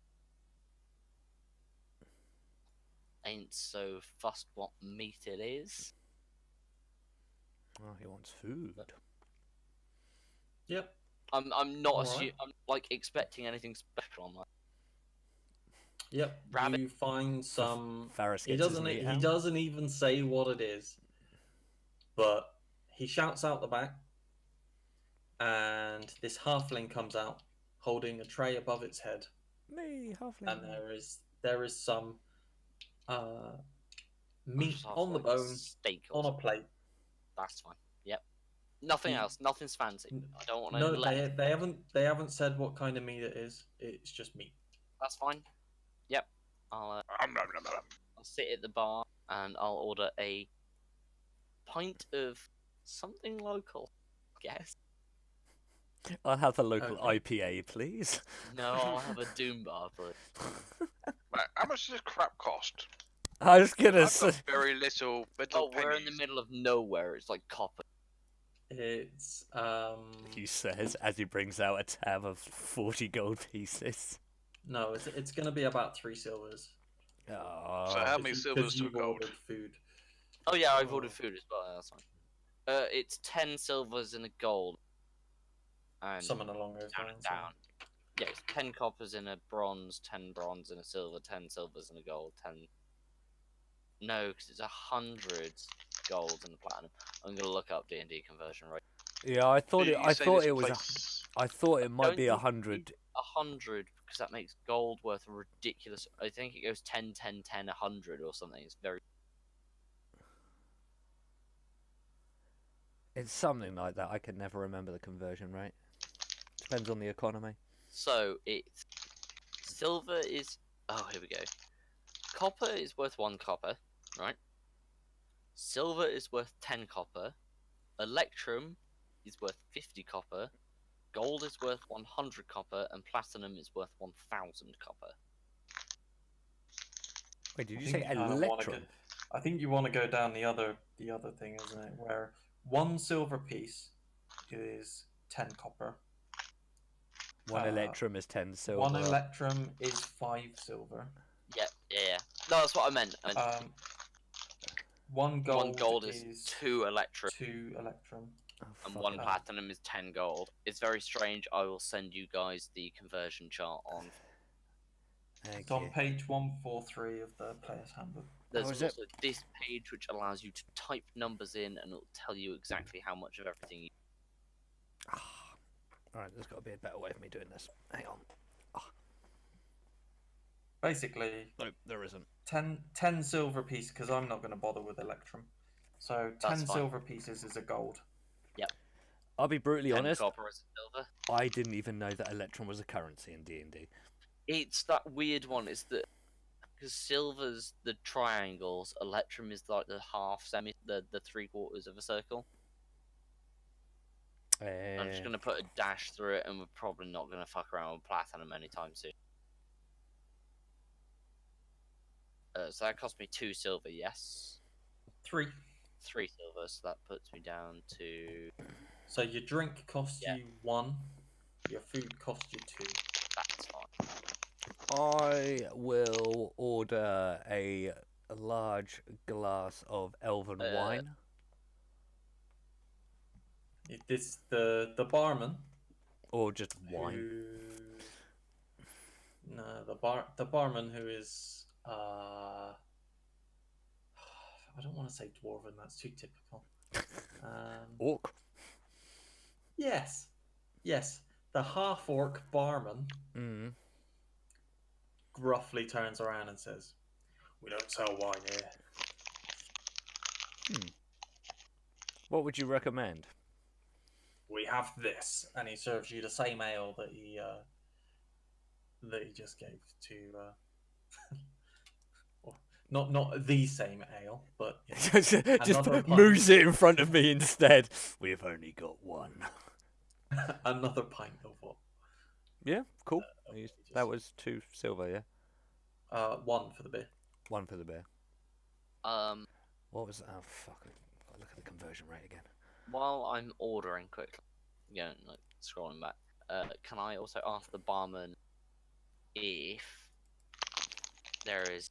Ain't so fussed what meat it is. Oh, he wants food. Yep. I'm not Alright. I'm like expecting anything special. I'm like, Yep. Rabbit. You find some. Faris He gets his doesn't. meat He out. doesn't even say what it is, but he shouts out the back, and this halfling comes out holding a tray above its head, Me, halfling. and there is some meat just have, on the like, bone steak or on a something. plate. That's fine. Yep. Nothing You- else. Nothing's fancy. I don't want to. No, they haven't said what kind of meat it is. It's just meat. That's fine. Yep. I'll sit at the bar and I'll order a pint of something local. I guess. I'll have a local Okay. IPA, please. No, I'll have a Doom bar, please. Right, how much does this crap cost? I was gonna I've say. got very little Oh, we're in the pennies. middle of nowhere. It's like copper. It's He says as he brings out a tab of 40 gold pieces. no, it's gonna be about 3 silvers. Oh, So how many Because silvers to you've gold? ordered food. Oh yeah, I've Oh. ordered food as well. That's fine. It's 10 silvers and a gold. And Something along those down lines. and down. Yeah, it's 10 coppers in a bronze, 10 bronze in a silver, 10 silvers in a gold, 10. No, because it's 100 gold in the platinum. I'm gonna look up D&D conversion rate. yeah, I thought You it. I say thought this it was. place- I thought it might Don't be you 100. 100 because that makes gold worth a ridiculous. I think it goes 10, 10, 10, 100 or something. It's very. It's something like that. I can never remember the conversion rate. Depends on the economy. So it's silver is. Oh, here we go. Copper is worth 1 copper, right? Silver is worth 10 copper. Electrum is worth 50 copper. Gold is worth 100 copper, and platinum is worth 1,000 copper. Wait, did I you think say you kinda wanna go- electrum? I think you want to go down the other thing, isn't it? Where one silver piece is 10 copper. One electrum is 10 silver. One electrum is 5 silver. Yeah. No, that's what I meant. One One gold, gold is is 2 electrum, 2 electrum. Oh, and fucking one hell. platinum is 10 gold. It's very strange. I will send you guys the conversion chart on. Thank It's on you. page 143 of the player's handbook. There's is it? also this page which allows you to type numbers in, and it'll tell you exactly how much of everything you. Alright, there's got to be a better way of me doing this. Hang on. Basically, No, there isn't. 10 silver pieces, because I'm not going to bother with electrum. So 10 That's fine. silver pieces is a gold. I'll be brutally 10 honest, copper is silver. I didn't even know that electrum was a currency in D&D. It's that weird one. It's that because silver's the triangles, electrum is like the half semi, the 3/4 of a circle. I'm just gonna put a dash through it, and we're probably not gonna fuck around with platinum anytime soon. So that cost me 2 silver, yes. 3. 3 silver, so that puts me down to. So your drink costs Yeah. you 1. Your food costs you 2. That's fine. I will order a large glass of elven wine. The barman. Or just wine. No, the barman who is I don't want to say dwarven. That's too typical. Orc. Yes, the half orc barman Mm. gruffly turns around and says, "We don't sell wine here." What would you recommend? We have this, and he serves you the same ale that he just gave to. Well, not the same ale, but Just Another pint. moves it in front of me instead. We've only got one. another pint of what? Yeah, cool. Just- That was 2 silver, yeah? 1 for the beer. 1 for the beer. What was that? Oh, fuck. Gotta look at the conversion rate again. While I'm ordering quickly, like scrolling back, can I also ask the barman if there is,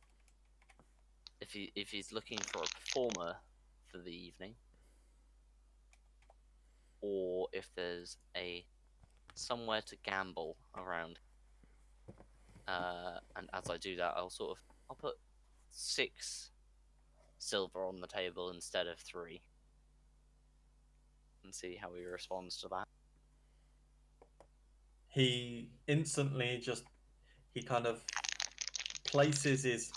if he's looking for a performer for the evening, or if there's somewhere to gamble around. And as I do that, I'll put 6 silver on the table instead of 3, and see how he responds to that. He instantly he kind of places his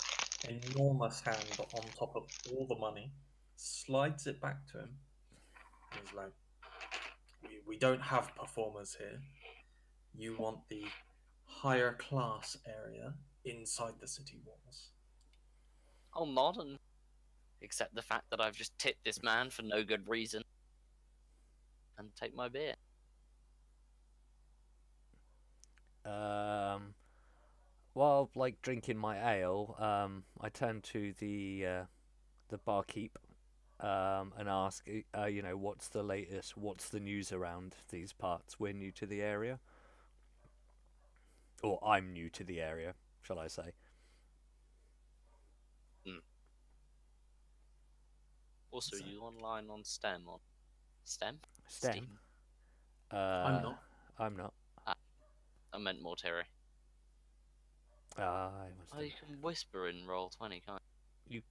enormous hand on top of all the money, slides it back to him, and he's like, we don't have performers here. You want the higher class area inside the city walls. I'll nod and accept the fact that I've just tipped this man for no good reason, and take my beer. While drinking my ale, I turn to the barkeep and ask, what's the latest? What's the news around these parts? We're new to the area, or I'm new to the area, shall I say? Also, are you online on STEM? STEM? STEM? Steam. I'm not. I'm not. I meant Morteri. I must Oh, you can whisper in Roll20, can't you? You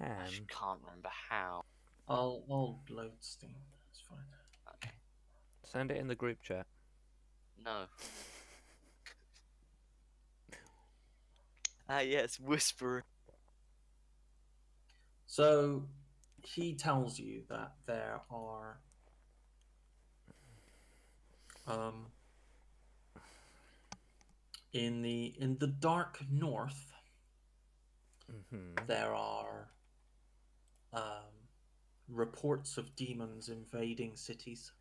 I can. just can't remember how. I'll load Steam. It's fine. Okay. Send it in the group chat. No. Yes, whisper. So he tells you that there are in the dark north there are reports of demons invading cities.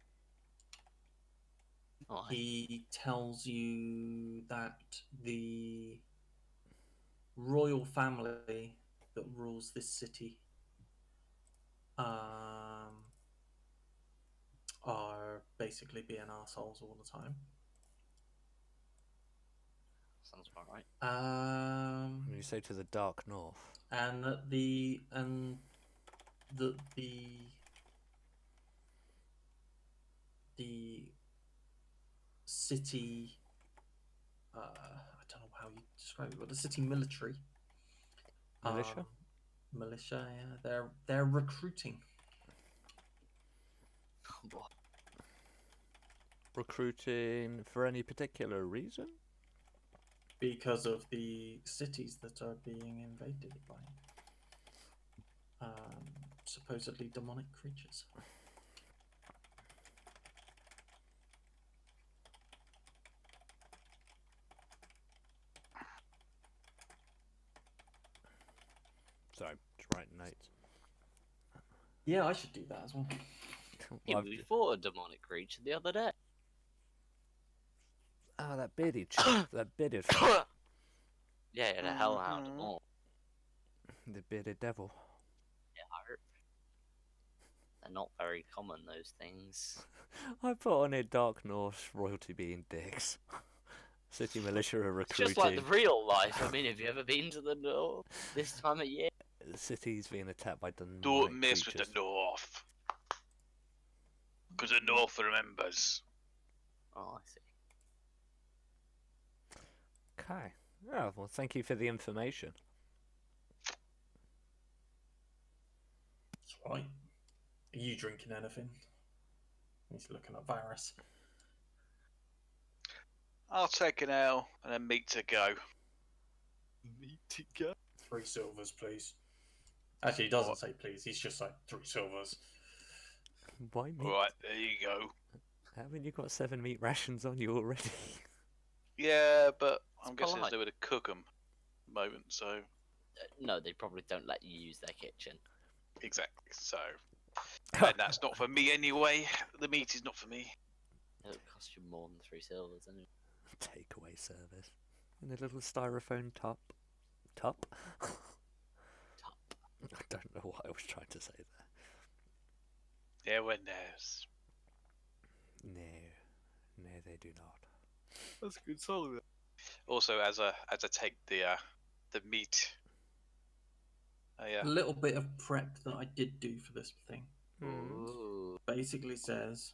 Oh, He tells you that the royal family that rules this city are basically being assholes all the time. sounds about right. When you say to the Dark North, And that the city, I don't know how you describe it, but the city military, militia, militia, yeah, they're recruiting. Oh, boy. recruiting for any particular reason? Because of the cities that are being invaded by supposedly demonic creatures. Sorry, just writing notes. Yeah, I should do that as well. Yeah, Well, we fought a demonic creature the other day. oh, that bearded chap, that bearded, Yeah, the hellhound and Mhm. all. the bearded devil. Yeah, I heard. They're not very common, those things. I put on it Dark North royalty being dicks. City militia are It's recruiting. just like the real life. I mean, have you ever been to the north this time of year? The city's being attacked by demonic Don't mess with creatures. the North. Because the North remembers. Oh, I see. Okay. Oh, well, thank you for the information. That's right. Are you drinking anything? He's looking at Varys. I'll take an L and a meat to go. Me to go. 3 silvers, please. Actually, he doesn't say please. He's just like 3 silvers. Why meat? Right, there you go. Haven't you got 7 meat rations on you already? Yeah, but I'm It's guessing polite. there's nowhere to cook them at the moment, so. No, they probably don't let you use their kitchen. Exactly, so. And that's not for me anyway. The meat is not for me. It'll cost you more than 3 silvers, anyway. Takeaway service. In a little styrofoam top. Top? Top. I don't know what I was trying to say there. Everyone knows. No. No, they do not. That's a good song. Also, as I take the meat. A little bit of prep that I did do for this thing. Ooh. Basically says,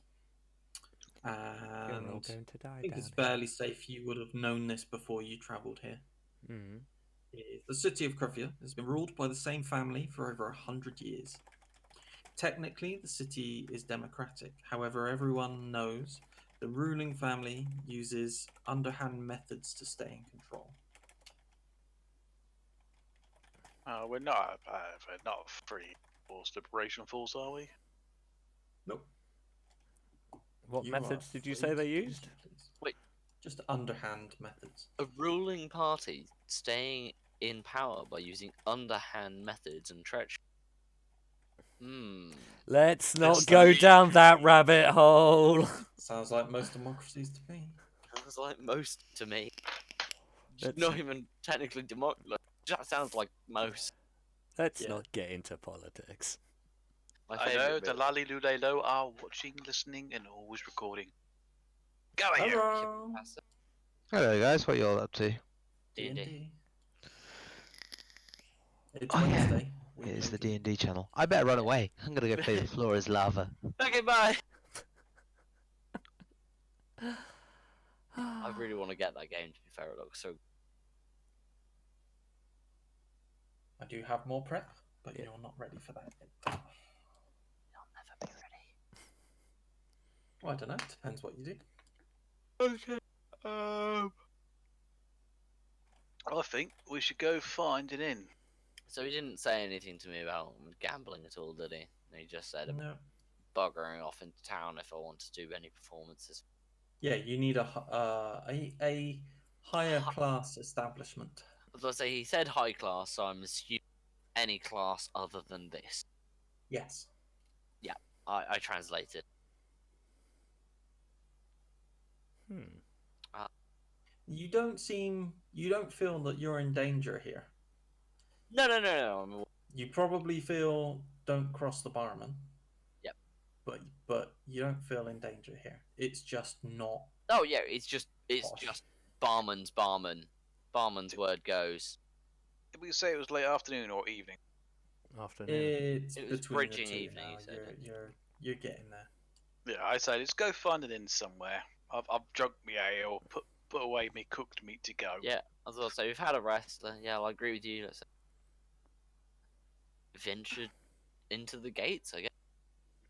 You're all and going to die I think down it's fairly safe you would have known this before you travelled here. here. Mm. The city of Krithia has been ruled by the same family for over 100 years. Technically, the city is democratic. However, everyone knows the ruling family uses underhand methods to stay in control. We're not free forced liberation force, are we? Nope. What You methods are did you free say they to used? continue, please. Wait. Just underhand methods. A ruling party staying in power by using underhand methods and treachery. Let's not Yes, go indeed. down that rabbit hole. Sounds like most democracies to me. Sounds like most to me. Let's- Not even technically democracy. That sounds like most. Let's Yeah. not get into politics. My I favourite know the bit. Lali Lulelo are watching, listening, and always recording. Go ahead. Hello. Hello guys, what you all up to? D&D. D&D. It's Oh, yeah. Wednesday. It is the D&D channel. I better run away. I'm gonna go play the floor is lava. Okay, bye. I really want to get that game, to be fair. It looks so. I do have more prep, but Yeah. you're not ready for that yet. I'll never be ready. Well, I don't know. Depends what you do. Okay. I think we should go find an inn. So he didn't say anything to me about gambling at all, did he? He just said No. buggering off into town if I want to do any performances. Yeah, you need a higher class establishment. As I say, he said high class, so I'm assuming any class other than this. Yes. I translated. You don't feel that you're in danger here. No. I'm- You probably feel don't cross the barman. Yep. But you don't feel in danger here. It's just not. Oh yeah, it's just Posh. barman's barman. Barman's word goes. Did we say it was late afternoon or evening? Afternoon. It's It was between the bridging two evening, now. you said. You're getting there. Yeah, I say let's go find an inn somewhere. I've drunk me ale, put away me cooked meat to go. Yeah, I was gonna say we've had a rest. Yeah, I'll agree with you. Let's venture into the gates, I guess.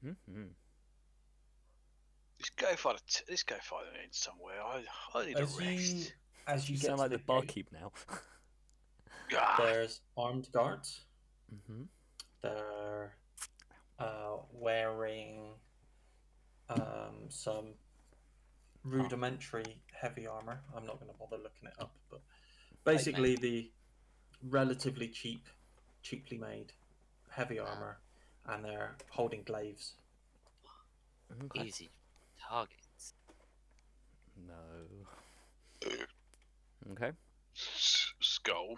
Mm-hmm. Let's go find an inn somewhere. I need a rest. As you You get sound to like the gate, barkeep now. Ah, there's armed guards. Mm-hmm. They're wearing some rudimentary heavy armor. I'm not going to bother looking it up, but basically the relatively cheaply made heavy armor, and they're holding glaives. Okay. Easy targets. No. Okay. skull.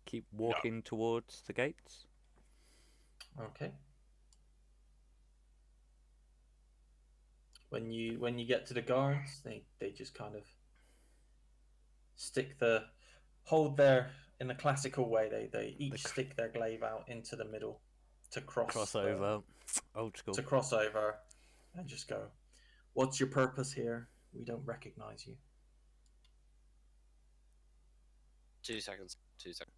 Keep walking towards the gates. Okay. When you get to the guards, they just kind of hold their in the classical way. They each stick their glaive out into the middle to cross Crossover. Old school. to cross over, and just go. What's your purpose here? We don't recognize you. 2 seconds. 2 seconds.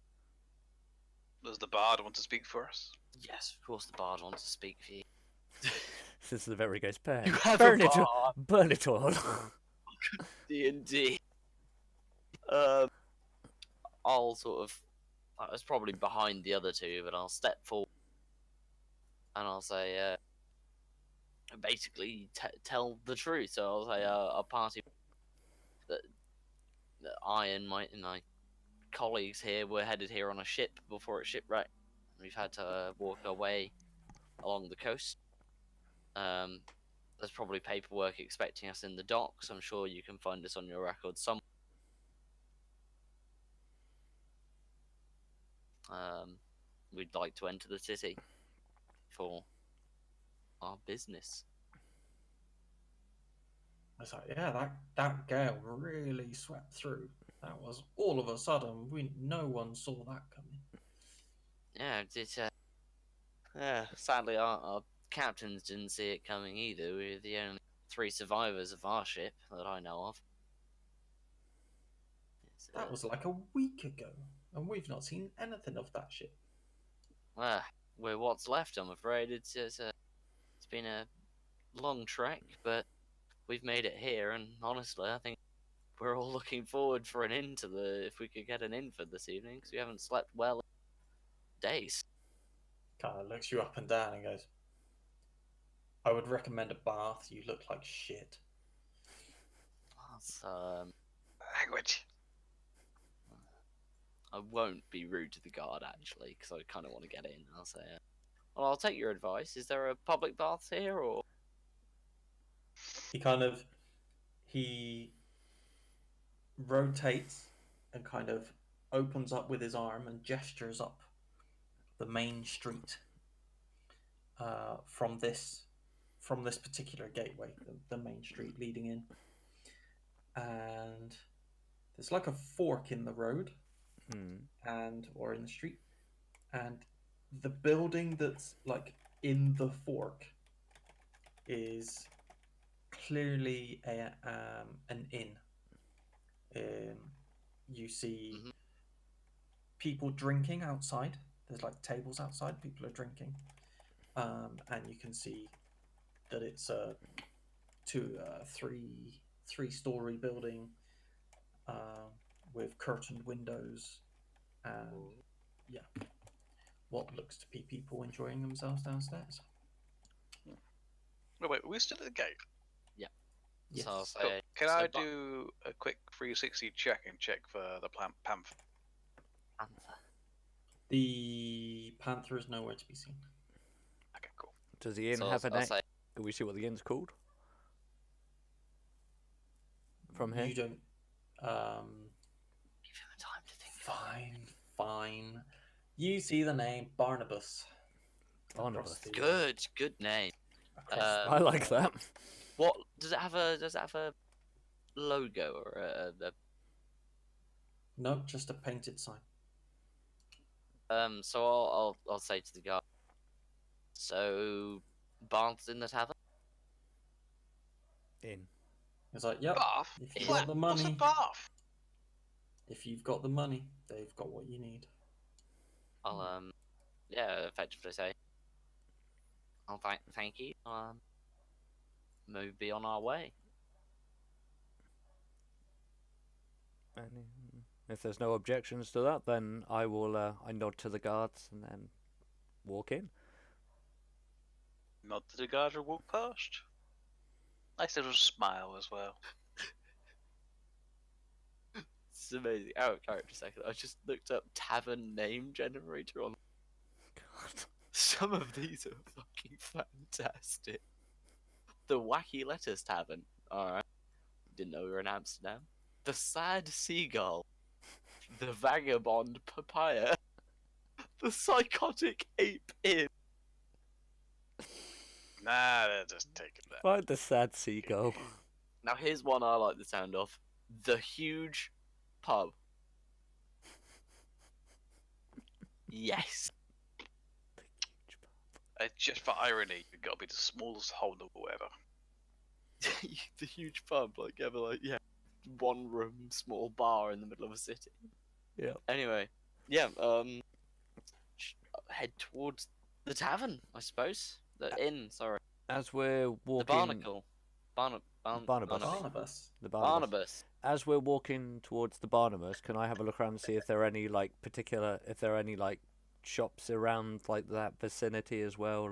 Does the bard want to speak for us? Yes, of course the bard wants to speak for you. This is the very guy's pen. You have Burn a it, bard. burn it all. D&D. I'll sort of. I was probably behind the other two, but I'll step forward and I'll say, basically, tell the truth. So I'll say, a party that I and my colleagues here were headed here on a ship before it shipwrecked. We've had to walk our way along the coast. There's probably paperwork expecting us in the docks. I'm sure you can find us on your record somewhere. We'd like to enter the city for our business. I was like, yeah, that gale really swept through. That was all of a sudden. No one saw that coming. Yeah, sadly, our captains didn't see it coming either. We're the only 3 survivors of our ship that I know of. That was like a week ago, and we've not seen anything of that ship. We're what's left, I'm afraid. It's been a long trek, but we've made it here, and honestly, I think we're all looking forward for an inn if we could get an inn for this evening, because we haven't slept well in days. Kind of looks you up and down and goes, I would recommend a bath. You look like shit. That's, Language. I won't be rude to the guard, actually, because I kind of want to get in. I'll say, well, I'll take your advice. Is there a public bath here, or...? He rotates and kind of opens up with his arm and gestures up the main street from this particular gateway, the main street leading in, and there's like a fork in the road, or in the street, and the building that's like in the fork is clearly an inn. You see people drinking outside. There's like tables outside. People are drinking, and you can see that it's a three-story building with curtained windows, and what looks to be people enjoying themselves downstairs. Wait, we're still at the gate. Yes. So I'll say, Cool. Can I do a quick 360 check and check for the panther? The panther is nowhere to be seen. Okay, cool. Does the inn So have a I'll name? say, Can we see what the inn's called? From here? You don't. Give him time to think. Fine. You see the name Barnabas. Barnabas. Good name. I like that. What does it have a logo or a No, just a painted sign. so I'll say to the guy. So Barnes in the tavern. In. It's like, yep. Bath? If you've What? got the What's a money, bath? if you've got the money, they've got what you need. I'll yeah, effectively say. I'll thank you. Move be on our way. And if there's no objections to that, then I will. I nod to the guards and then walk in. Nod to the guard or walk past. Nice little smile as well. It's amazing. Out of character second. I just looked up tavern name generator on. God. Some of these are fucking fantastic. The Wacky Letters Tavern. Alright. Didn't know we were in Amsterdam. The Sad Seagull. The Vagabond Papaya. The Psychotic Ape Inn. Nah, they're just taking that. Find the sad seagull. Now here's one I like the sound of. The Huge Pub. Yes. Just for irony, you've got to be the smallest hole in the wall ever. The Huge Pub, like ever, like, yeah. One room, small bar in the middle of a city. Yeah. Anyway, yeah, head towards the tavern, I suppose. The inn, sorry. As we're walking. The Barnacle. Barnabas. Barnabas. The Barnabas. Barnabas. As we're walking towards the Barnabas, can I have a look around and see if there are any like shops around like that vicinity as well,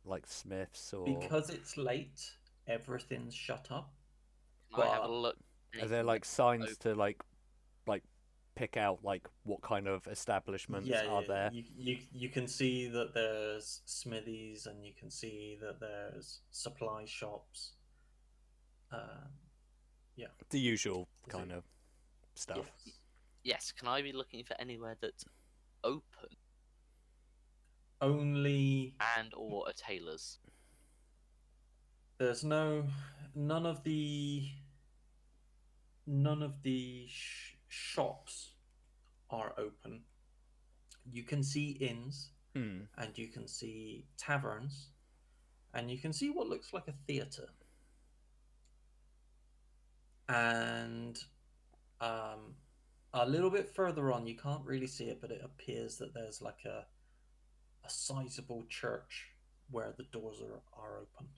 like Smiths or? Because it's late, everything's shut up. Can I have a But- look? Are there like signs to like pick out like what kind of establishments are there? You can see that there's smithies, and you can see that there's supply shops. The usual Is kind it- of stuff. Yes. Yes, can I be looking for anywhere that's open Only and or a tailor's? there's none of the shops are open. You can see inns, Hmm. and you can see taverns, and you can see what looks like a theatre. And a little bit further on, you can't really see it, but it appears that there's like a sizable church where the doors are open.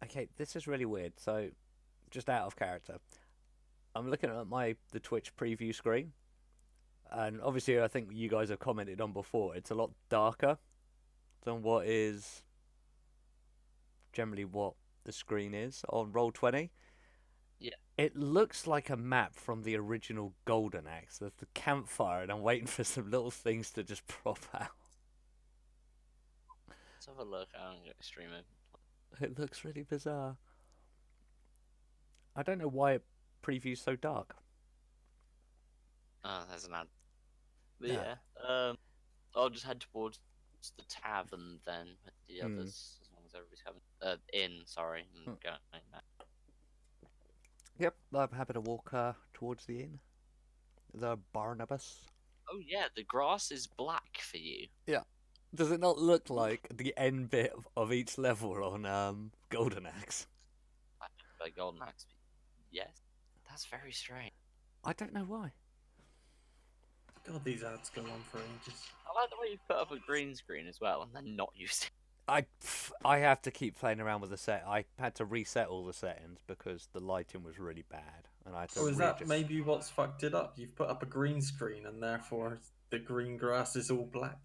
Okay, this is really weird. So, just out of character, I'm looking at the Twitch preview screen, and obviously, I think you guys have commented on before. It's a lot darker than what is generally what the screen is on Roll20. Yeah. It looks like a map from the original Golden Axe. There's the campfire, and I'm waiting for some little things to just prop out. Let's have a look. I'm going to stream it. It looks really bizarre. I don't know why it previews so dark. Oh, there's an ad. But Yeah. yeah, I'll just head towards the tavern then with the Hmm. others, as long as everybody's having inn. Sorry, and going back. Yep, I'm happy to walk towards the inn. The Barnabas. Oh yeah, the grass is black for you. Does it not look like the end bit of each level on Golden Axe? By Golden Axe. Yes, that's very strange. I don't know why. God, these ads go on for ages. I like the way you put up a green screen as well, and then not use it. I have to keep playing around with the set. I had to reset all the settings because the lighting was really bad, and I had to. Or is that readjust- maybe what's fucked it up? You've put up a green screen, and therefore the green grass is all black.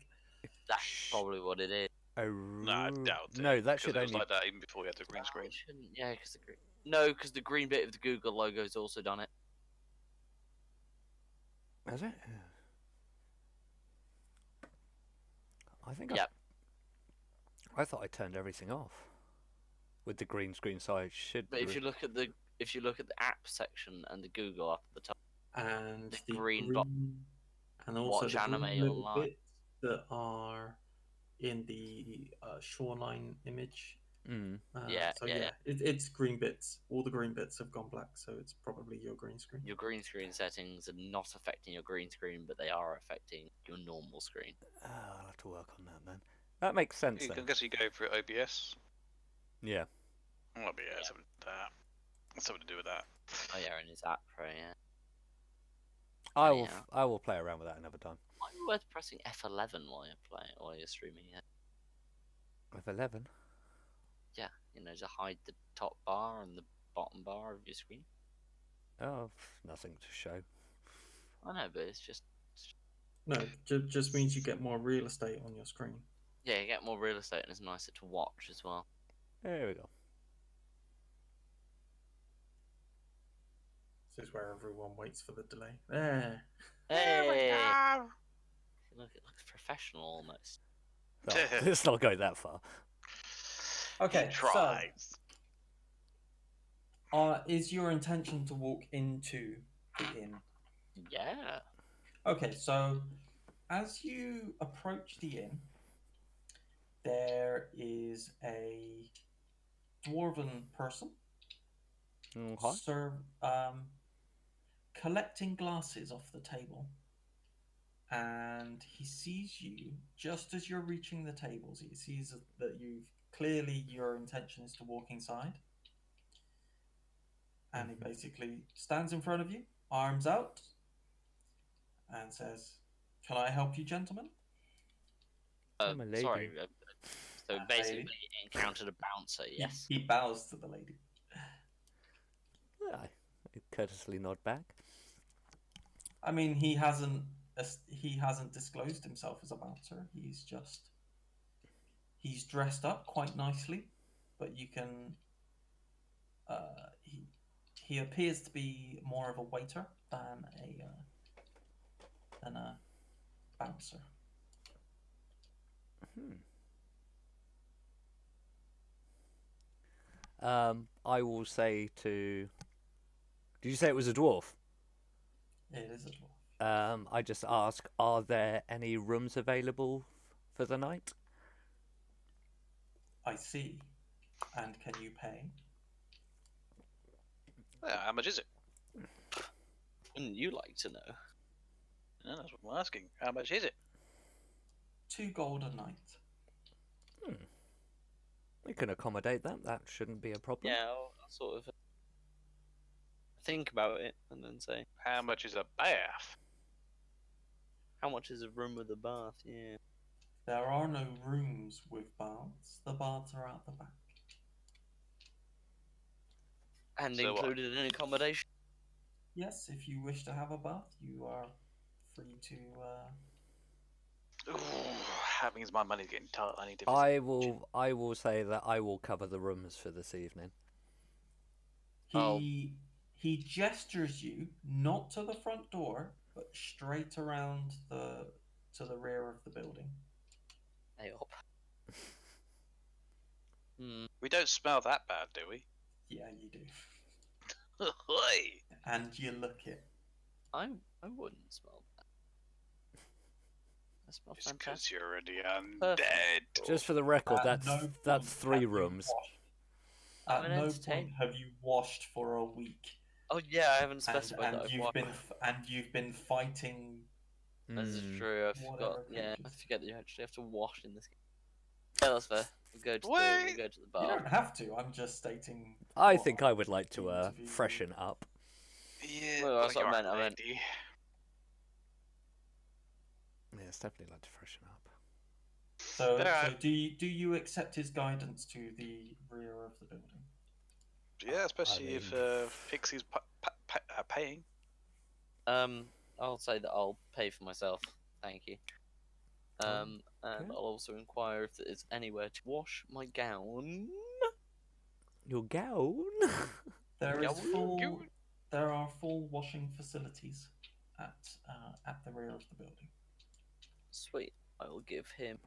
That's probably what it is. Oh, Nah, I doubt it. No, that 'cause should it was only. like that even before we had the green screen. Yeah, because the green. No, because the green bit of the Google logo's also done it. Has it? I think. Yep. I thought I turned everything off. With the green screen, so I should. But if you look at the app section and the Google up at the top, And The the green green, box. and also Watch the anime green little online. bits that are in the shoreline image. Mm. Yeah, So yeah. it's green bits. All the green bits have gone black, so it's probably your green screen. Your green screen settings are not affecting your green screen, but they are affecting your normal screen. I'll have to work on that then. That makes sense I then. guess you go for OBS. Yeah. OBS, Yeah. something to that. Something to do with that. Oh yeah, in his app pro, yeah. I Oh, will. yeah. I will play around with that another time. Might be worth pressing F11 while you're streaming it. With 11. Yeah, to hide the top bar and the bottom bar of your screen. Oh, nothing to show. I know, but it's just No, just means you get more real estate on your screen. yeah, you get more real estate and it's nicer to watch as well. There we go. This is where everyone waits for the delay. There. Hey, look, it looks professional almost. No, let's not go that far. Okay, He tries. so is your intention to walk into the inn? Yeah. Okay, so as you approach the inn, there is a dwarven person Okay. collecting glasses off the table, and he sees you just as you're reaching the tables. He sees that your intention is to walk inside, and he basically stands in front of you, arms out, and says, "Can I help you, gentlemen?" I'm a lady. Sorry. So Lady. basically, encountered a bouncer. Yes. He bows to the lady. I courteously nod back. I mean, he hasn't disclosed himself as a bouncer. He's dressed up quite nicely, but you can. He appears to be more of a waiter than a bouncer. I will say to. Did you say it was a dwarf? It is a dwarf. I just ask, are there any rooms available for the night? I see. And can you pay? Yeah, how much is it? Wouldn't you like to know? Yeah, that's what I'm asking. How much is it? 2 gold a night. We can accommodate that. That shouldn't be a problem. Yeah, I'll sort of think about it and then say, How much is a bath? how much is a room with a bath? Yeah. There are no rooms with baths. The baths are out the back. And So what? included in accommodation. Yes, if you wish to have a bath, you are free to. Ooh, that means my money's getting tight. I need to. I will say that I will cover the rooms for this evening. He gestures you not to the front door, but straight around to the rear of the building. Hey up. We don't smell that bad, do we? Yeah, you do. Hey! And you look it. I wouldn't smell that. I smell Just because fantastic. you're already Perfect. undead. Just for the record, At no that's point 3 have you rooms. washed. I'm At an no entertainer. point have you washed for a week, Oh yeah, I haven't specified and that I've watched. you've been fighting. This is Mm. true. I forgot. Whatever Yeah, I creatures. forget that you actually have to wash in this game. Yeah, that's fair. We'll go to Wait. the You bar. don't have to. I'm just stating. I what think I would like to interview- freshen up. Yeah, Well, that's what I you're meant, a I meant- lady. Yes, definitely like to freshen up. So, Alright. so do you accept his guidance to the rear of the building? Yeah, especially if mean- Pixie's paying. I'll say that I'll pay for myself. Thank you. And okay. I'll also inquire if there is anywhere to wash my gown. Your gown? There is Gown? full. Gown. There are full washing facilities at the rear of the building. Sweet. I will give him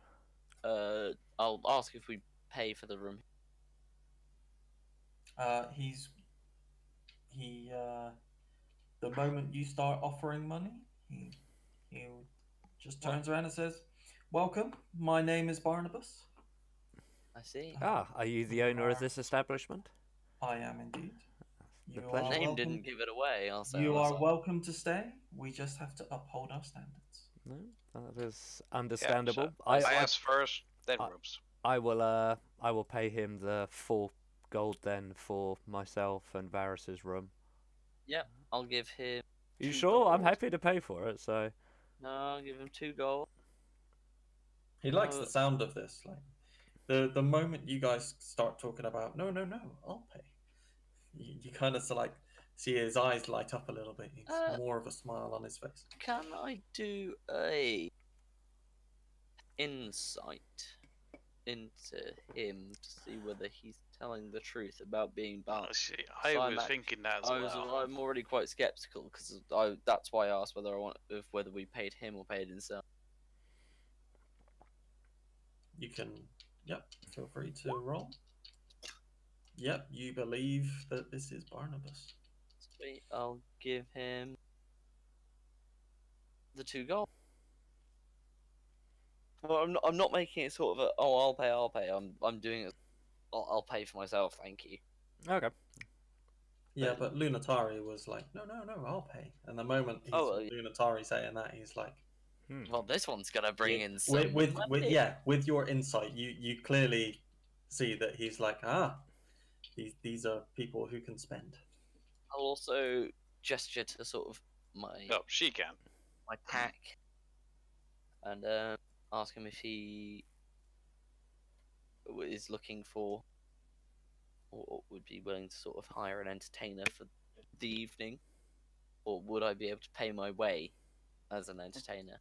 I'll ask if we pay for the room. The moment you start offering money, he just turns around and says, "Welcome. My name is Barnabas. I see. Ah, are you the owner of this establishment? I am indeed. The You pleasure. are Name welcome. didn't give it away. I'll say. You I'll are say. welcome to stay. We just have to uphold our standards." No, that is understandable. I I, asked first, then I- rooms. I will pay him the 4 gold then for myself and Varys's room. Yeah, I'll give him. You 2 sure? I'm gold. happy to pay for it. So No, I'll give him 2 gold. He likes Oh. the sound of this. Like the moment you guys start talking about no, I'll pay. You kind of like see his eyes light up a little bit. He's more of a smile on his face. Can I do a insight into him to see whether he's telling the truth about being banned? See, I So I'm was act- thinking that as well. I'm already quite skeptical because that's why I asked whether we paid him or paid himself. You can, yep, feel free to roll. Yep, you believe that this is Barnabas. Sweet, I'll give him the 2 gold. Well, I'm not making it sort of a I'll pay. I'm doing it. I'll pay for myself, thank you. okay. Yeah, but Lunatari was like, no, I'll pay. And the moment he's Lunatari saying that, he's like, Well, this one's gonna bring in some with money. with your insight, you clearly see that he's like, these are people who can spend. I'll also gesture to sort of my Oh, she can. my pack and ask him if he is looking for or would be willing to sort of hire an entertainer for the evening, or would I be able to pay my way as an entertainer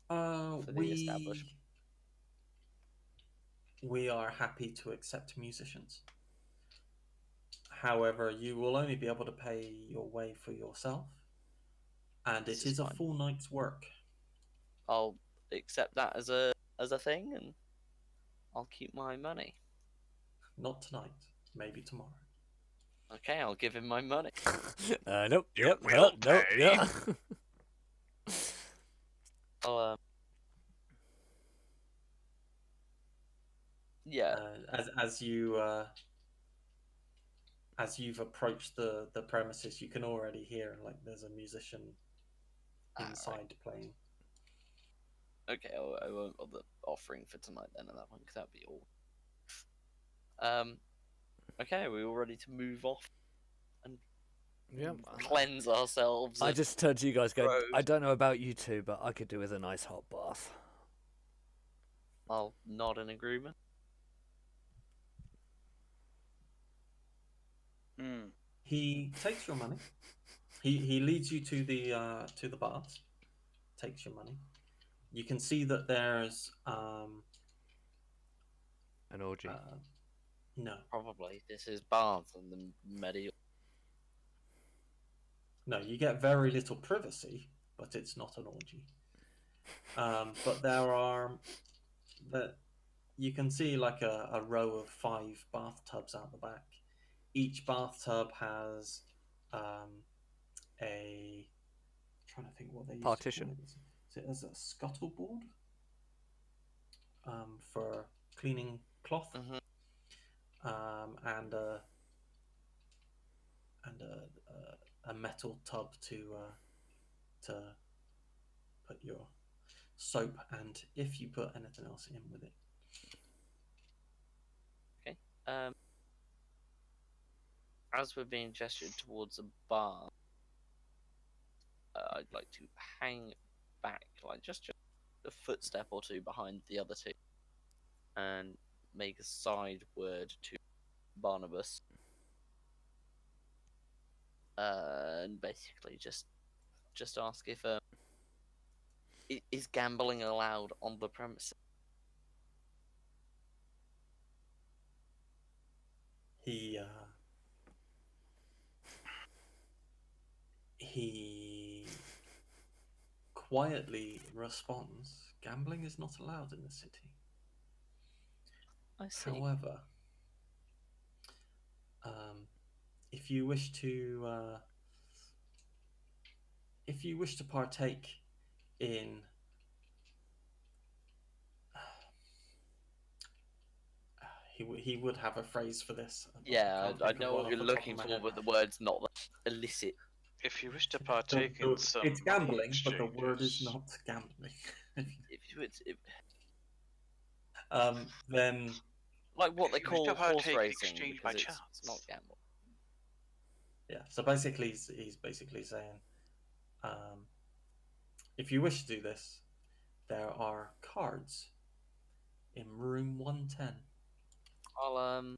for the establishment? We are happy to accept musicians. However, you will only be able to pay your way for yourself, and This it is a fine. full night's work. I'll accept that as a thing, and I'll keep my money. Not tonight, maybe tomorrow. Okay, I'll give him my money. Nope. You Yep. will Nope. pay. Yeah. I'll yeah. As you've approached the premises, you can already hear like there's a musician inside playing. Okay, I won't bother offering for tonight then at that one because that'd be all. Okay, are we all ready to move off and Yep. cleanse ourselves? I of just turned to you guys, going, gross? I don't know about you two, but I could do with a nice hot bath. I'll nod in agreement. He takes your money. He leads you to the baths. Takes your money. You can see that there's An orgy. no. Probably this is Bath and the medieval. No, you get very little privacy, but it's not an orgy. But there are that you can see like a row of 5 bathtubs out the back. Each bathtub has a trying to think what they use Partition. to call it. Is it as a scuttleboard for cleaning cloth, and a metal tub to put your soap and if you put anything else in with it. Okay. As we're being gestured towards a bar, I'd like to hang back, like just a footstep or two behind the other two, and make a side word to Barnabas, and basically just ask if is gambling allowed on the premises. He quietly responds, "Gambling is not allowed in the city. I see. However, if you wish to partake in he would have a phrase for this. But Yeah, can't I think of know one what off you're the top of looking my for, head. but the word's not illicit. If you wish to partake in some It's money gambling, but the word is exchanges- not gambling. Then Like what they If you wish to call horse partake in racing, exchange because by it's not chance. gamble. yeah, so basically he's basically saying, if you wish to do this, there are cards in room 110. I'll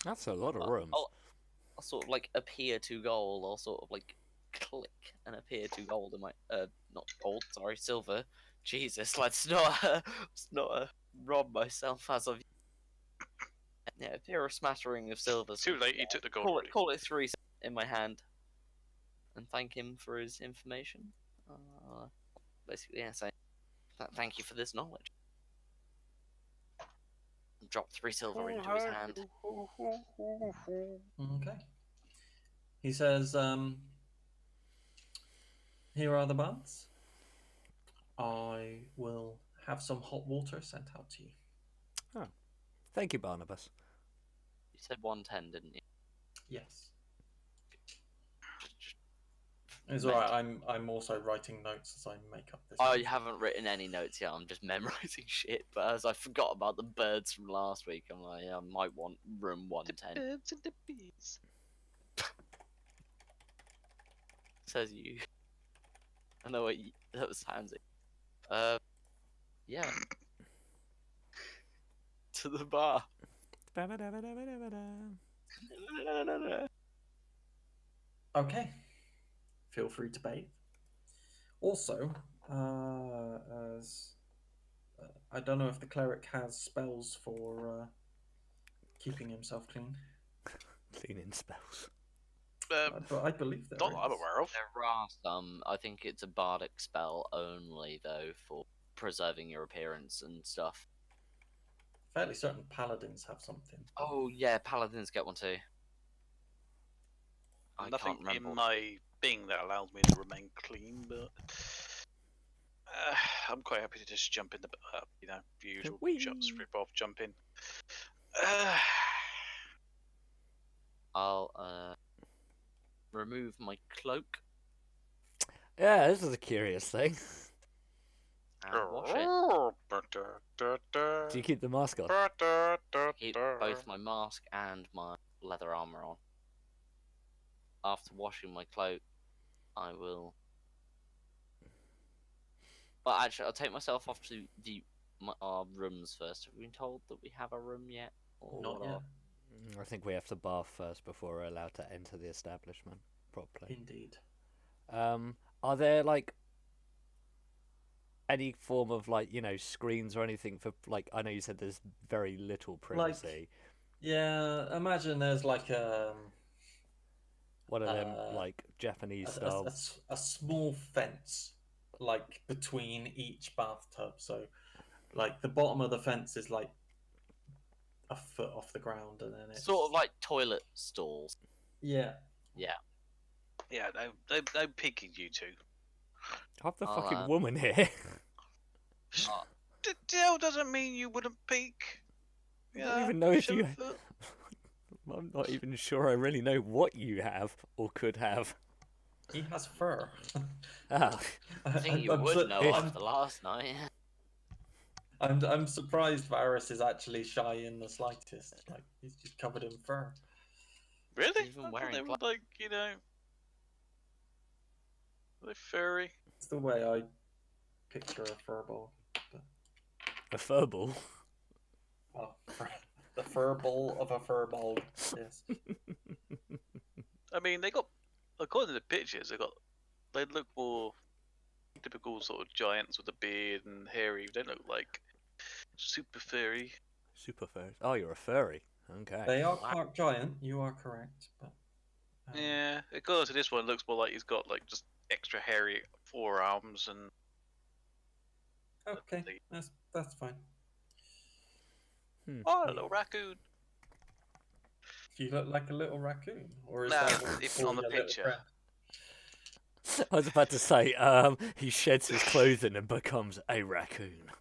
That's a lot of I'll, rooms. I'll sort of like appear to gold. I'll sort of like click and appear to gold in my not gold, sorry, silver. Jesus, let's not rob myself as of yeah. Appear a smattering of silver. Too late, he took the gold already. Call it 3 in my hand, and thank him for his information. Basically, yeah, say thank you for this knowledge. Drop 3 silver into his hand. Okay. He says, here are the buns. I will have some hot water sent out to you. Thank you, Barnabas. You said 110, didn't you? Yes. It's alright, I'm also writing notes as I make up this. I haven't written any notes yet. I'm just memorizing shit. But as I forgot about the birds from last week, I'm like, I might want room 110. Birds and the bees. Says you. I know what that sounds like. Yeah. To the bar. Okay. Feel free to bathe. Also, as I don't know if the cleric has spells for keeping himself clean, Cleaning spells. but I believe there Not that I'm is. aware of. There are some. I think it's a bardic spell only, though, for preserving your appearance and stuff. Fairly certain paladins have something. Oh, yeah, paladins get one too. I Nothing can't remember. in my thing that allows me to remain clean, but I'm quite happy to just jump in the the usual Whee! strip off, jump in. I'll remove my cloak Yeah, this is a curious thing. and wash it. Do you keep the mask on? Keep both my mask and my leather armor on. After washing my cloak, I will. Well, actually, I'll take myself off to our rooms first. Have we been told that we have a room yet? Or Not what yet. I think we have to bath first before we're allowed to enter the establishment properly. Indeed. Are there like any form of like screens or anything for like? I know you said there's very little privacy. Yeah, imagine there's like One of them uh, like Japanese a, style. a small fence like between each bathtub. So, like the bottom of the fence is like a foot off the ground, and then it's Sort of like toilet stalls. yeah. Yeah. Yeah, no peeking you two. I'm the I'll, fucking woman here. Still doesn't mean you wouldn't peek. I don't even know if you. Silver. I'm not even sure I really know what you have or could have. He has fur. Ah, I think you I'm would su- know I'm- after last night. I'm surprised Varys is actually shy in the slightest. Like he's just covered in fur. Really? Even I thought wearing they were like, are they furry? It's the way I picture a furball. But, a furball. well, the furball of a furball. Yes. I mean, they got, according to the pictures, they look more typical sort of giants with a beard and hairy. They don't look like super furry. Super furry. Oh, you're a furry. Okay. They are quite giant. You are correct, but Yeah, according to this one, it looks more like he's got like just extra hairy forearms and Okay, that's fine. oh, a little raccoon. You look like a little raccoon, or is No, that what you it's call on the your little picture. friend? I was about to say, he sheds his clothing and becomes a raccoon.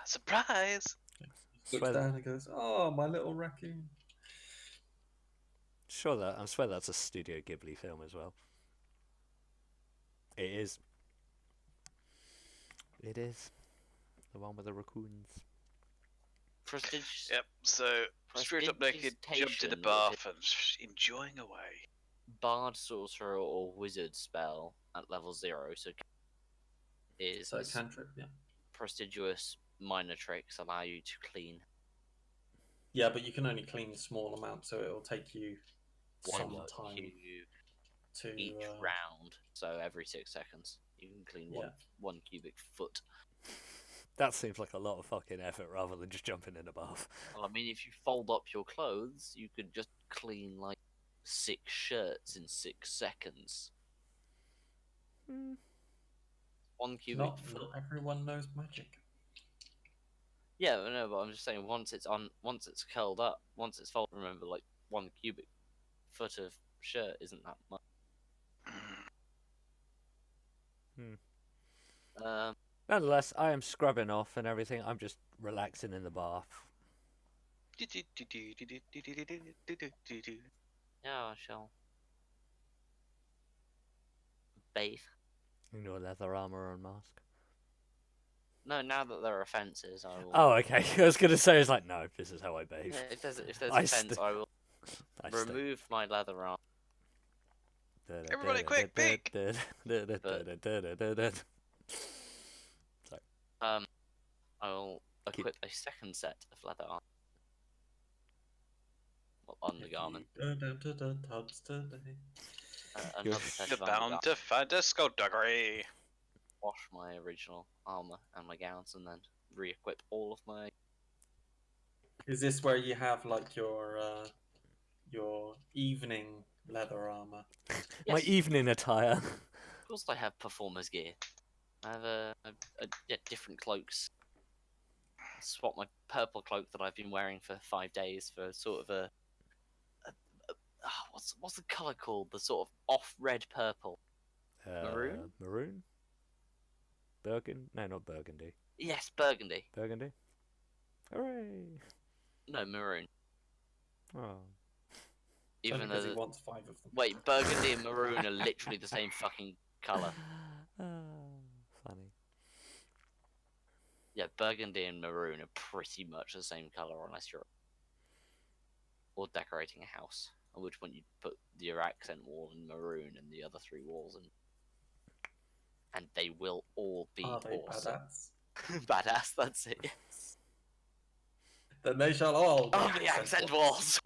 Surprise! Looks down and goes, "Oh, my little raccoon." I swear that's a Studio Ghibli film as well. It is. It is. The one with the raccoons. Prestige. Yep. So stripped up naked, jumped in the Prestidigitation bath, and enjoying away. Bard, sorcerer, or wizard spell at level 0. So is So cantrip, yeah. prestigious minor tricks allow you to clean Yeah, but you can only clean a small amount, so it'll take you some one time cube to. each round. So every 6 seconds, you can clean Yeah. one cubic foot. That seems like a lot of fucking effort rather than just jumping in a bath. Well, I mean, if you fold up your clothes, you could just clean like 6 shirts in 6 seconds. 1 cubic Not foot. everyone knows magic. Yeah, I know, but I'm just saying once it's curled up, once it's folded, remember, like 1 cubic foot of shirt isn't that much. Nonetheless, I am scrubbing off and everything. I'm just relaxing in the bath. Yeah, I shall bathe. In your leather armor and mask. No, now that there are fences, I will. Oh, okay. I was gonna say, it's like, no, this is how I bathe. Yeah, if there's I a fence, I will stay. remove my leather armor. Everybody quick, peek! I will equip a second set of leather armor. Well, undergarment. Go down to the tubs today. Another set You're of bound undergarment. to find a skullduggery. Wash my original armor and my gowns, and then re-equip all of my. Is this where you have like your evening leather armor? My Yes. evening attire. Of course, I have performer's gear. I have different cloaks. I swap my purple cloak that I've been wearing for 5 days for sort of a what's the color called? The sort of off red purple. Maroon? Maroon? Burgundy? No, not burgundy. Yes, burgundy. Burgundy? Hooray! No, maroon. Oh. Only Even though because he wants 5 of them. wait, burgundy and maroon are literally the same fucking color. Funny. Yeah, burgundy and maroon are pretty much the same color unless you're or decorating a house. At which point you put your accent wall in maroon and the other 3 walls and they will all be Are they awesome. badass? Badass, that's it. Yes. Then they shall all. be Oh, the accent walls.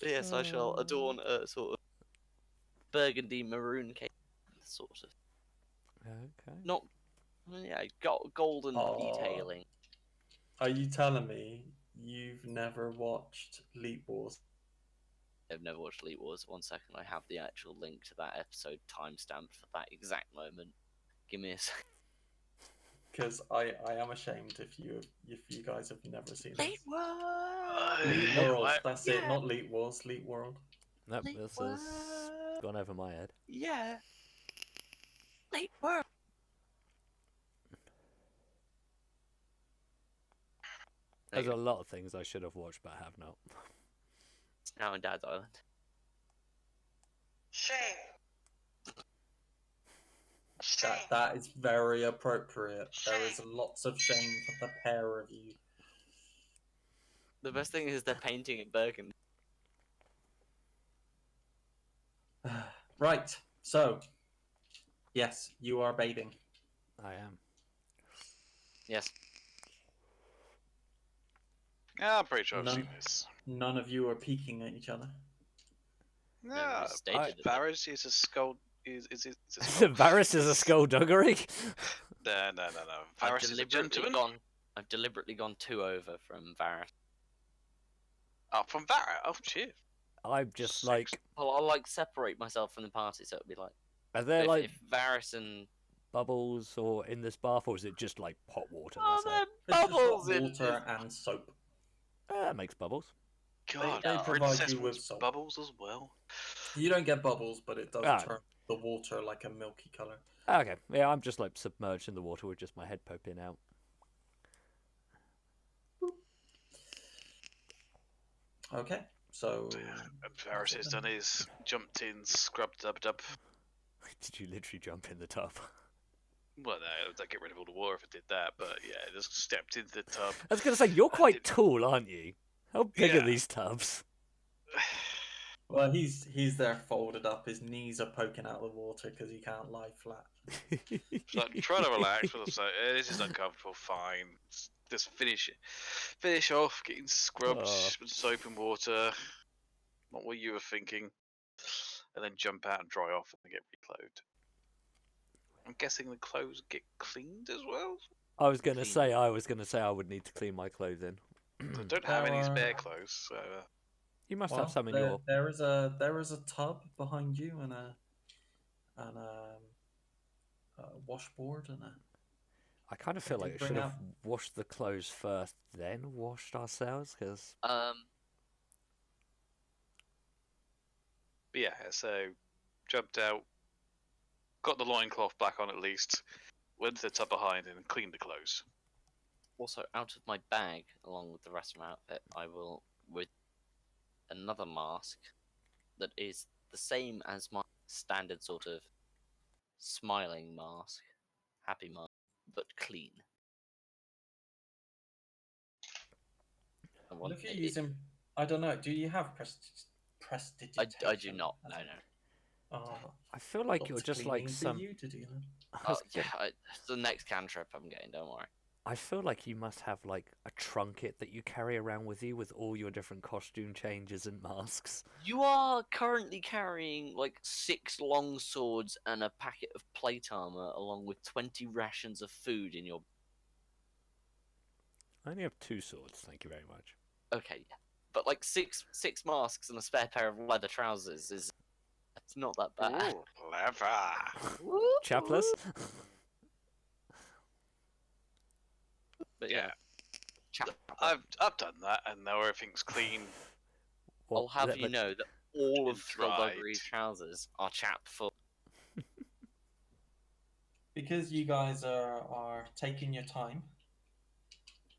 Yes, I shall adorn a sort of burgundy maroon cake, sort of. Okay. Not, yeah, golden Oh. detailing. Are you telling me you've never watched Leap Wars? I've never watched Elite Wars. 1 second, I have the actual link to that episode timestamped for that exact moment. Give me a second. Because I am ashamed if you guys have never seen Elite this. Wars! Leap World, What? that's it, not Leap Wars, Leap World. Nope, Elite this Wars! has gone over my head. Yeah. Elite Wars! There There's you a go. lot of things I should have watched but have not. It's now in Dad's Island. Shame. Shame. That is very appropriate. There is lots of shame for the pair of you. The best thing is they're painting it burgundy. Right, so yes, you are bathing. I am. Yes. Yeah, I'm pretty sure I've No. seen this. None of you are peeking at each other. No, we stated it. Varys is a skull. Is a Varys is a skullduggery? No. Varys is a gentleman. I've deliberately gone 2 over from Varys. Oh, from Varys. Oh shit. I'm just Six. like, I'll like separate myself from the party, so it'll be like are there if, like if Varys and bubbles or in this bath, or is it just like hot water? oh, That's it. there It's just bubbles hot in water this. and soap. That makes bubbles. God, they provide princess you with wants salt. bubbles as well. You don't get bubbles, but it does Ah. turn the water like a milky color. Okay, yeah, I'm just like submerged in the water with just my head poking out. Okay, so And Varys has done his jumped in, scrubbed dub. Did you literally jump in the tub? Well, no, I'd get rid of all the water if I did that, but yeah, just stepped into the tub. I was gonna say you're I quite didn't- tall, aren't you? How big are Yeah. these tubs? well, he's there folded up. His knees are poking out of the water because he can't lie flat. So I'm trying to relax, but I'm like, this is uncomfortable. Fine, just finish it. Finish off getting scrubbed Oh. with soap and water. Not what you were thinking. And then jump out and dry off and then get reclothed. I'm guessing the clothes get cleaned as well. I was gonna Clean. say I would need to clean my clothing. I don't have any There spare are- clothes, so You must Well, have some in there, your. there is a tub behind you and a washboard and a. I kind of feel like I bring should have out- washed the clothes first, then washed ourselves, because but yeah, so jumped out, got the loincloth back on at least, went to the tub behind and cleaned the clothes. Also, out of my bag, along with the rest of my outfit, I will with another mask that is the same as my standard sort of smiling mask, happy mask, but clean. I Well, want if you're it- using, I don't know. Do you have prestidigitation? I do not. No, no. Oh, I feel like lots you're of just like cleaning for some. you to do that. I, was Yeah, gonna- it's the next cantrip I'm getting. Don't worry. I feel like you must have like a trunket that you carry around with you with all your different costume changes and masks. You are currently carrying like 6 long swords and a packet of plate armor, along with 20 rations of food in your. I only have 2 swords, thank you very much. Okay, yeah. But like six masks and a spare pair of leather trousers is. It's not that bad. Ooh, clever. Chapless? But Yeah, Chap- I've done that, and now everything's clean. I'll have let- you let- know that all of It's dried. Skullduggery's trousers are chap full. Because you guys are taking your time.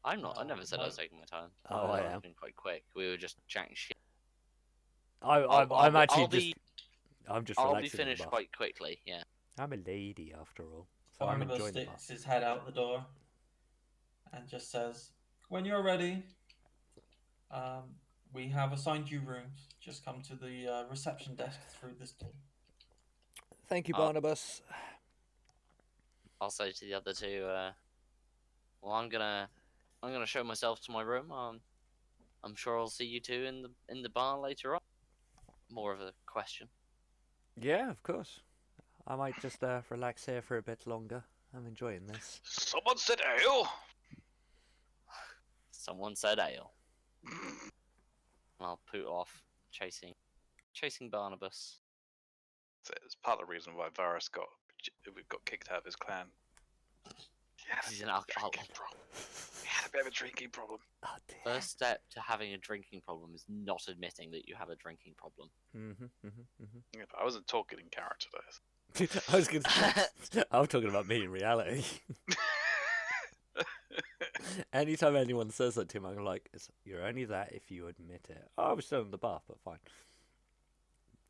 I'm not. I never said I was Right. taking my time. Oh, I was am. being quite quick. We were just chatting shit. I'm actually I'll just. be. I'm just I'll relaxing be in the finished bath. quite quickly. Yeah. I'm a lady after all, so I'm Barnabas enjoying the sticks bath. his head out the door and just says, "When you're ready, we have assigned you rooms. Just come to the reception desk through this door." Thank you, Oh. Barnabas. I'll say to the other two. Well, I'm gonna show myself to my room. I'm sure I'll see you two in the bar later on. More of a question. Yeah, of course. I might just relax here for a bit longer. I'm enjoying this. Someone said ale. Someone said ale. I'll put off chasing Barnabas. So it's part of the reason why Varys got kicked out of his clan. He's an alcoholic. He had a bit of a drinking problem. Oh dear. First step to having a drinking problem is not admitting that you have a drinking problem. Yeah, but I wasn't talking in character though. I was gonna say, I'm talking about me in reality. Anytime anyone says that to me, I'm like, "You're only that if you admit it." Oh, I was still in the bath, but fine.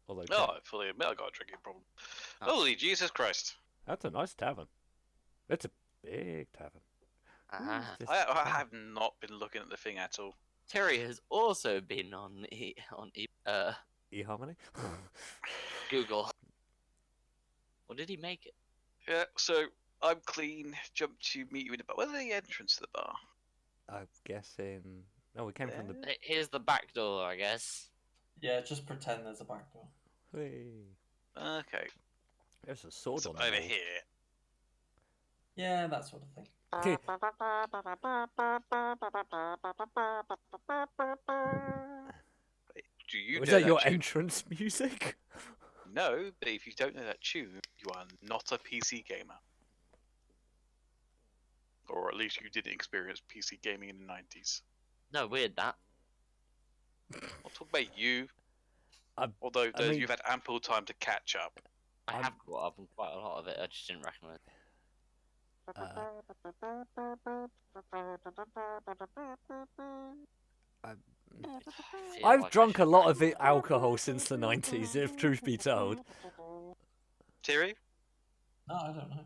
Although, No, I fully admit I got a drinking problem. Oh. Holy Jesus Christ! that's a nice tavern. It's a big tavern. Ah. This I tavern. have not been looking at the thing at all. Terry has also been on eHarmony. Google. Or did he make it? Yeah, so I'm clean. Jump to meet you in the bar. Where's the entrance to the bar? I'm guessing. No, we came from the. Here's the back door, I guess. Yeah, just pretend there's a back door. Hey, Okay, there's a sword so on over the here. Yeah, that sort of thing. Okay. Do you Was know that your tune? entrance music? No, but if you don't know that tune, you are not a PC gamer. Or at least you didn't experience PC gaming in the 90s. No, weird that. I'll talk about you. I Although mean- you've had ample time to catch up. I I'm- have caught up on quite a lot of it. I just didn't recognise. Feel I've like I drunk a should lot of recognise alcohol since the 90s, if truth be told. Terry, No, I don't know.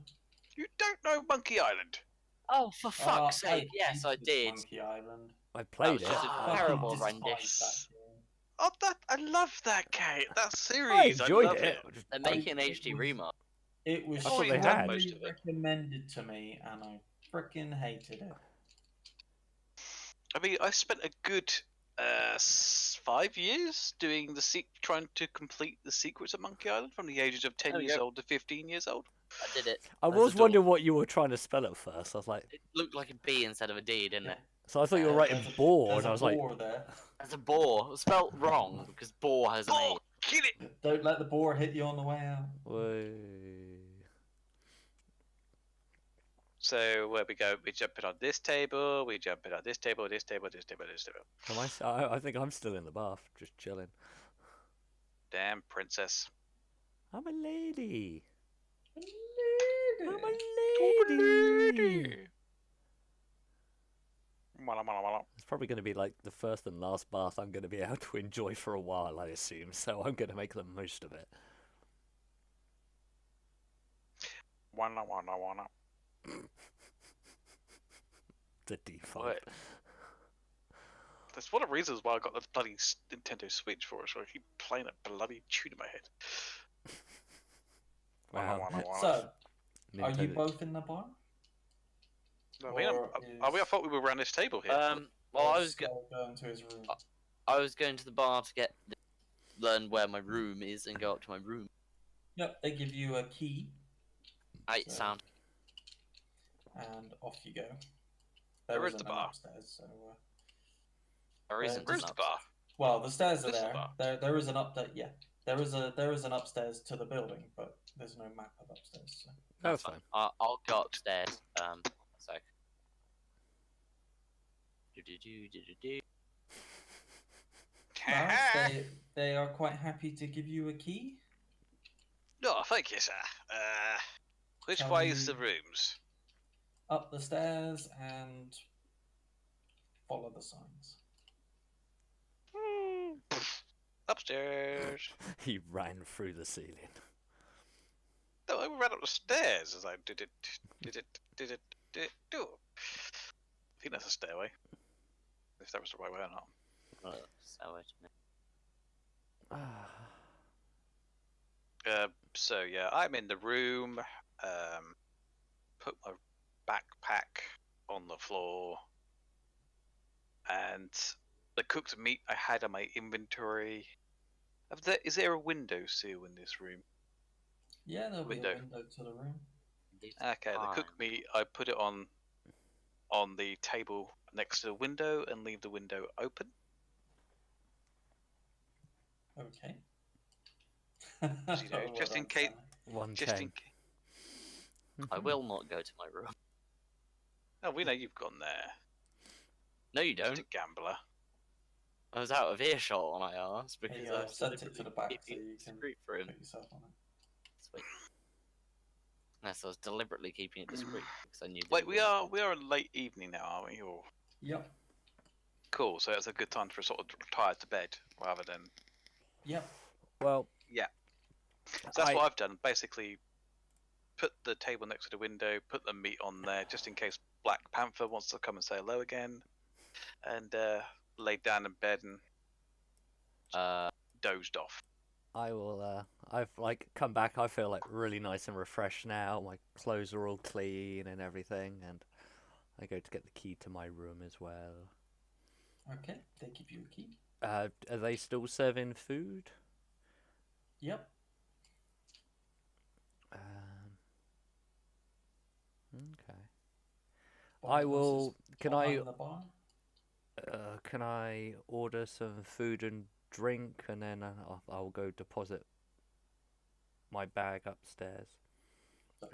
you don't know Monkey Island. Oh, for fuck's I sake! Yes, I hated did. Monkey Island. I played was it. just a I terrible fucking rendition. despise that game. Oh, I love that game. That series. I enjoyed love it. They're making an it HD was- remake. It was thought they had. most strongly of it. recommended to me, and I freaking hated it. I mean, I spent a good 5 years doing trying to complete the secrets of Monkey Island from the ages of 10 There we years go. old to 15 years old. I did it. I There's was a door. wondering what you were trying to spell at first. I was like, It looked like a B instead of a D, didn't it? so I thought you were writing There's a- boar, there's and I a was like, boar there. As a boar, spelt wrong because boar has an Oh, A. kill it! Don't let the boar hit you on the way out. "Wait." So where we go, we jump it on this table, we jump it on this table, this table, this table, this table. Am I think I'm still in the bath, just chilling. Damn princess. I'm a lady. I'm Lady. a lady. Walla, walla, walla. It's probably going to be like the first and last bath I'm going to be able to enjoy for a while, I assume. So I'm going to make the most of it. Walla, walla, walla. The default. What? That's one of the reasons why I got the bloody Nintendo Switch for it, so I keep playing a bloody tune in my head. Walla, Wow. walla, walla. So, are you Nintendo- both in the bar? I mean, Or I thought we were around this table here. Well, or I was Skull going to his room. I was going to the bar to learn where my room is and go up to my room. Yep, they give you a key, Eight So- sound. and off you go. Where is isn't the an bar? Upstairs, so, There isn't Where's an the bar? well, the stairs are This is the there. bar. There is an update. Yeah, there is an upstairs to the building, but there's no map of upstairs. So. That's fine. I'll go upstairs. A sec. Do-do-do-do-do-do. Barnes, they are quite happy to give you a key. No, thank you, sir. Which Shall way is the we- rooms? Up the stairs and follow the signs. Upstairs. He ran through the ceiling. No, I ran up the stairs as I did it. Do. I think that's a stairway. If that was the right way or not. So wait a minute. So yeah, I'm in the room. Put my backpack on the floor, and the cooked meat I had on my inventory. Is there a window sill in this room? Yeah, there'll be Window. a window to the room. Okay, the cooked meat I put it on the table next to the window and leave the window open. Okay. You know, just in case. One Just in chain. case. I will not go to my room. Oh, we know you've gone there. No, you Just don't. a gambler. I was out of earshot when I asked because Yeah, I I've was sent it to the back keeping so it you can discreet for him. put yourself on it. Sweet. Yes, I was deliberately keeping it discreet because I knew. Wait, we are late evening now, aren't we? Or Yep. cool. So it's a good time for sort of retire to bed rather than. Yep. Well, So that's what I've done. Basically, put the table next to the window, put the meat on there, just in case Black Panther wants to come and say hello again, and laid down in bed and dozed off. I will. I've like come back. I feel like really nice and refreshed now. My clothes are all clean and everything, and I go to get the key to my room as well. Okay. They give you a key. Are they still serving food? Yep. Okay. One I of us is will. Can I? behind the bar. Can I order some food and drink, and then I'll go deposit my bag upstairs.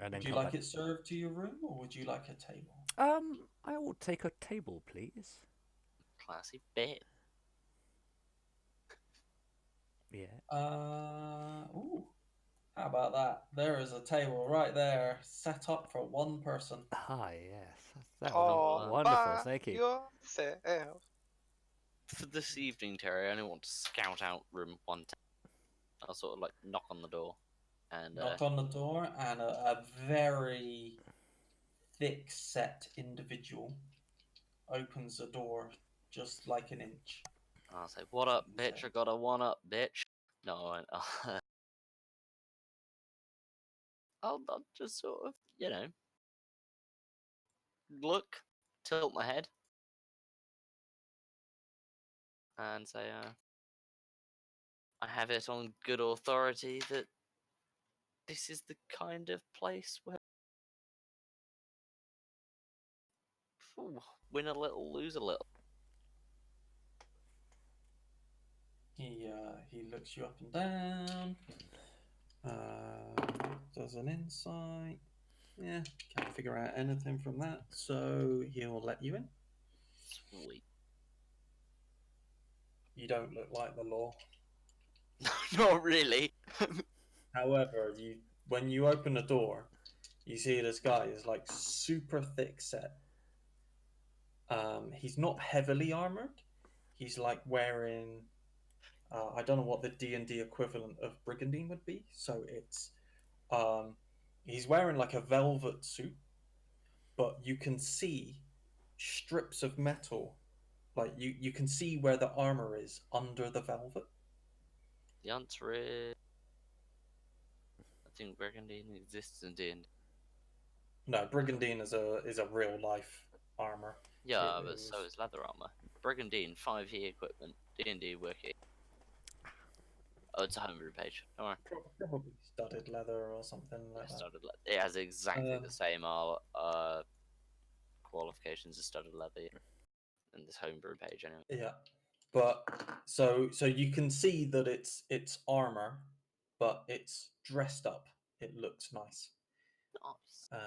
And then Would you come like back. it served to your room, or would you like a table? I will take a table, please. Classy bit. Yeah. Ooh. How about that? There is a table right there, set up for one person. Ah, yes. That All was wonderful. by Thank you. yourself. For this evening, Terry, I only want to scout out room 110. I'll sort of like knock on the door, and Knock on the door, and a very thick-set individual opens the door just like an inch. I'll say, "What up, bitch? I got a one up, bitch." No, I'll just sort of, look, tilt my head, and say, I have it on good authority that this is the kind of place where win a little, lose a little. He looks you up and down. Does an insight. Yeah, can't figure out anything from that, so he'll let you in. Sweet. You don't look like the law. Not really. However, when you open the door, you see this guy is like super thick set. He's not heavily armored. He's like wearing, I don't know what the D&D equivalent of brigandine would be. So it's, he's wearing like a velvet suit, but you can see strips of metal. Like you can see where the armor is under the velvet. The answer is, I think brigandine exists in D&D. No, brigandine is a real life armor. Yeah, It but was- so is leather armor. Brigandine, 5e equipment, D&D wiki. Oh, it's a homebrew page. Don't worry. Probably studded leather or something like that. Studded leather. It has exactly Um, the same qualifications as studded leather in this homebrew page anyway. Yeah, but so you can see that it's armor, but it's dressed up. It looks nice, Nice.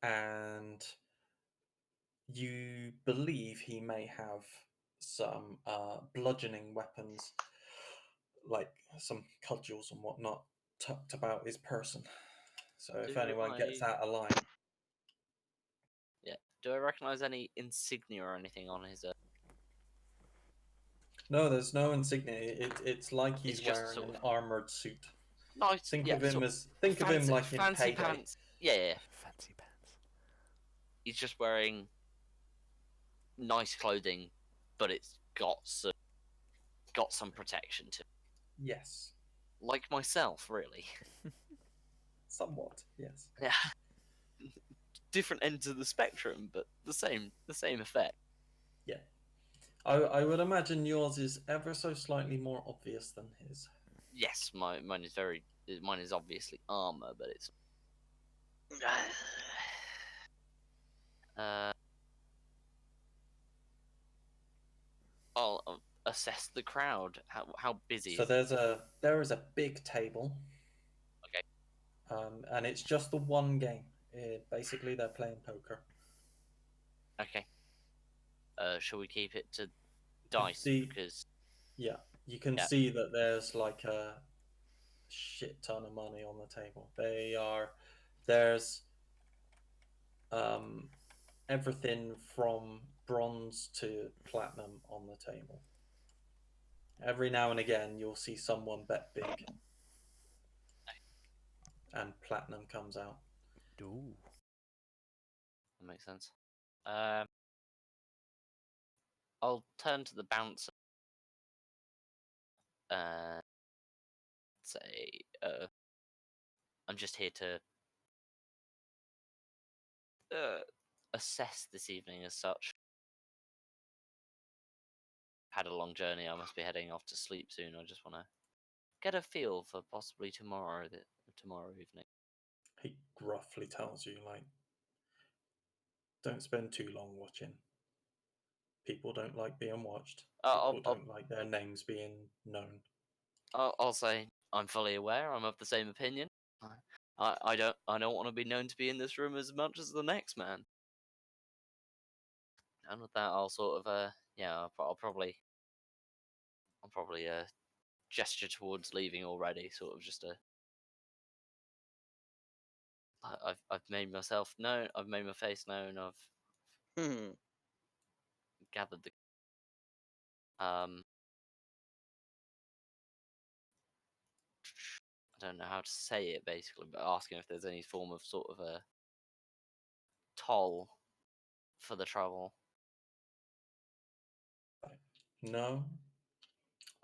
and you believe he may have some bludgeoning weapons, like some cudgels and whatnot, tucked about his person. So if Do anyone gets I- out of line, Yeah. Do I recognize any insignia or anything on his? no, there's no insignia. It's like he's It's just wearing sort an of- armored suit. Nice. Think Yeah, of him sort as think of him fancy- like in fancy Payday. pants. Yeah. Fancy pants. He's just wearing nice clothing, but it's got some protection to it. Yes, Like myself, really. somewhat. Yes. Yeah. Different ends of the spectrum, but the same effect. Yeah. I would imagine yours is ever so slightly more obvious than his. Yes, mine is obviously armor, but it's I'll assess the crowd. How busy So is it? there is a big table. Okay. And it's just the one game. Basically, they're playing poker. Okay. Shall we keep it to dice? See- Because Yeah, you can Yeah. see that there's like a shit ton of money on the table. There's everything from bronze to platinum on the table. Every now and again, you'll see someone bet big, and platinum comes out. Ooh. that makes sense. I'll turn to the bouncer. Say, I'm just here to assess this evening as such. Had a long journey. I must be heading off to sleep soon. I just want to get a feel for possibly tomorrow evening. He gruffly tells you, like, don't spend too long watching. People don't like being watched. I'll, People I'll, don't like their names being known. I'll say I'm fully aware. I'm of the same opinion. I don't want to be known to be in this room as much as the next man. And with that, I'll sort of yeah, I'll probably gesture towards leaving already. Sort of just I've made myself known. I've made my face known. I've gathered the I don't know how to say it basically, but asking if there's any form of sort of a toll for the trouble. No,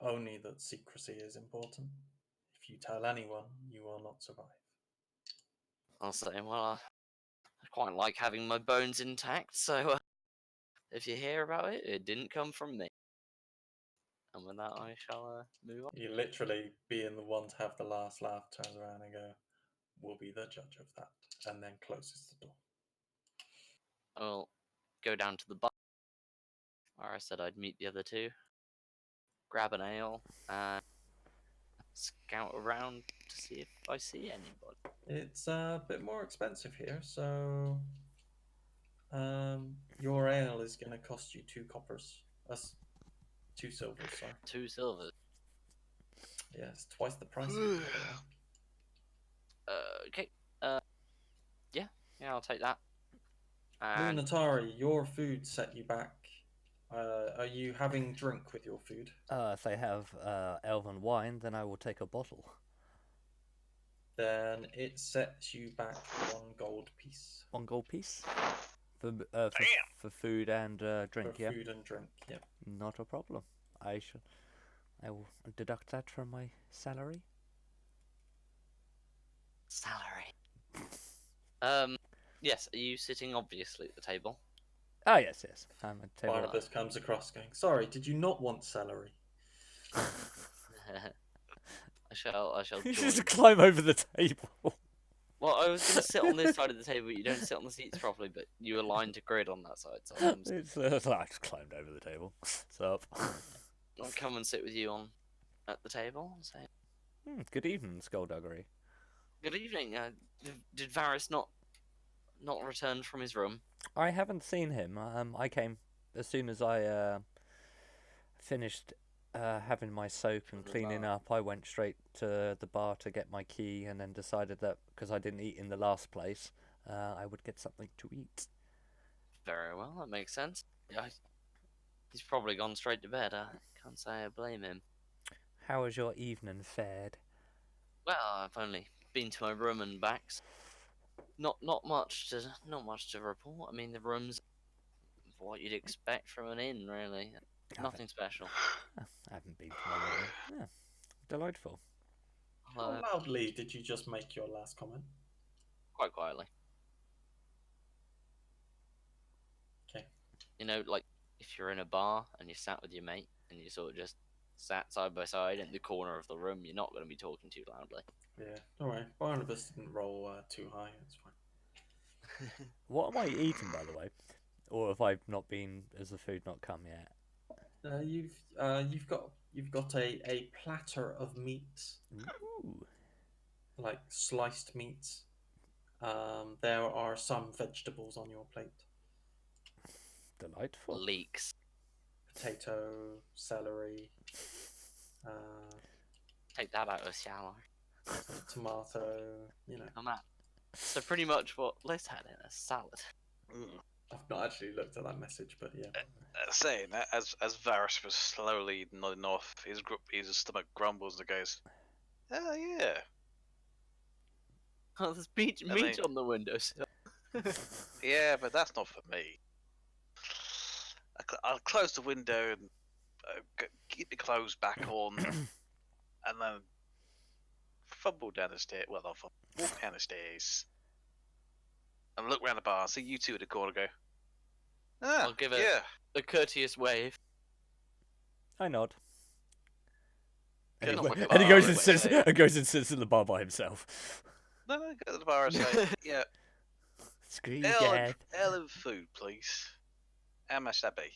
only that secrecy is important. If you tell anyone, you will not survive. I'll say, well, I quite like having my bones intact, so if you hear about it, it didn't come from me. And with that, I shall move on. You literally, being the one to have the last laugh, turns around and go, "We'll be the judge of that," and then closes the door. I'll go down to the bar where I said I'd meet the other two, grab an ale, and scout around to see if I see anybody. It's a bit more expensive here, so your ale is going to cost you 2 coppers. That's 2 silvers, sorry. 2 silvers. Yes, twice the price. Okay. Yeah, I'll take that. And Lunatari, your food set you back. Are you having drink with your food? If they have elven wine, then I will take a bottle. Then it sets you back 1 gold piece. 1 gold piece for Damn. for food and drink. For Yeah, food and drink, yeah. not a problem. I will deduct that from my salary. salary. Yes, are you sitting obviously at the table? Ah, yes. I'm at table. Barnabas comes across going, "Sorry, did you not want celery?" I shall You join. just climb over the table. Well, I was going to sit on this side of the table, but you don't sit on the seats properly, but you aligned to grid on that side, so I just climbed over the table. What's up? I'll come and sit with you at the table and say, Good evening, Skullduggery. good evening, did Varys not return from his room? I haven't seen him. I came as soon as I finished having my soap and cleaning up. I went straight to the bar to get my key, and then decided that because I didn't eat in the last place, I would get something to eat. Very well, that makes sense. Yeah, he's probably gone straight to bed. I can't say I blame him. How has your evening fared? Well, I've only been to my room and back. So not much to report. I mean, the room's what you'd expect from an inn, really. Nothing special. I haven't been to my room. Yeah, delightful. How loudly did you just make your last comment? Quite quietly. Okay. You know, like if you're in a bar and you're sat with your mate and you sort of just sat side by side in the corner of the room, you're not going to be talking too loudly. Yeah, alright. Barnabas didn't roll too high, it's fine. What am I eating, by the way? Or have I not been? Has the food not come yet? You've got a platter of meats, Ooh. like sliced meats. There are some vegetables on your plate. Delightful. Leeks. Potato, celery, Take that out of the shower. tomato, you know. And that. So pretty much what Liz had in a salad. I've not actually looked at that message, but yeah. Saying that, as Varys was slowly nodding off, his stomach grumbles and goes, "Oh yeah." Oh, there's meat on the windowsill. Yeah, but that's not for me. I'll close the window and keep the clothes back on, and then fumble down the stairs. Well, not fumble, walk down the stairs, and look round the bar. See you two at the corner. Go. Ah, I'll give yeah. a courteous wave. I nod. Get And off he, with the and he bar, goes and like sits. say. And goes and sits in the bar by himself. No, go to the bar and say, yeah. Screw you, Ale Dad. and food, please. How much that be?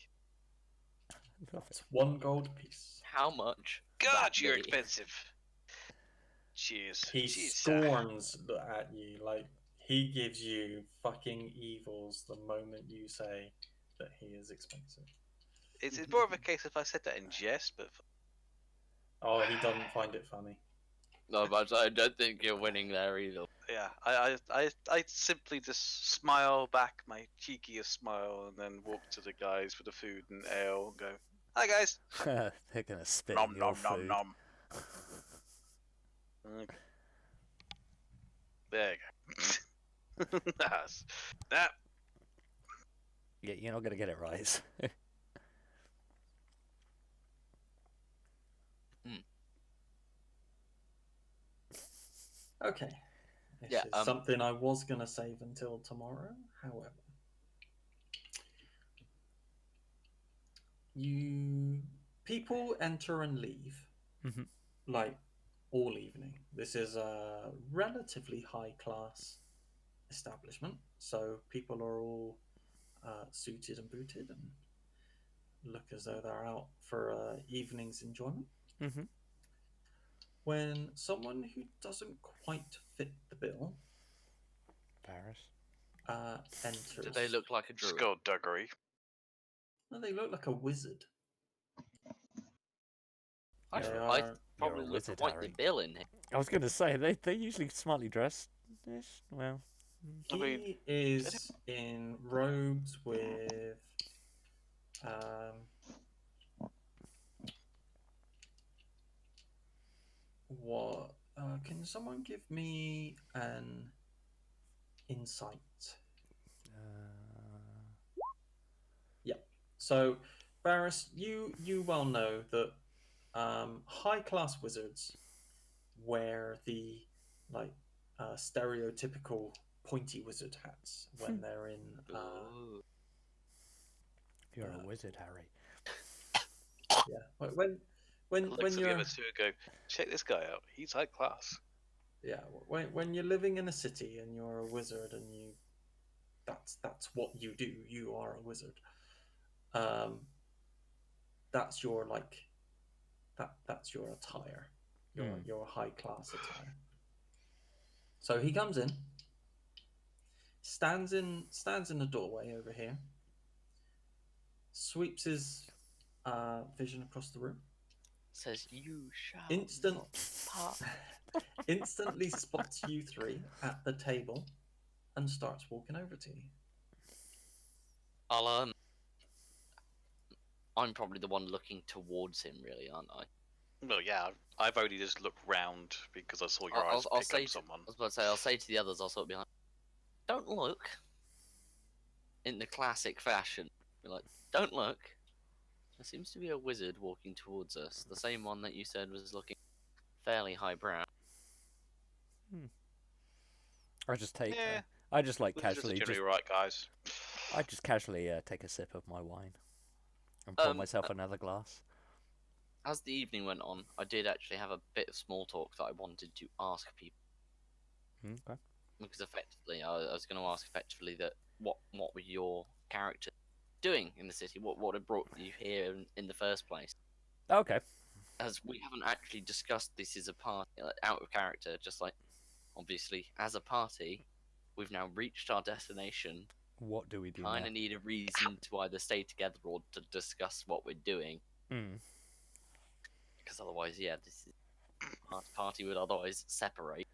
It's 1 gold piece. How much? God, That you're be? expensive. Cheers. He Cheers. scorns at you, like he gives you fucking evils the moment you say that he is expensive. It's more of a case if I said that in jest, but Oh, he doesn't find it funny. No, but I don't think you're winning there either. yeah, I simply just smile back my cheekiest smile and then walk to the guys for the food and ale and go, "Hi guys." They're gonna spit Nom in your nom nom food. nom. Okay. There you go. Nice. That Yeah, you're not gonna get it right. Okay. This Yeah, is something I was going to save until tomorrow. However, people enter and leave Mhm. like all evening. This is a relatively high class establishment, so people are all suited and booted and look as though they're out for evening's enjoyment. Mhm. When someone who doesn't quite fit the bill Paris. enters, Do they look like a druid? skullduggery. no, they look like a wizard. I They I are- probably You're a look wizard, quite Harry. the bill in here. I was gonna say they're usually smartly dressed. Ish. Well, I mean, He is in robes with what can someone give me an insight? So Varys, you well know that high class wizards wear the like stereotypical pointy wizard hats when they're in Ooh. you're a Uh, wizard, Harry. yeah when looks when at the you're other two and go, check this guy out. He's high class. yeah when you're living in a city and you're a wizard and you that's what you do, you are a wizard. That's your like that's your attire, your high class attire. So he comes in, stands in the doorway over here, sweeps his vision across the room, Says you shall Instant- not part. instantly spots you three at the table, and starts walking over to you. I'll I'm probably the one looking towards him, really, aren't I? Well, yeah, I've only just looked round because I saw your eyes I'll pick say up someone. I was about to say, I'll say to the others, I'll sort of be like, "Don't look." In the classic fashion, be like, "Don't look." There seems to be a wizard walking towards us, the same one that you said was looking fairly highbrow. I just take. Yeah. I just like Wizards are casually. generally right, guys. I just casually take a sip of my wine and pour myself another glass. As the evening went on, I did actually have a bit of small talk that I wanted to ask people. Okay. Because effectively, I was going to ask effectively that what were your characters doing in the city? What had brought you here in the first place? Okay. As we haven't actually discussed this as a party, out of character, just like, obviously, as a party, we've now reached our destination. What do we do Kind now? of need a reason to either stay together or to discuss what we're doing. Mm. Because otherwise, yeah, this is party would otherwise separate.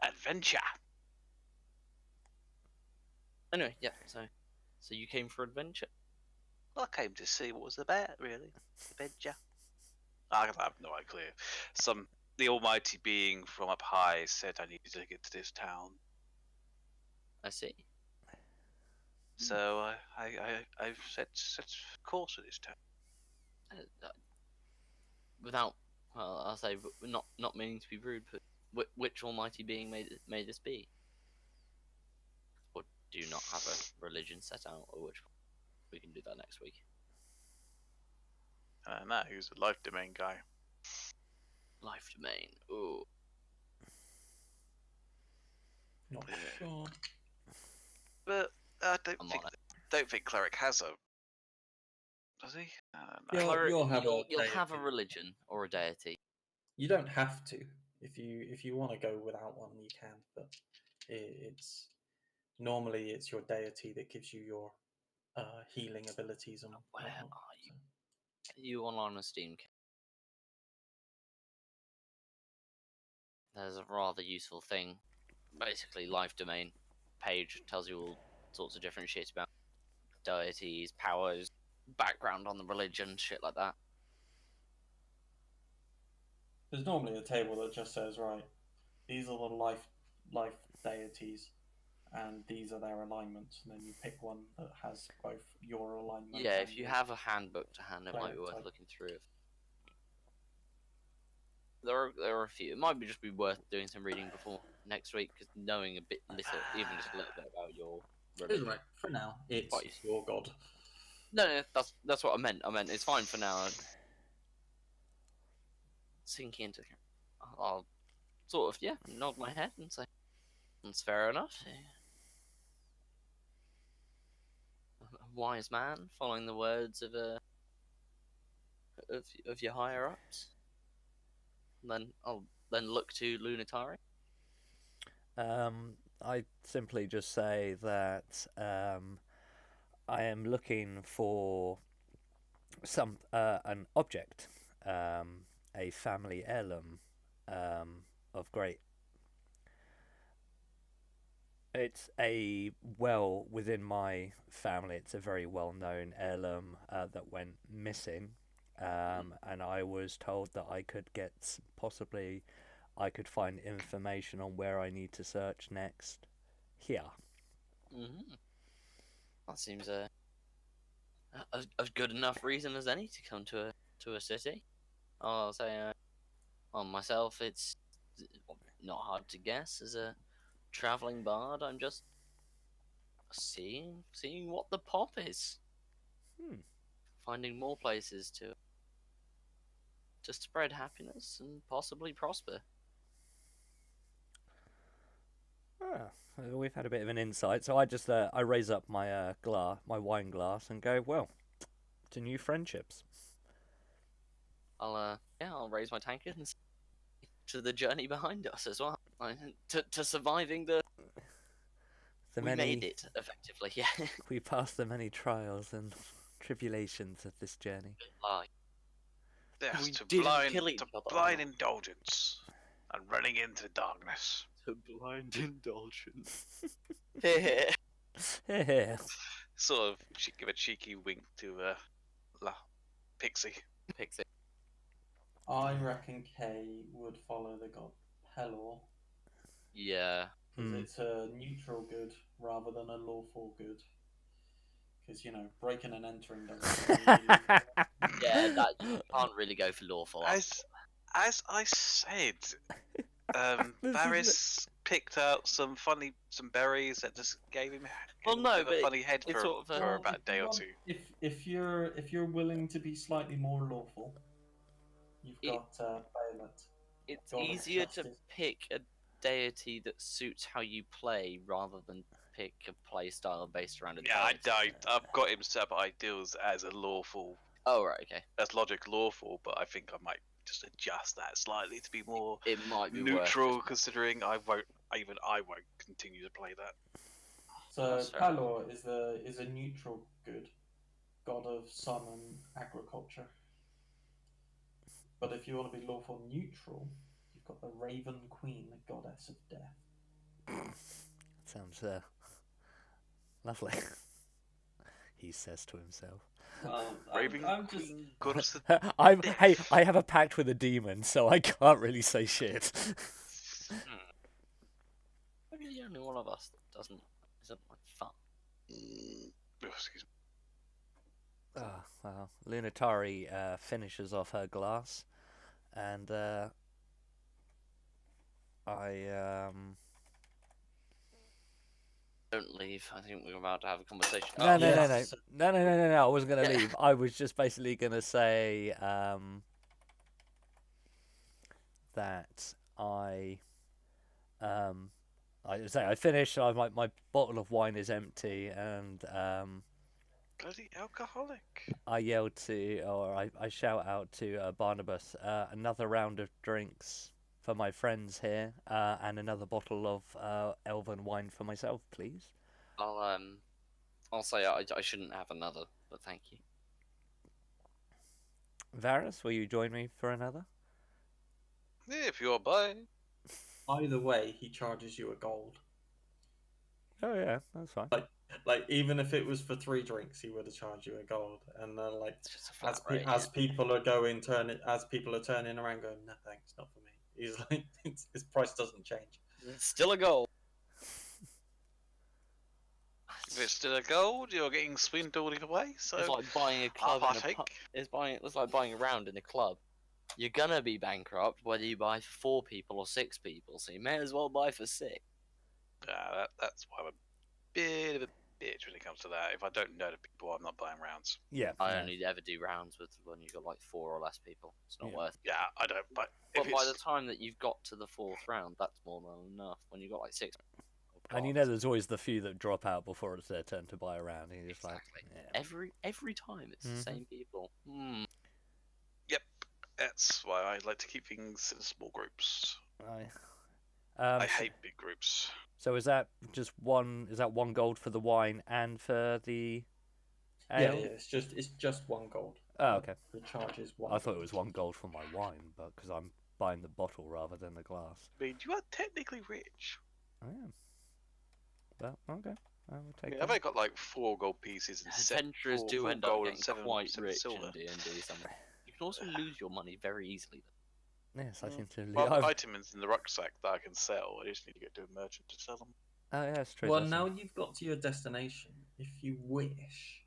Adventure. Anyway, yeah. So you came for adventure. Well, I came to see what it was about, really. Adventure. I have no idea. The almighty being from up high said I needed to get to this town. I see. So I've set course for this town. Without, well, I'll say, not meaning to be rude, but which almighty being may this be? Or do you not have a religion set out, or which? We can do that next week. I don't know, he was a life domain guy. Life domain. Ooh. Not sure. But I I'm don't on it. think cleric has a Does he? I don't know. You'll have a you'll have a deity. religion or a deity. You don't have to. If you want to go without one, you can. But it's normally it's your deity that gives you your healing abilities and Where whatnot. are you? So, Are you online on Steam? There's a rather useful thing. Basically, life domain page tells you all sorts of different shit about deities, powers, background on the religion, shit like that. there's normally a table that just says, right, these are the life deities, and these are their alignments, and then you pick one that has both your alignment. Yeah, and if you your have a handbook to hand, it might be player worth type. looking through. There are a few. It might just be worth doing some reading before next week, because knowing a bit little, even just a little bit about your religion. Right. For now, it's Quite useful. your god. No, that's what I meant. I meant it's fine for now. Sink into. I'll sort of nod my head and say that's fair enough. A wise man, following the words of of your higher ups. And then I'll look to Lunatari. I simply just say that I am looking for an object, a family heirloom of great. It's within my family. It's a very well-known heirloom that went missing, and I was told that I could find information on where I need to search next. Here. Mm-hmm. That seems a good enough reason as any to come to a city. I'll say, on myself, it's not hard to guess. As a traveling bard, I'm just seeing what the pop is. Finding more places to spread happiness and possibly prosper. We've had a bit of an insight, so I just I raise up my my wine glass, and go, well, to new friendships. I'll raise my tankard and to the journey behind us as well. To surviving we made it effectively. Yeah. We passed the many trials and tribulations of this journey. Yes, We to didn't kill each other. blind indulgence and running into darkness. To blind indulgence. Yeah. Sort of give a cheeky wink to Pixie. Pixie. I reckon Kay would follow the god Pelor, Yeah. because it's a neutral good rather than a lawful good. Because breaking and entering doesn't. Yeah, that you can't really go for lawful. As I said, Varys picked out some berries that just gave him a funny head for about a day or two. If you're willing to be slightly more lawful, you've got Baelet. It's God of easier to Justice. pick a deity that suits how you play rather than pick a play style based around a deity. I've got him set up ideals as a lawful. Oh right, okay. As logic lawful, but I think I might just adjust that slightly to be more It might be neutral, considering I won't continue to play that. So Pelor is a neutral good, god of sun and agriculture. But if you want to be lawful neutral, you've got the Raven Queen, the goddess of death. Sounds lovely. He says to himself. Raven I'm Queen, goddess of Hey, I have a pact with a demon, so I can't really say shit. Maybe the only one of us that isn't like fun. Excuse me. Oh, well, Lunatari finishes off her glass, and I Don't leave. I think we're about to have a conversation. No. I wasn't gonna leave. I was just basically gonna say that I finished. My bottle of wine is empty, and Bloody alcoholic. I yelled to, or I shout out to Barnabas, another round of drinks for my friends here, and another bottle of elven wine for myself, please. I'll say I shouldn't have another, but thank you. Varus, will you join me for another? Yeah, if you're by. Either way, he charges you a gold. Oh yeah, that's fine. Like even if it was for 3 drinks, he would have charged you a gold. And then like It's just a flat as rate. as people are turning around, going, no thanks, not for me. He's like, his price doesn't change. It's still a goal. If it's still a gold, you're getting swindled either way. So It's like buying a I'll club in a partake. pub. It's like buying a round in a club. You're gonna be bankrupt whether you buy for 4 people or 6 people, so you may as well buy for 6. That's why I'm a bit of a bitch when it comes to that. If I don't know the people, I'm not buying rounds. Yeah. I no. only ever do rounds with when you've got like 4 or less people. It's not Yeah. worth it. Yeah, I don't. But But if by it's, the time that you've got to the 4th round, that's more than enough. When you've got like 6. And you know, there's always the few that drop out before it's their turn to buy a round, and you're just Exactly. like, yeah. Every time it's the Mhm. same people. yep, that's why I like to keep things in small groups. I I hate big groups. So is that just one? Is that 1 gold for the wine and for the ale? Yeah, it's just 1 gold. Oh, okay. The charge is 1. I thought it was 1 gold for my wine, but because I'm buying the bottle rather than the glass. I mean, you are technically rich. I am. But okay, I will I take mean, that. I've only got like 4 gold pieces and Adventurers do four end up gold and getting 7 quite seven rich silver. in D&D. You can also lose your money very easily. Yes, I seem to. Well, I've I've- got items in the rucksack that I can sell. I just need to get to a merchant to sell them. Oh yeah, that's true. Well, that's now it. you've got to your destination. If you wish,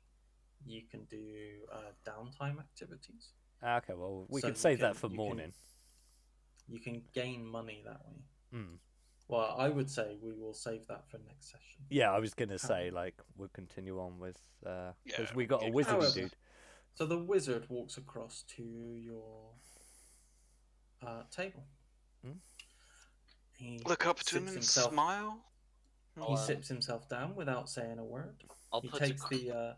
you can do downtime activities. Okay, well we So could you save that can- for you can- morning. You can gain money that way. Hmm. Well, I would say we will save that for next session. Yeah, I was gonna How- say like we'll continue on with because Yeah, we got a keep wizard However- dude. So the wizard walks across to your table. Hmm? He Look up to him sits and himself- smile. He sips himself down without saying a word. I'll He put takes a,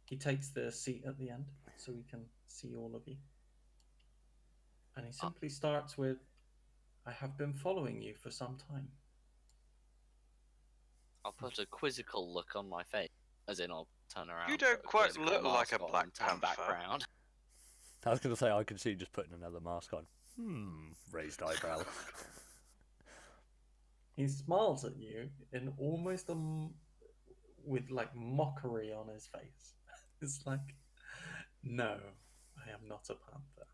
he takes the seat at the end so he can see all of you. And he simply starts with, "I have been following you for some time." I'll put a quizzical look on my face, as in I'll turn around. You don't put a quite quizzical look like mask a on Black and turn back Panther. round. I was gonna say I could see you just putting another mask on. Raised eyebrow. He smiles at you in almost with like mockery on his face. It's like, "No, I am not a panther."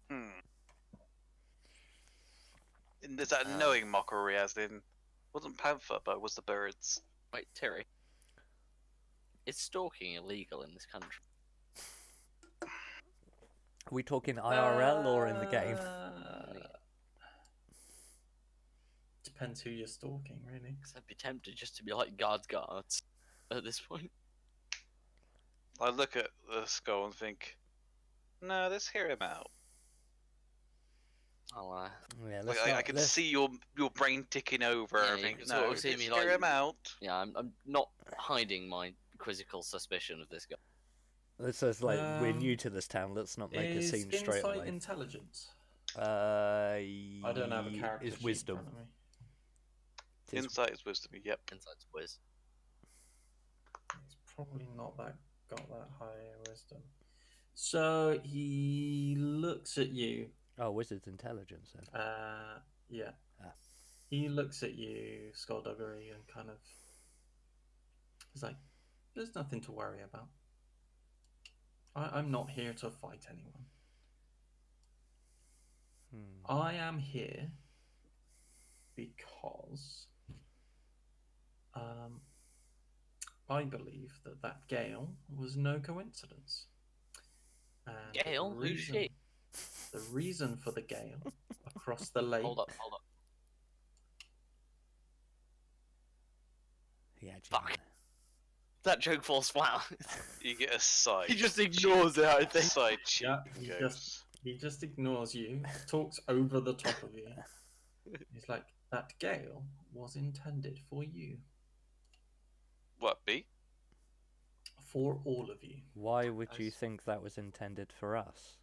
Hmm. And there's that knowing mockery, as in, wasn't panther, but it was the birds. Wait, Terry. Is stalking illegal in this country? Are we talking IRL or in the game? Depends who you're stalking, really. Because I'd be tempted just to be like guards at this point. I look at the skull and think, no, let's hear him out. I'll, Yeah, Like, let's I not- can let's- see your brain ticking over. Yeah, and you think, can no, sort of let's see me hear like- him out. yeah, I'm not hiding my quizzical suspicion of this guy. Let's just like we're new Um, to this town. Let's not make a Is scene straight insight away. intelligence? I I don't have a character Is sheet in wisdom. front of me. Tis- Insight is wisdom. Yep. Insight's whiz. It's probably not got that high a wisdom. So he looks at you. Oh, wizard's intelligence then. Yeah. Ah. He looks at you, Skullduggery, and kind of. He's like, "There's nothing to worry about. I'm not here to fight anyone. I am here because I believe that gale was no coincidence. And Gale? the Who's reason- she? The reason for the gale across the lake. Hold up. He had you Fuck. there. That joke falls flat. You get a side. He just ignores it, I think. Side cheek Yeah, he goes. He just ignores you, talks over the top of you. He's like, "That gale was intended for you." What, B? For all of you. Why would you As- think that was intended for us?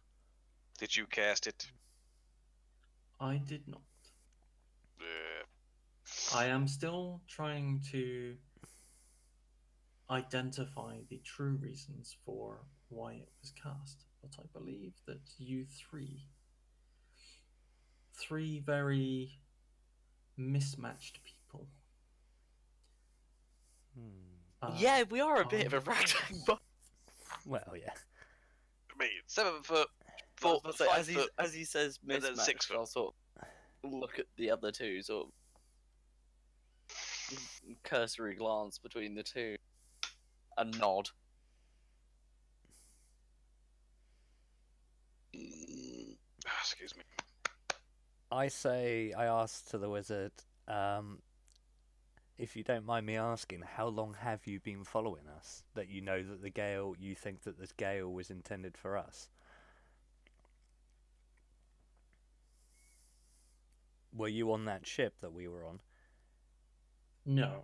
Did you cast it? I did not. Uh, I am still trying to identify the true reasons for why it was cast, but I believe that you three very mismatched people. Yeah, we are a bit of a are- ragtag bunch. Well, yeah. I mean, 7 foot, I was 4, about to say, 5 foot. as he says and then 6 mismatched, foot. I'll sort of look at the other two, sort of cursory glance between the two, and nod. Excuse me. I asked to the wizard, if you don't mind me asking, how long have you been following us? That you know that you think that this gale was intended for us? Were you on that ship that we were on? No,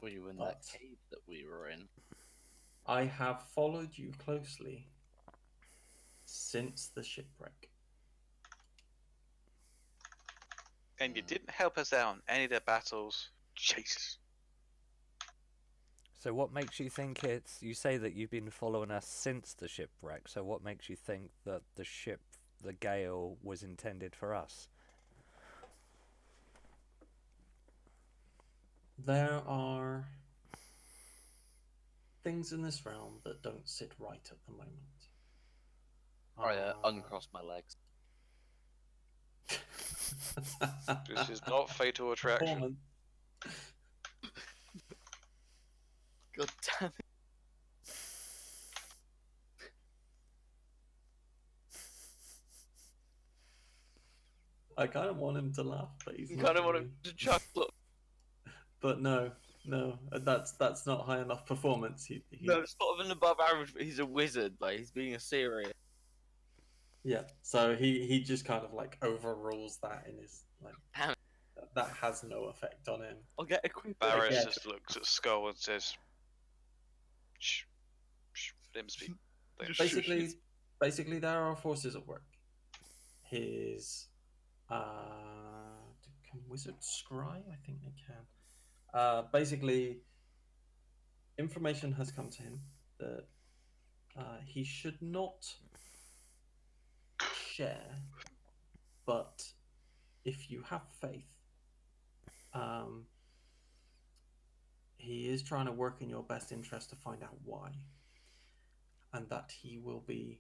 Were you in that But- cave that we were in? I have followed you closely since the shipwreck. And you didn't help us out in any of the battles. Jesus. So what makes you think it's... You say that you've been following us since the shipwreck, so what makes you think that the gale, was intended for us? There are things in this realm that don't sit right at the moment. I uncrossed my legs. This is not fatal attraction. Performance. God damn it. I kind of want him to laugh, but he's You not kind of want really. him to chuckle. But no, that's not high enough performance. He No, it's sort of an above average, but he's a wizard, like, he's being a serious. Yeah, so he just kind of like overrules that in his like Damn it. that has no effect on him. I'll get a quick Barris Yeah. just looks at Skull and says, shh, shh, let him speak. Let him speak." Basically there are forces at work. His can wizards scry? I think they can. Basically information has come to him that he should not share, but if you have faith, he is trying to work in your best interest to find out why, and that he will be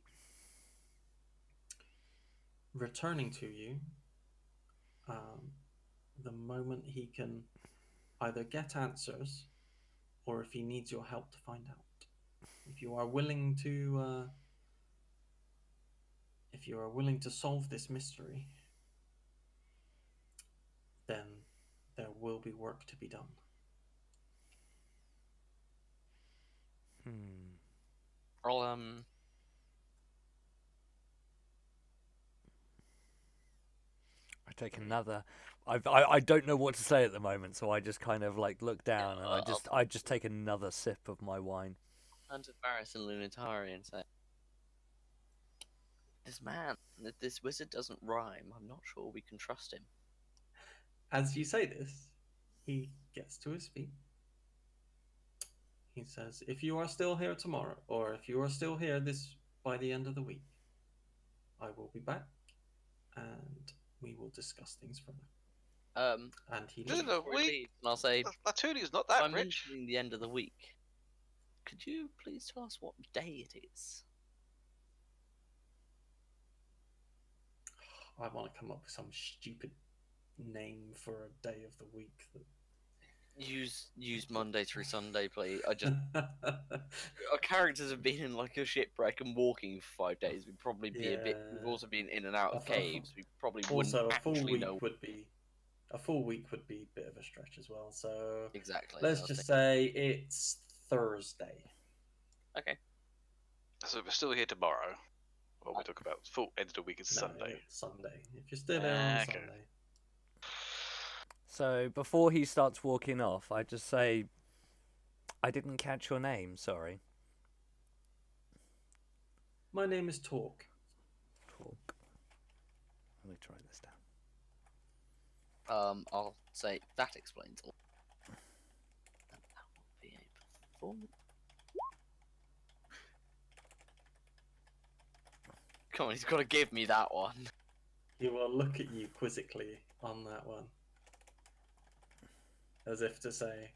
returning to you the moment he can either get answers or if he needs your help to find out. If you are willing to solve this mystery, then there will be work to be done. I'll, I take another... I don't know what to say at the moment, so I just kind of like look down and I just take another sip of my wine. turn to Varys and Lunitari and say, this wizard doesn't rhyme. I'm not sure we can trust him. As you say this, he gets to his feet. He says, if you are still here tomorrow, or if you are still here by the end of the week, I will be back and we will discuss things further. And he No, leaves. no, Before he leaves, and I'll say, Latuni's not that I'm rich. mentioning the end of the week. Could you please tell us what day it is? I want to come up with some stupid name for a day of the week. Use Monday through Sunday, please. Our characters have been in like a shipwreck and walking for 5 days. We'd probably be a bit. We've Yeah. also been in and out of A full- caves. We probably Also, wouldn't a full actually week know would be a bit of a stretch as well. So exactly. let's I was just thinking. say it's Thursday. Okay. So we're still here tomorrow. Well, we talk about full end of the week is No, Sunday. it's Sunday. If you're still there on Okay. Sunday. So before he starts walking off, I just say, I didn't catch your name. Sorry. My name is Talk. Talk. Let me try this down. I'll say that explains a lot. And that will be a performance. Come on, he's got to give me that one. He will look at you quizzically on that one, as if to say,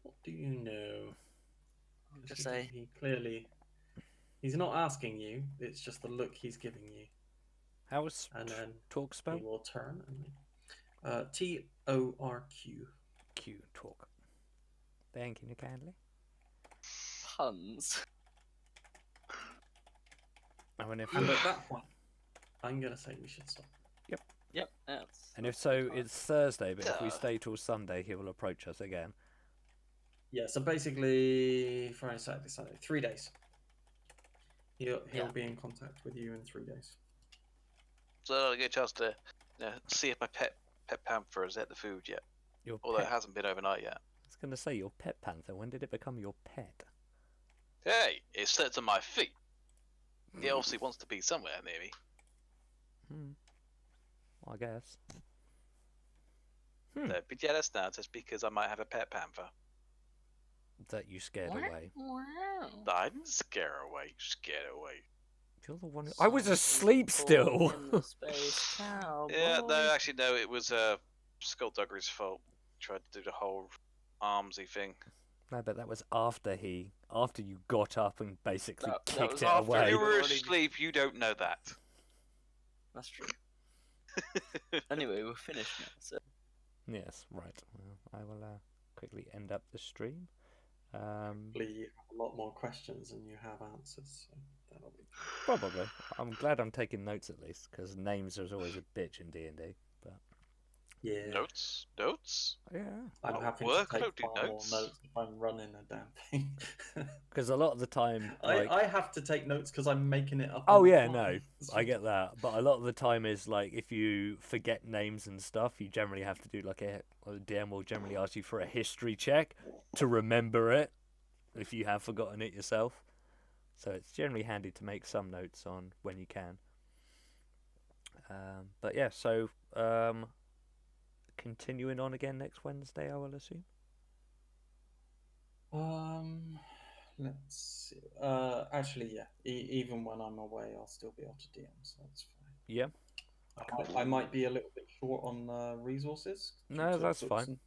"What do you know?" I'll just say, He clearly, he's not asking you. It's just the look he's giving you, How was and then Talk he spelled? will turn and Torq. Q. Talk. Thank you kindly. puns. And if And at that point, I'm gonna say we should stop. Yep, that's. and if so, it's Thursday. But if we Duh. stay till Sunday, he will approach us again. Yeah, so basically Friday, Saturday, Sunday, 3 days. He'll Yeah. be in contact with you in 3 days. So I'll get a chance to see if my pet panther has ate the food yet. Your Although it pet. hasn't been overnight yet. I was going to say your pet panther. When did it become your pet? Hey, it sits on my feet. It obviously wants to be somewhere near me. Hmm. Well, I guess. Don't be jealous now just because I might have a pet panther. That you scared away. Wow. I didn't scare away, scared away. You're the one. I was asleep still. Space cowboy. Yeah, no, actually, no, it was Skullduggery's fault. Tried to do the whole armsy thing. No, but that was after you got up and basically That kicked was it after away. You were Already- asleep, you don't know that. That's true. Anyway, we're finished now. So Yes, right. Well, I will quickly end up the stream. Hopefully you have a lot more questions than you have answers, so that'll be Probably. I'm glad I'm taking notes at least, because names is always a bitch in D&D. But yeah. Notes? yeah, I'm At having work, to I take don't do far more notes. notes if I'm running a damn thing. because a lot of the time, like, I have to take notes because I'm making it up. oh on the yeah, fly. no, I get that. But a lot of the time is like if you forget names and stuff, you generally have to do like the DM will generally ask you for a history check to remember it if you have forgotten it yourself. So it's generally handy to make some notes on when you can. But yeah, so continuing on again next Wednesday, I will assume. Let's see. Actually, yeah. Even when I'm away, I'll still be able to DM, so that's fine. Yeah. I might be a little bit short on resources. due No, to that's books fine.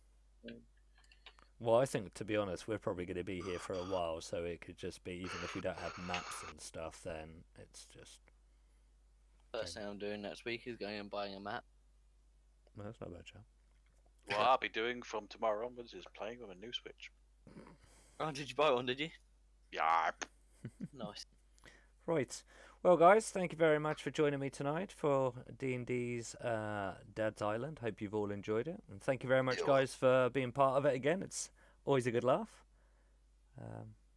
and- Well, I think, to be honest, we're probably going to be here for a while, so it could just be, even if we don't have maps and stuff, then it's just... first thing I'm doing next week is going and buying a map. Well, that's not bad, Joe. What I'll be doing from tomorrow onwards is playing with a new Switch. Oh, did you buy one? Did you? Yarp. Nice. Right. Well, guys, thank you very much for joining me tonight for D&D's Dad's Island. Hope you've all enjoyed it. And thank you very much, guys, for being part of it again. It's always a good laugh.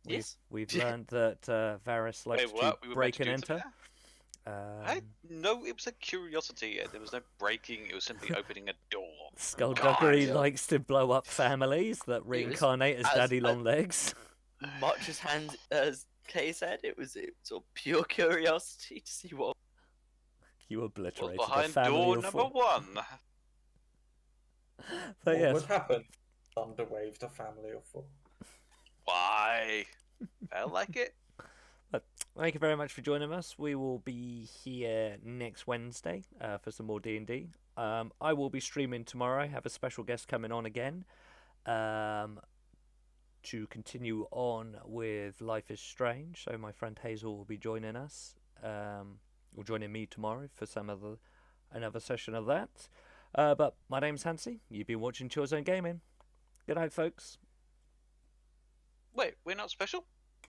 Yes. We've learned that Varys likes Wait, what? to We were break meant and to do enter. I no, it was a curiosity. There was no breaking. It was simply opening a door. Skullduggery God. likes to blow up families that reincarnate as as- Daddy as- Longlegs. Much as Kay said, it was sort of pure curiosity to see what. You Well, obliterated a behind family door of number four. 1. But What yes, would happen? Thunderwaved a family of 4. Why? Felt like it. thank you very much for joining us. We will be here next Wednesday for some more D&D. I will be streaming tomorrow. I have a special guest coming on again to continue on with Life is Strange. So my friend Hazel will be joining us, or joining me tomorrow for another session of that. But my name's Hansi. You've been watching Chill Zone Gaming. Good night, folks. Wait, we're not special?